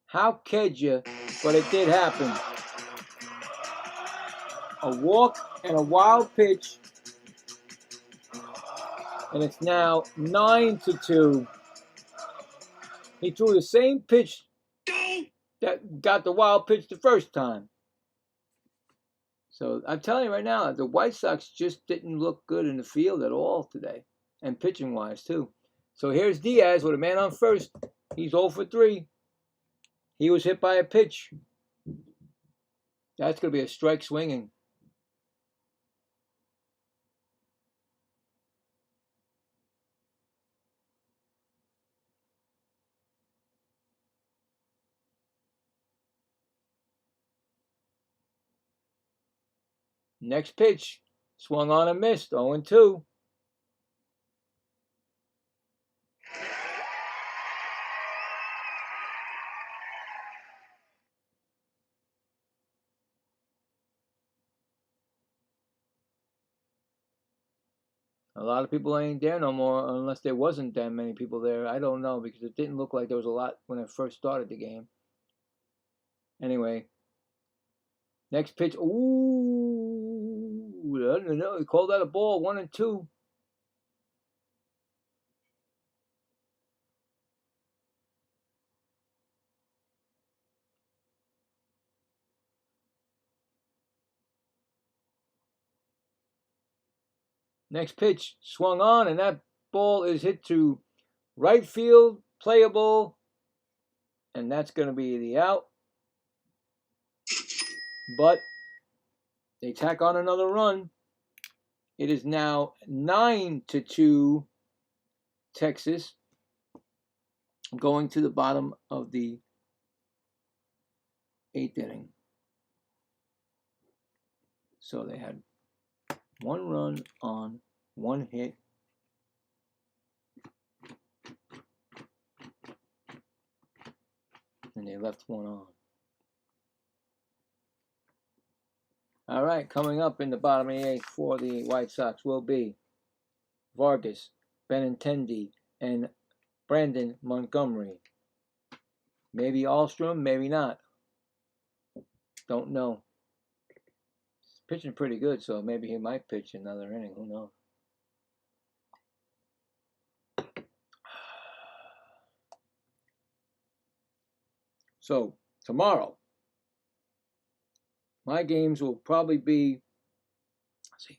Speaker 1: how could you? But it did happen. A walk and a wild pitch, and it's now 9-2. He threw the same pitch that got the wild pitch the first time. So I'm telling you right now, the White Sox just didn't look good in the field at all today, and pitching-wise too. So here's Diaz with a man on first. He's 0 for 3. He was hit by a pitch. That's going to be a strike swinging. Next pitch, swung on and missed, 0-2. A lot of people ain't there no more, unless there wasn't that many people there. I don't know, because it didn't look like there was a lot when I first started the game. Anyway, next pitch, ooh, no, he called that a ball, 1-2. Next pitch, swung on, and that ball is hit to right field, playable, and that's going to be the out. But they tack on another run. It is now 9-2 Texas, going to the bottom of the 8th inning. So they had 1 run on 1 hit they left one on. All right, coming up in the bottom of the 8th for the White Sox will be Vargas, Benintendi, and Brandon Montgomery. Maybe Alstrom, maybe not. Don't know. He's pitching pretty good, so maybe he might pitch another inning. Who knows? So, tomorrow, my games will probably be, let's see,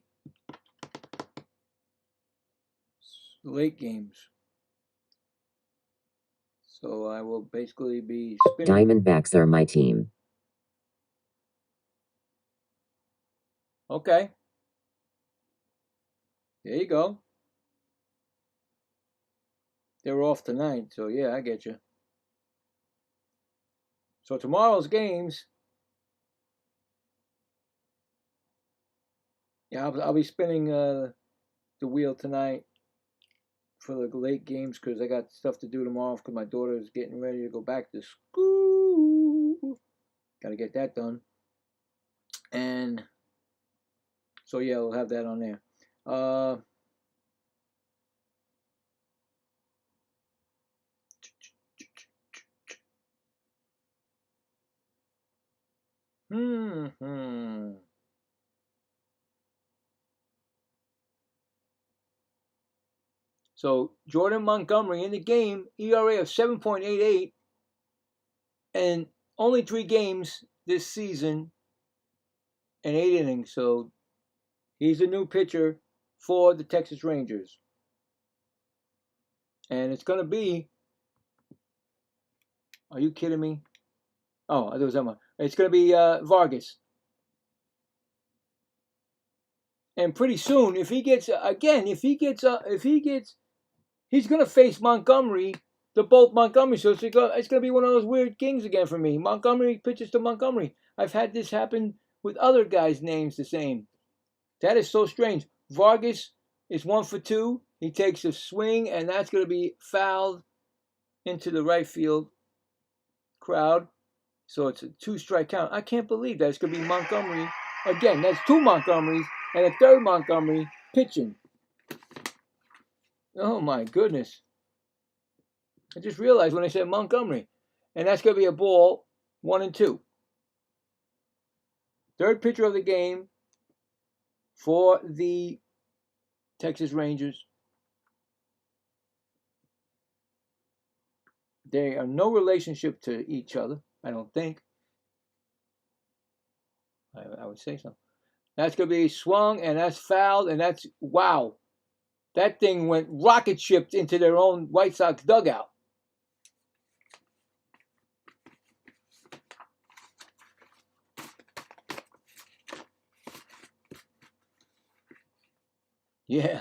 Speaker 1: late games. So I will basically be spinning.
Speaker 3: Diamondbacks are my team.
Speaker 1: Okay. There you go. They're off tonight, so yeah, I get you. So tomorrow's games, yeah, I'll be spinning the wheel tonight for the late games because I got stuff to do tomorrow because my daughter is getting ready to go back to school. Got to get that done. And so yeah, we'll have that on there. So Jordan Montgomery in the game, ERA of 7.88, and only 3 games this season and 8 innings. So he's a new pitcher for the Texas Rangers. And it's going to be, are you kidding me? Oh, I thought it was someone. It's going to be Vargas. And pretty soon, if he gets, he's going to face Montgomery, both Montgomery. So it's going to be one of those weird kings again for me. Montgomery pitches to Montgomery. I've had this happen with other guys' names the same. That is so strange. Vargas is 1 for 2. He takes a swing, and that's going to be fouled into the right field crowd. So it's a 2-strike count. I can't believe that. It's going to be Montgomery. Again, that's 2 Montgomerys and a 3rd Montgomery pitching. Oh, my goodness. I just realized when I said Montgomery. And that's going to be a ball 1 and 2. 3rd pitcher of the game for the Texas Rangers. They are no relationship to each other, I don't think. I would say so. That's going to be swung, and that's fouled, and that's, wow. That thing went rocket shipped into their own White Sox dugout. Yeah.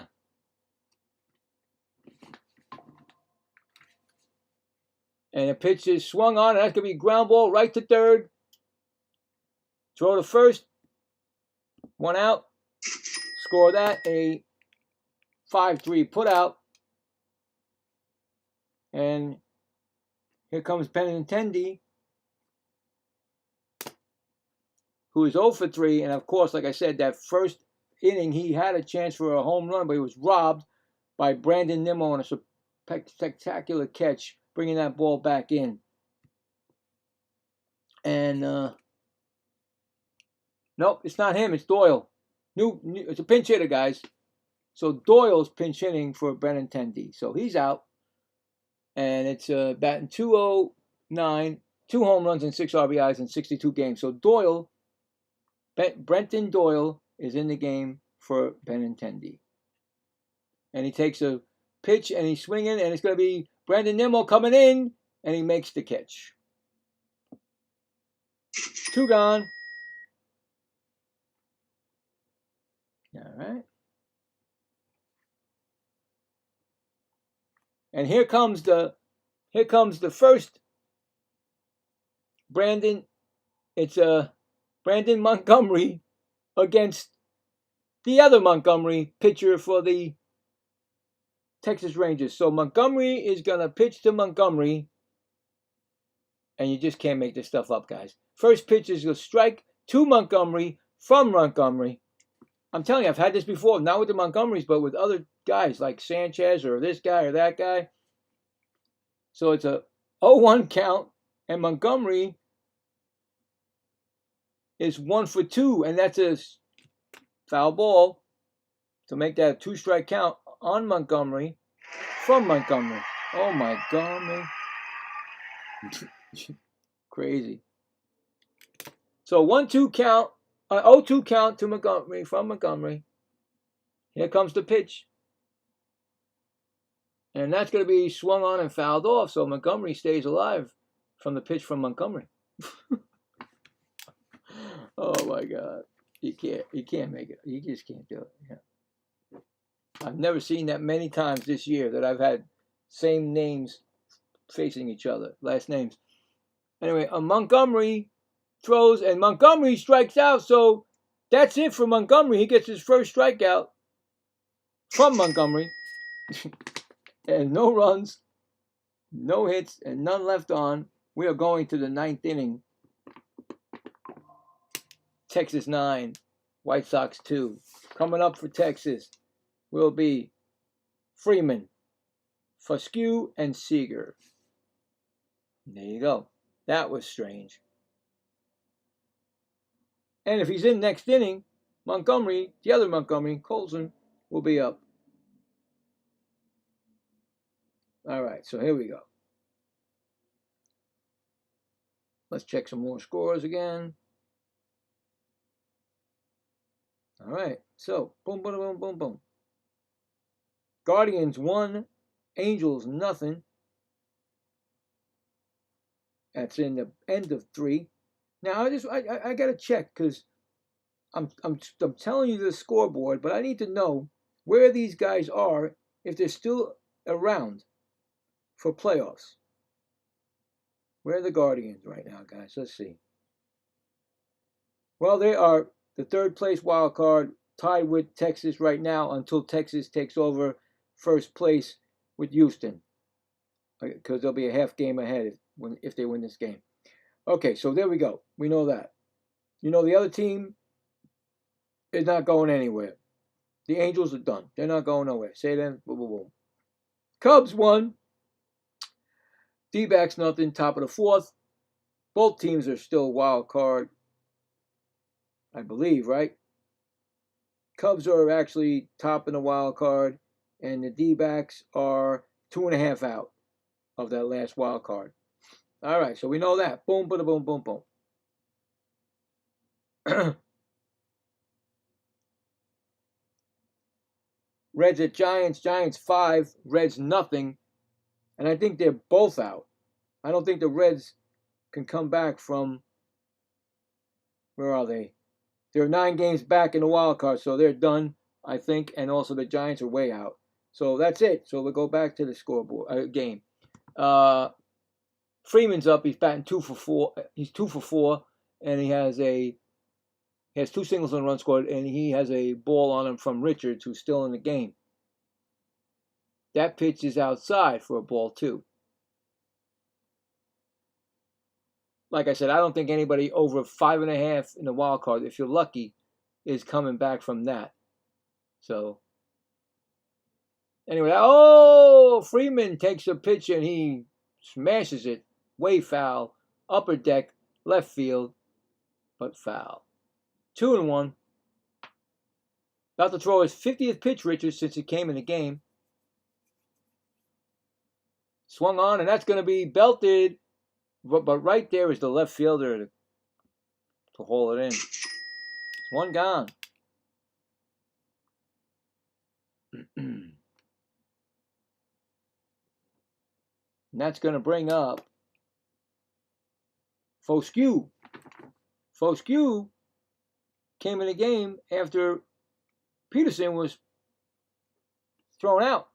Speaker 1: And the pitch is swung on, and that's going to be ground ball right to 3rd. Throw to 1st. 1 out. Score that. A 5-3 put out. And here comes Benintendi, who is 0 for 3. And of course, like I said, that first inning, he had a chance for a home run, but he was robbed by Brandon Nimmo on a spectacular catch, bringing that ball back in. And nope, it's not him. It's Doyle. It's a pinch hitter, guys. So Doyle's pinch hitting for Benintendi. So he's out. And it's batting .209, 2 home runs and 6 RBIs in 62 games. So Doyle, Brenton Doyle, is in the game for Benintendi. And he takes a pitch and he's swinging, and it's going to be Brandon Nimmo coming in, and he makes the catch. 2 gone. All right. And here comes the first Brandon. It's Brandon Montgomery against the other Montgomery pitcher for the Texas Rangers. So Montgomery is going to pitch to Montgomery. And you just can't make this stuff up, guys. First pitch is a strike to Montgomery from Montgomery. I'm telling you, I've had this before, not with the Montgomerys, but with other guys like Sanchez or this guy or that guy. So it's a 0-1 count, and Montgomery is 1 for 2, and that's a foul ball to make that a 2-strike count on Montgomery from Montgomery. Oh my God, man. Crazy. So 1-2 count, 0-2 count to Montgomery from Montgomery. Here comes the pitch. And that's going to be swung on and fouled off, so Montgomery stays alive from the pitch from Montgomery. Oh my God. You can't make it. You just can't do it. Yeah. I've never seen that many times this year that I've had same names facing each other, last names. Anyway, Montgomery throws, and Montgomery strikes out, so that's it for Montgomery. He gets his first strikeout from Montgomery. And no runs, no hits, and none left on. We are going to the 9th inning. Texas 9, White Sox 2. Coming up for Texas will be Freeman, Foscue, and Seager. There you go. That was strange. And if he's in next inning, Montgomery, the other Montgomery, Colson, will be up. All right, so here we go. Let's check some more scores again. All right, so boom, boom, boom, boom, boom. Guardians 1, Angels nothing. That's in the end of 3. Now I gotta check because I'm telling you the scoreboard, but I need to know where these guys are if they're still around for playoffs. Where are the Guardians right now, guys? Let's see. Well, they are the 3rd place wild card, tied with Texas right now until Texas takes over first place with Houston, because they'll be a half game ahead if they win this game. Okay, so there we go. We know that. You know, the other team is not going anywhere. The Angels are done. They're not going nowhere. Say that. Boom, boom, boom. Cubs won. D-backs nothing. Top of the 4th. Both teams are still wild card, I believe, right? Cubs are actually top in the wild card, and the D-backs are 2.5 out of that last wild card. All right, so we know that. Boom, boom, boom, boom, boom. Reds at Giants. Giants 5. Reds nothing. And I think they're both out. I don't think the Reds can come back from, where are they? They're 9 games back in the wild card, so they're done, I think. And also the Giants are way out. So that's it. So we'll go back to the scoreboard game. Freeman's up. He's batting 2 for 4. He's 2 for 4, and he has 2 singles and a run scored, and he has a ball on him from Richards, who's still in the game. That pitch is outside for a ball, too. Like I said, I don't think anybody over 5.5 in the wild card, if you're lucky, is coming back from that. So, anyway, Freeman takes a pitch and he smashes it. Way foul. Upper deck, left field, but foul. 2-1. About to throw his 50th pitch, Richards, since he came in the game. Swung on, and that's going to be belted. But right there is the left fielder to haul it in. It's 1 gone. And that's going to bring up Foscue. Foscue came in the game after Peterson was thrown out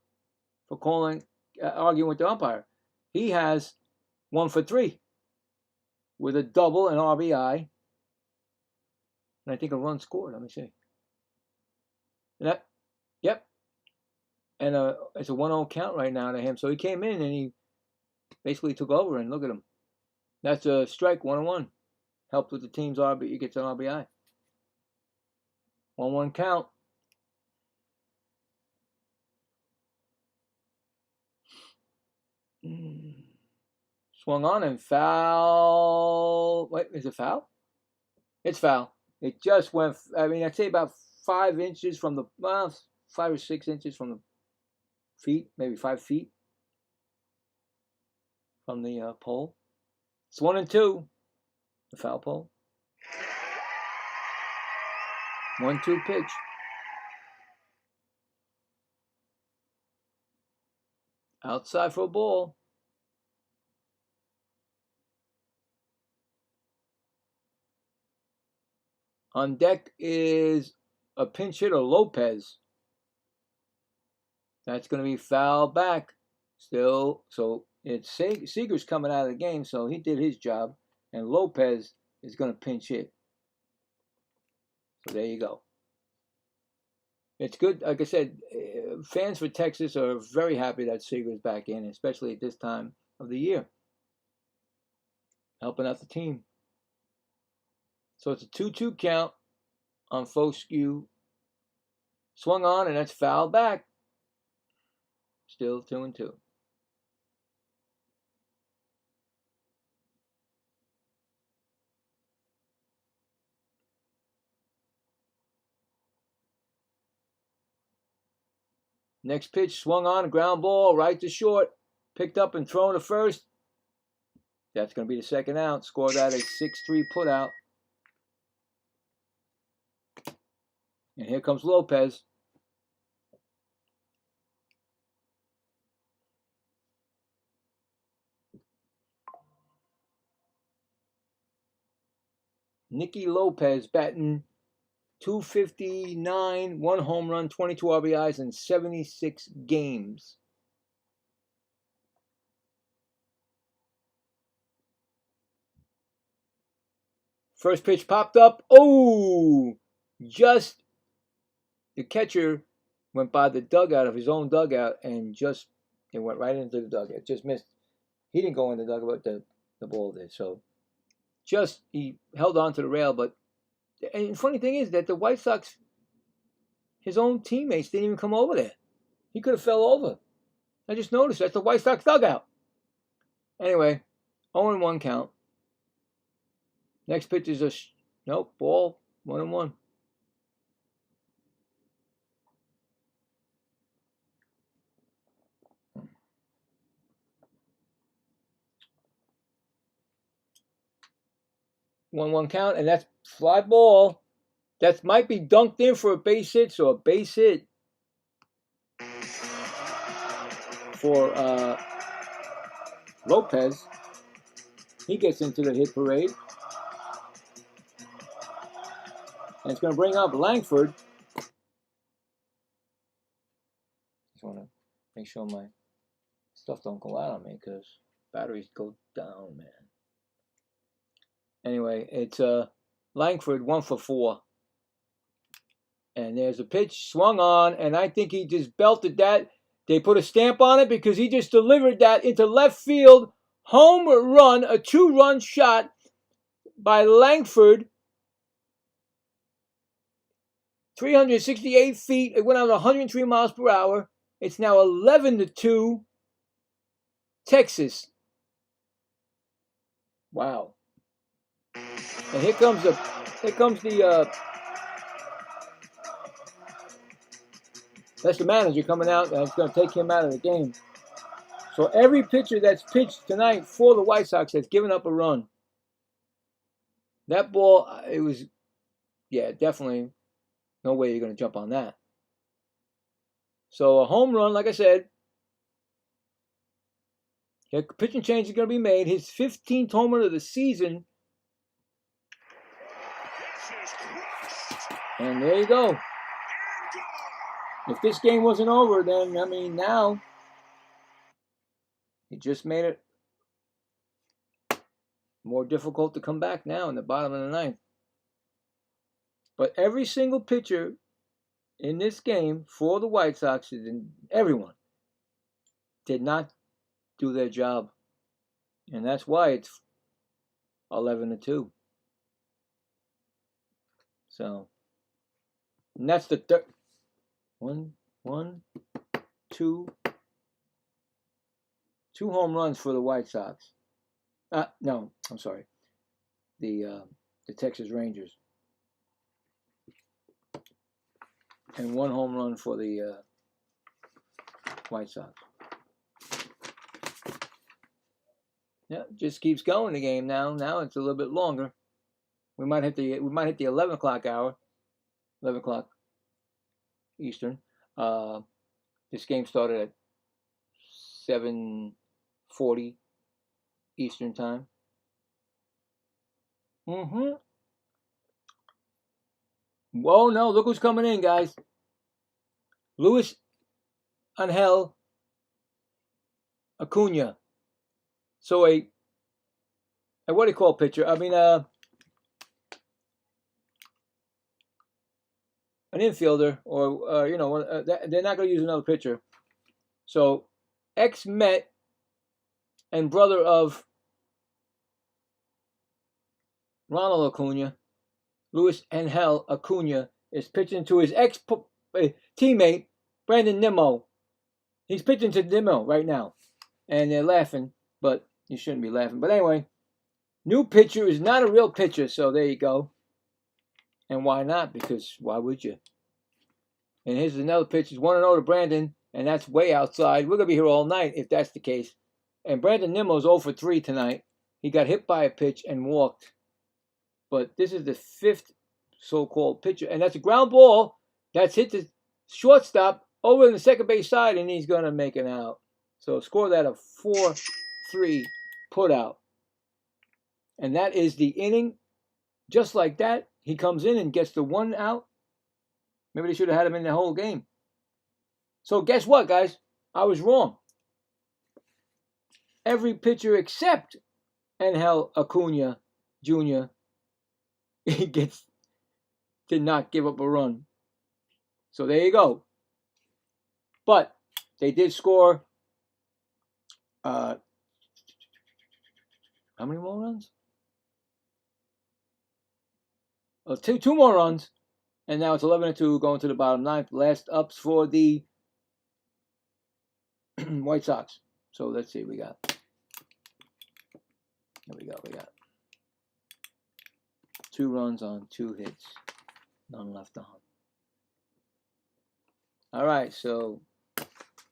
Speaker 1: for arguing with the umpire. He has 1 for 3 with a double and RBI. And I think a run scored. Let me see. And yep. And it's a 1-0 count right now to him. So he came in and he basically took over, and look at him. That's a strike, 1-1. Helped with the team's RBI. He gets an RBI. 1-1 count. Swung on and foul. Wait, is it foul? It's foul. It just went, I mean, I'd say about 5 inches from the, well, 5 or 6 inches from the feet, maybe 5 feet from the pole. It's 1-2, the foul pole. 1-2 pitch. Outside for a ball. On deck is a pinch hitter, Lopez. That's going to be foul back still. So it's Seager's coming out of the game, so he did his job. And Lopez is going to pinch hit. So there you go. It's good. Like I said, fans for Texas are very happy that Seager's back in, especially at this time of the year. Helping out the team. So it's a 2-2 count on Foscue. Swung on, and that's foul back. Still 2-2. Next pitch, swung on, ground ball, right to short. Picked up and thrown to first. That's going to be the second out. Scored out a 6-3 putout. And here comes Lopez. Nicky Lopez batting .259, 1 home run, 22 RBIs in 76 games. First pitch popped up. Oh! Just the catcher went by the dugout of his own dugout and just it went right into the dugout. Just missed. He didn't go in the dugout, but the ball did. So just he held on to the rail. But and the funny thing is that the White Sox, his own teammates didn't even come over there. He could have fell over. I just noticed that's the White Sox dugout. Anyway, 0-1 count. Next pitch is a nope ball, 1-1. One count, and that's fly ball. That might be dunked in for a base hit, so a base hit for Lopez. He gets into the hit parade. And it's going to bring up Langford. Just want to make sure my stuff don't go out on me because batteries go down, man. Anyway, it's Langford 1 for 4. And there's a pitch swung on, and I think he just belted that. They put a stamp on it because he just delivered that into left field. Home run, a 2-run shot by Langford. 368 feet. It went out 103 miles per hour. It's now 11-2. Texas. Wow. And here comes the that's the manager coming out, and it's going to take him out of the game. So every pitcher that's pitched tonight for the White Sox has given up a run. That ball, it was, yeah, definitely no way you're going to jump on that. So a home run, like I said, pitching change is going to be made. His 15th home run of the season. And there you go. If this game wasn't over, then, I mean, now he just made it more difficult to come back now in the bottom of the ninth. But every single pitcher in this game for the White Sox, everyone, did not do their job. And that's why it's 11-2. So, and that's the third. 1, 2 home runs for the White Sox. No, I'm sorry. The Texas Rangers. And 1 home run for the White Sox. Yeah, just keeps going the game now. Now it's a little bit longer. We might hit the 11 o'clock hour. 11 o'clock Eastern. This game started at 7:40 Eastern time. Whoa, no, look who's coming in, guys. Luis Angel Acuna. So a what do you call pitcher? I mean, an infielder, or they're not going to use another pitcher. So, ex-Met and brother of Ronald Acuna, Luis Angel Acuna, is pitching to his ex-teammate, Brandon Nimmo. He's pitching to Nimmo right now. And they're laughing, but you shouldn't be laughing. But anyway, new pitcher is not a real pitcher, so there you go. And why not? Because why would you? And here's another pitch. It's 1-0 to Brandon, and that's way outside. We're going to be here all night if that's the case. And Brandon Nimmo's 0 for 3 tonight. He got hit by a pitch and walked. But this is the 5th so-called pitcher. And that's a ground ball that's hit the shortstop over in the second base side, and he's going to make it out. So score that a 4-3 put out. And that is the inning. Just like that, he comes in and gets the 1 out. Maybe they should have had him in the whole game. So guess what, guys? I was wrong. Every pitcher except Angel Acuna Jr. gets to not give up a run. So there you go. But they did score how many more runs? Two more runs. And now it's 11-2 going to the bottom 9th. Last ups for the White Sox. So let's see. We got 2 runs on 2 hits. None left on. All right. So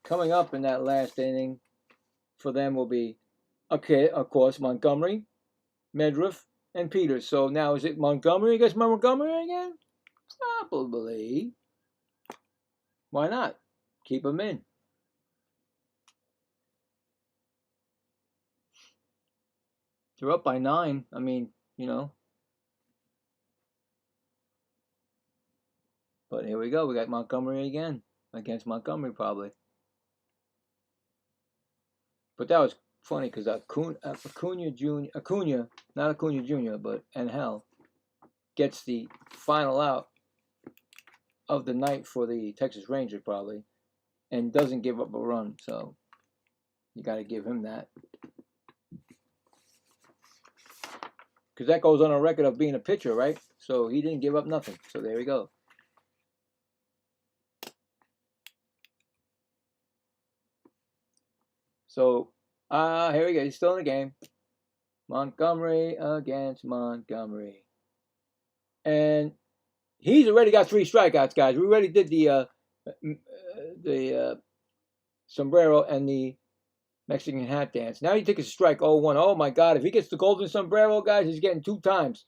Speaker 1: coming up in that last inning for them will be, okay, of course, Montgomery, Medriff, and Peters. So now is it Montgomery against Montgomery again? Probably. Why not? Keep them in. They're up by 9. I mean, But here we go. We got Montgomery again. Against Montgomery, probably. But that was funny because Acuna, not Acuna Jr., but Angel gets the final out of the night for the Texas Rangers, probably, and doesn't give up a run. So you got to give him that. Because that goes on a record of being a pitcher, right? So he didn't give up nothing. So there we go. So, here we go. He's still in the game. Montgomery against Montgomery. And he's already got 3 strikeouts, guys. We already did the sombrero and the Mexican hat dance. Now he takes a strike 0-1. Oh, my God. If he gets the golden sombrero, guys, he's getting 2 times.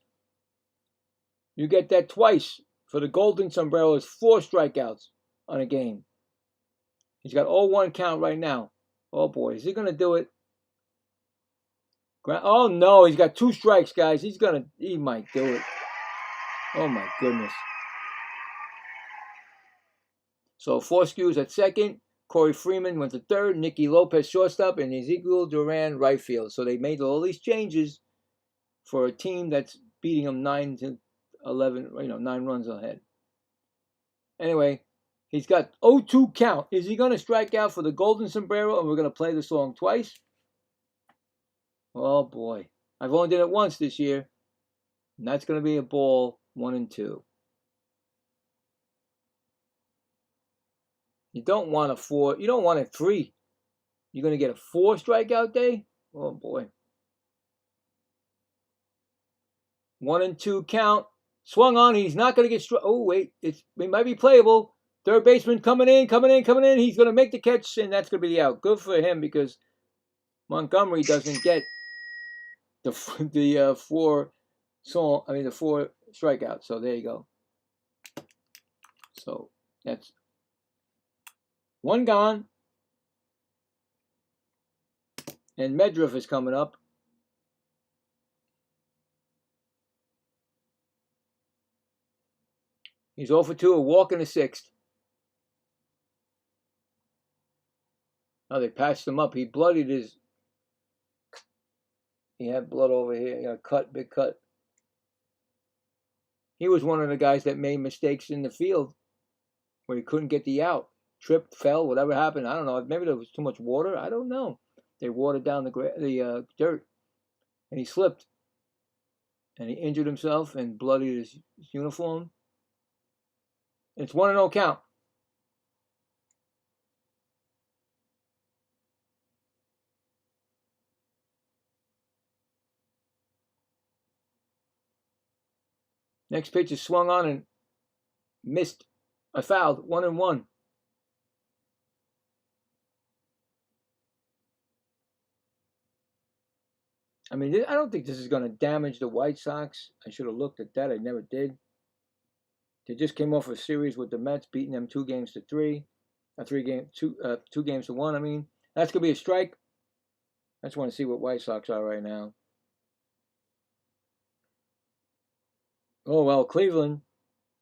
Speaker 1: You get that twice. For the golden sombrero, it's 4 strikeouts on a game. He's got 0-1 count right now. Oh, boy. Is he going to do it? Oh, no. He's got 2 strikes, guys. He might do it. Oh, my goodness. So, Forskew's at second. Corey Freeman went to third. Nicky Lopez shortstop. And Ezekiel Duran right field. So, they made all these changes for a team that's beating them 9-11, 9 runs ahead. Anyway, he's got 0-2 count. Is he going to strike out for the golden sombrero? And we're going to play the song twice? Oh, boy. I've only done it once this year. And that's going to be a ball 1 and 2. You don't want a 4. You don't want a 3. You're going to get a 4 strikeout day? Oh, boy. 1 and 2 count. Swung on. He's not going to get struck. Oh, wait. It might be playable. Third baseman coming in. He's going to make the catch, and that's going to be the out. Good for him because Montgomery doesn't get the 4 strikeouts. So there you go. So that's 1 gone. And Medriff is coming up. He's 0 for 2, a walk in the 6th. Oh, they patched him up. He bloodied his. He had blood over here. He got big cut. He was one of the guys that made mistakes in the field where he couldn't get the out. Tripped, fell, whatever happened. I don't know. Maybe there was too much water. I don't know. They watered down the dirt, and he slipped, and he injured himself and bloodied his uniform. It's 1-0 count. Next pitch is swung on and missed. Fouled. 1-1. I mean, I don't think this is going to damage the White Sox. I should have looked at that. I never did. They just came off a series with the Mets, beating them 2 games to 3. 2 games to 1, I mean. That's going to be a strike. I just want to see what White Sox are right now. Oh, well, Cleveland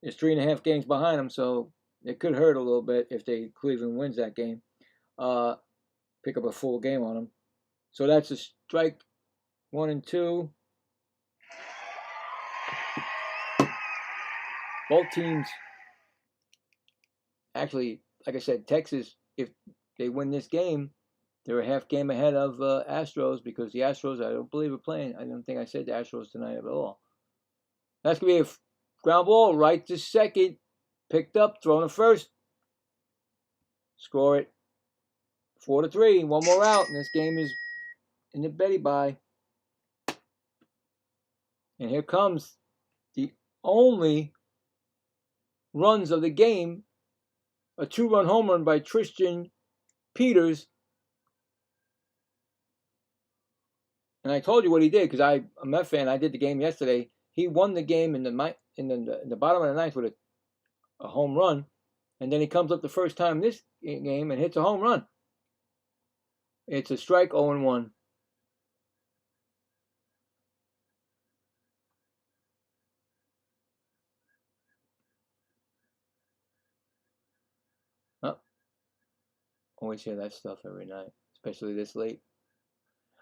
Speaker 1: is 3.5 games behind them, so it could hurt a little bit if Cleveland wins that game. Pick up a full game on them. So that's a strike. 1 and 2. Both teams, actually, like I said, Texas, if they win this game, they're a half game ahead of Astros because the Astros, I don't believe, are playing. I don't think I said the Astros tonight at all. That's going to be a ground ball right to second. Picked up, thrown to first. Score it. 4-3. 1 more out, and this game is in the Betty bye. And here comes the only runs of the game. A 2-run home run by Tristan Peters. And I told you what he did because I'm a Met fan. I did the game yesterday. He won the game in the bottom of the 9th with a home run. And then he comes up the first time this game and hits a home run. It's a strike, 0-1. Always hear that stuff every night, especially this late.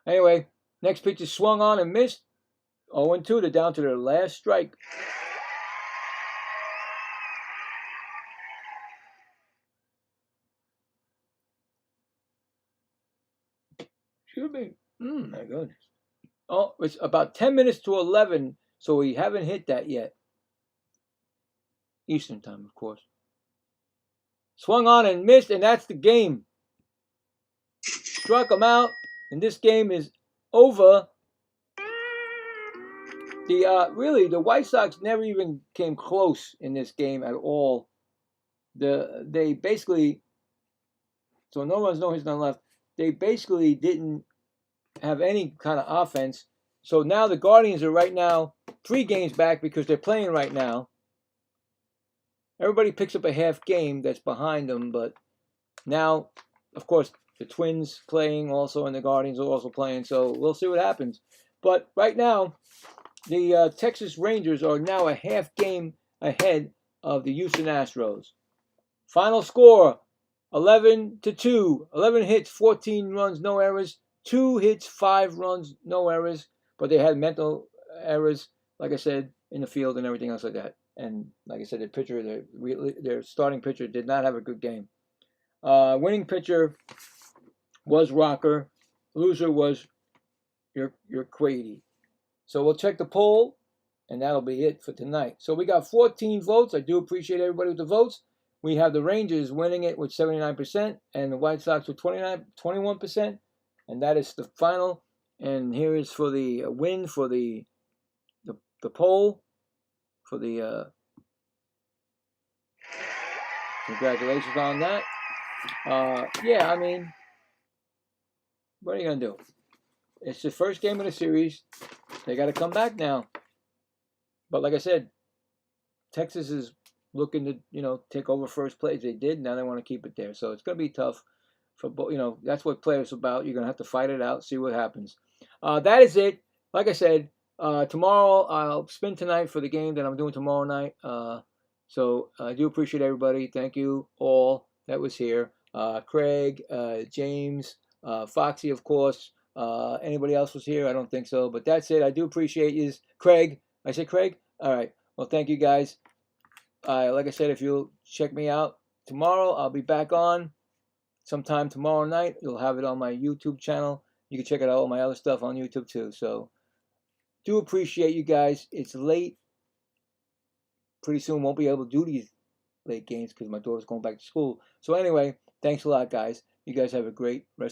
Speaker 1: Anyway, next pitch is swung on and missed. 0-2. They're down to their last strike. Excuse me. My goodness. Oh, it's about 10 minutes to 11, so we haven't hit that yet. Eastern time, of course. Swung on and missed, and that's the game. Struck him out, and this game is over. The White Sox never even came close in this game at all. They basically, so no runs, no hits, none left. They basically didn't have any kind of offense. So now the Guardians are right now 3 games back because they're playing right now. Everybody picks up a half game that's behind them, but now, of course, the Twins playing also, and the Guardians are also playing, so we'll see what happens. But right now, the Texas Rangers are now a half game ahead of the Houston Astros. Final score, 11-2. 11 hits, 14 runs, no errors. 2 hits, 5 runs, no errors. But they had mental errors, like I said, in the field and everything else like that. And like I said, their starting pitcher did not have a good game. Winning pitcher was Rocker. Loser was your Quady. So we'll check the poll, and that'll be it for tonight. So we got 14 votes. I do appreciate everybody with the votes. We have the Rangers winning it with 79%, and the White Sox with 21%, and that is the final. And here is for the win for the poll for the. Congratulations on that. Yeah, I mean, what are you gonna do? It's the first game of the series. They got to come back now. But like I said, Texas is looking to take over first place. They did. Now they want to keep it there. So it's gonna be tough for both. That's what players about. You're gonna have to fight it out, see what happens. That is it. Like I said, tomorrow I'll spin tonight for the game that I'm doing tomorrow night. So I do appreciate everybody. Thank you all that was here. Craig, James, Foxy, of course. Anybody else was here? I don't think so. But that's it. I do appreciate you. Craig. I said Craig? All right. Well, thank you guys. Like I said, if you'll check me out tomorrow, I'll be back on sometime tomorrow night. You'll have it on my YouTube channel. You can check out all my other stuff on YouTube too. So do appreciate you guys. It's late. Pretty soon won't be able to do these late games because my daughter's going back to school. So anyway, thanks a lot, guys. You guys have a great rest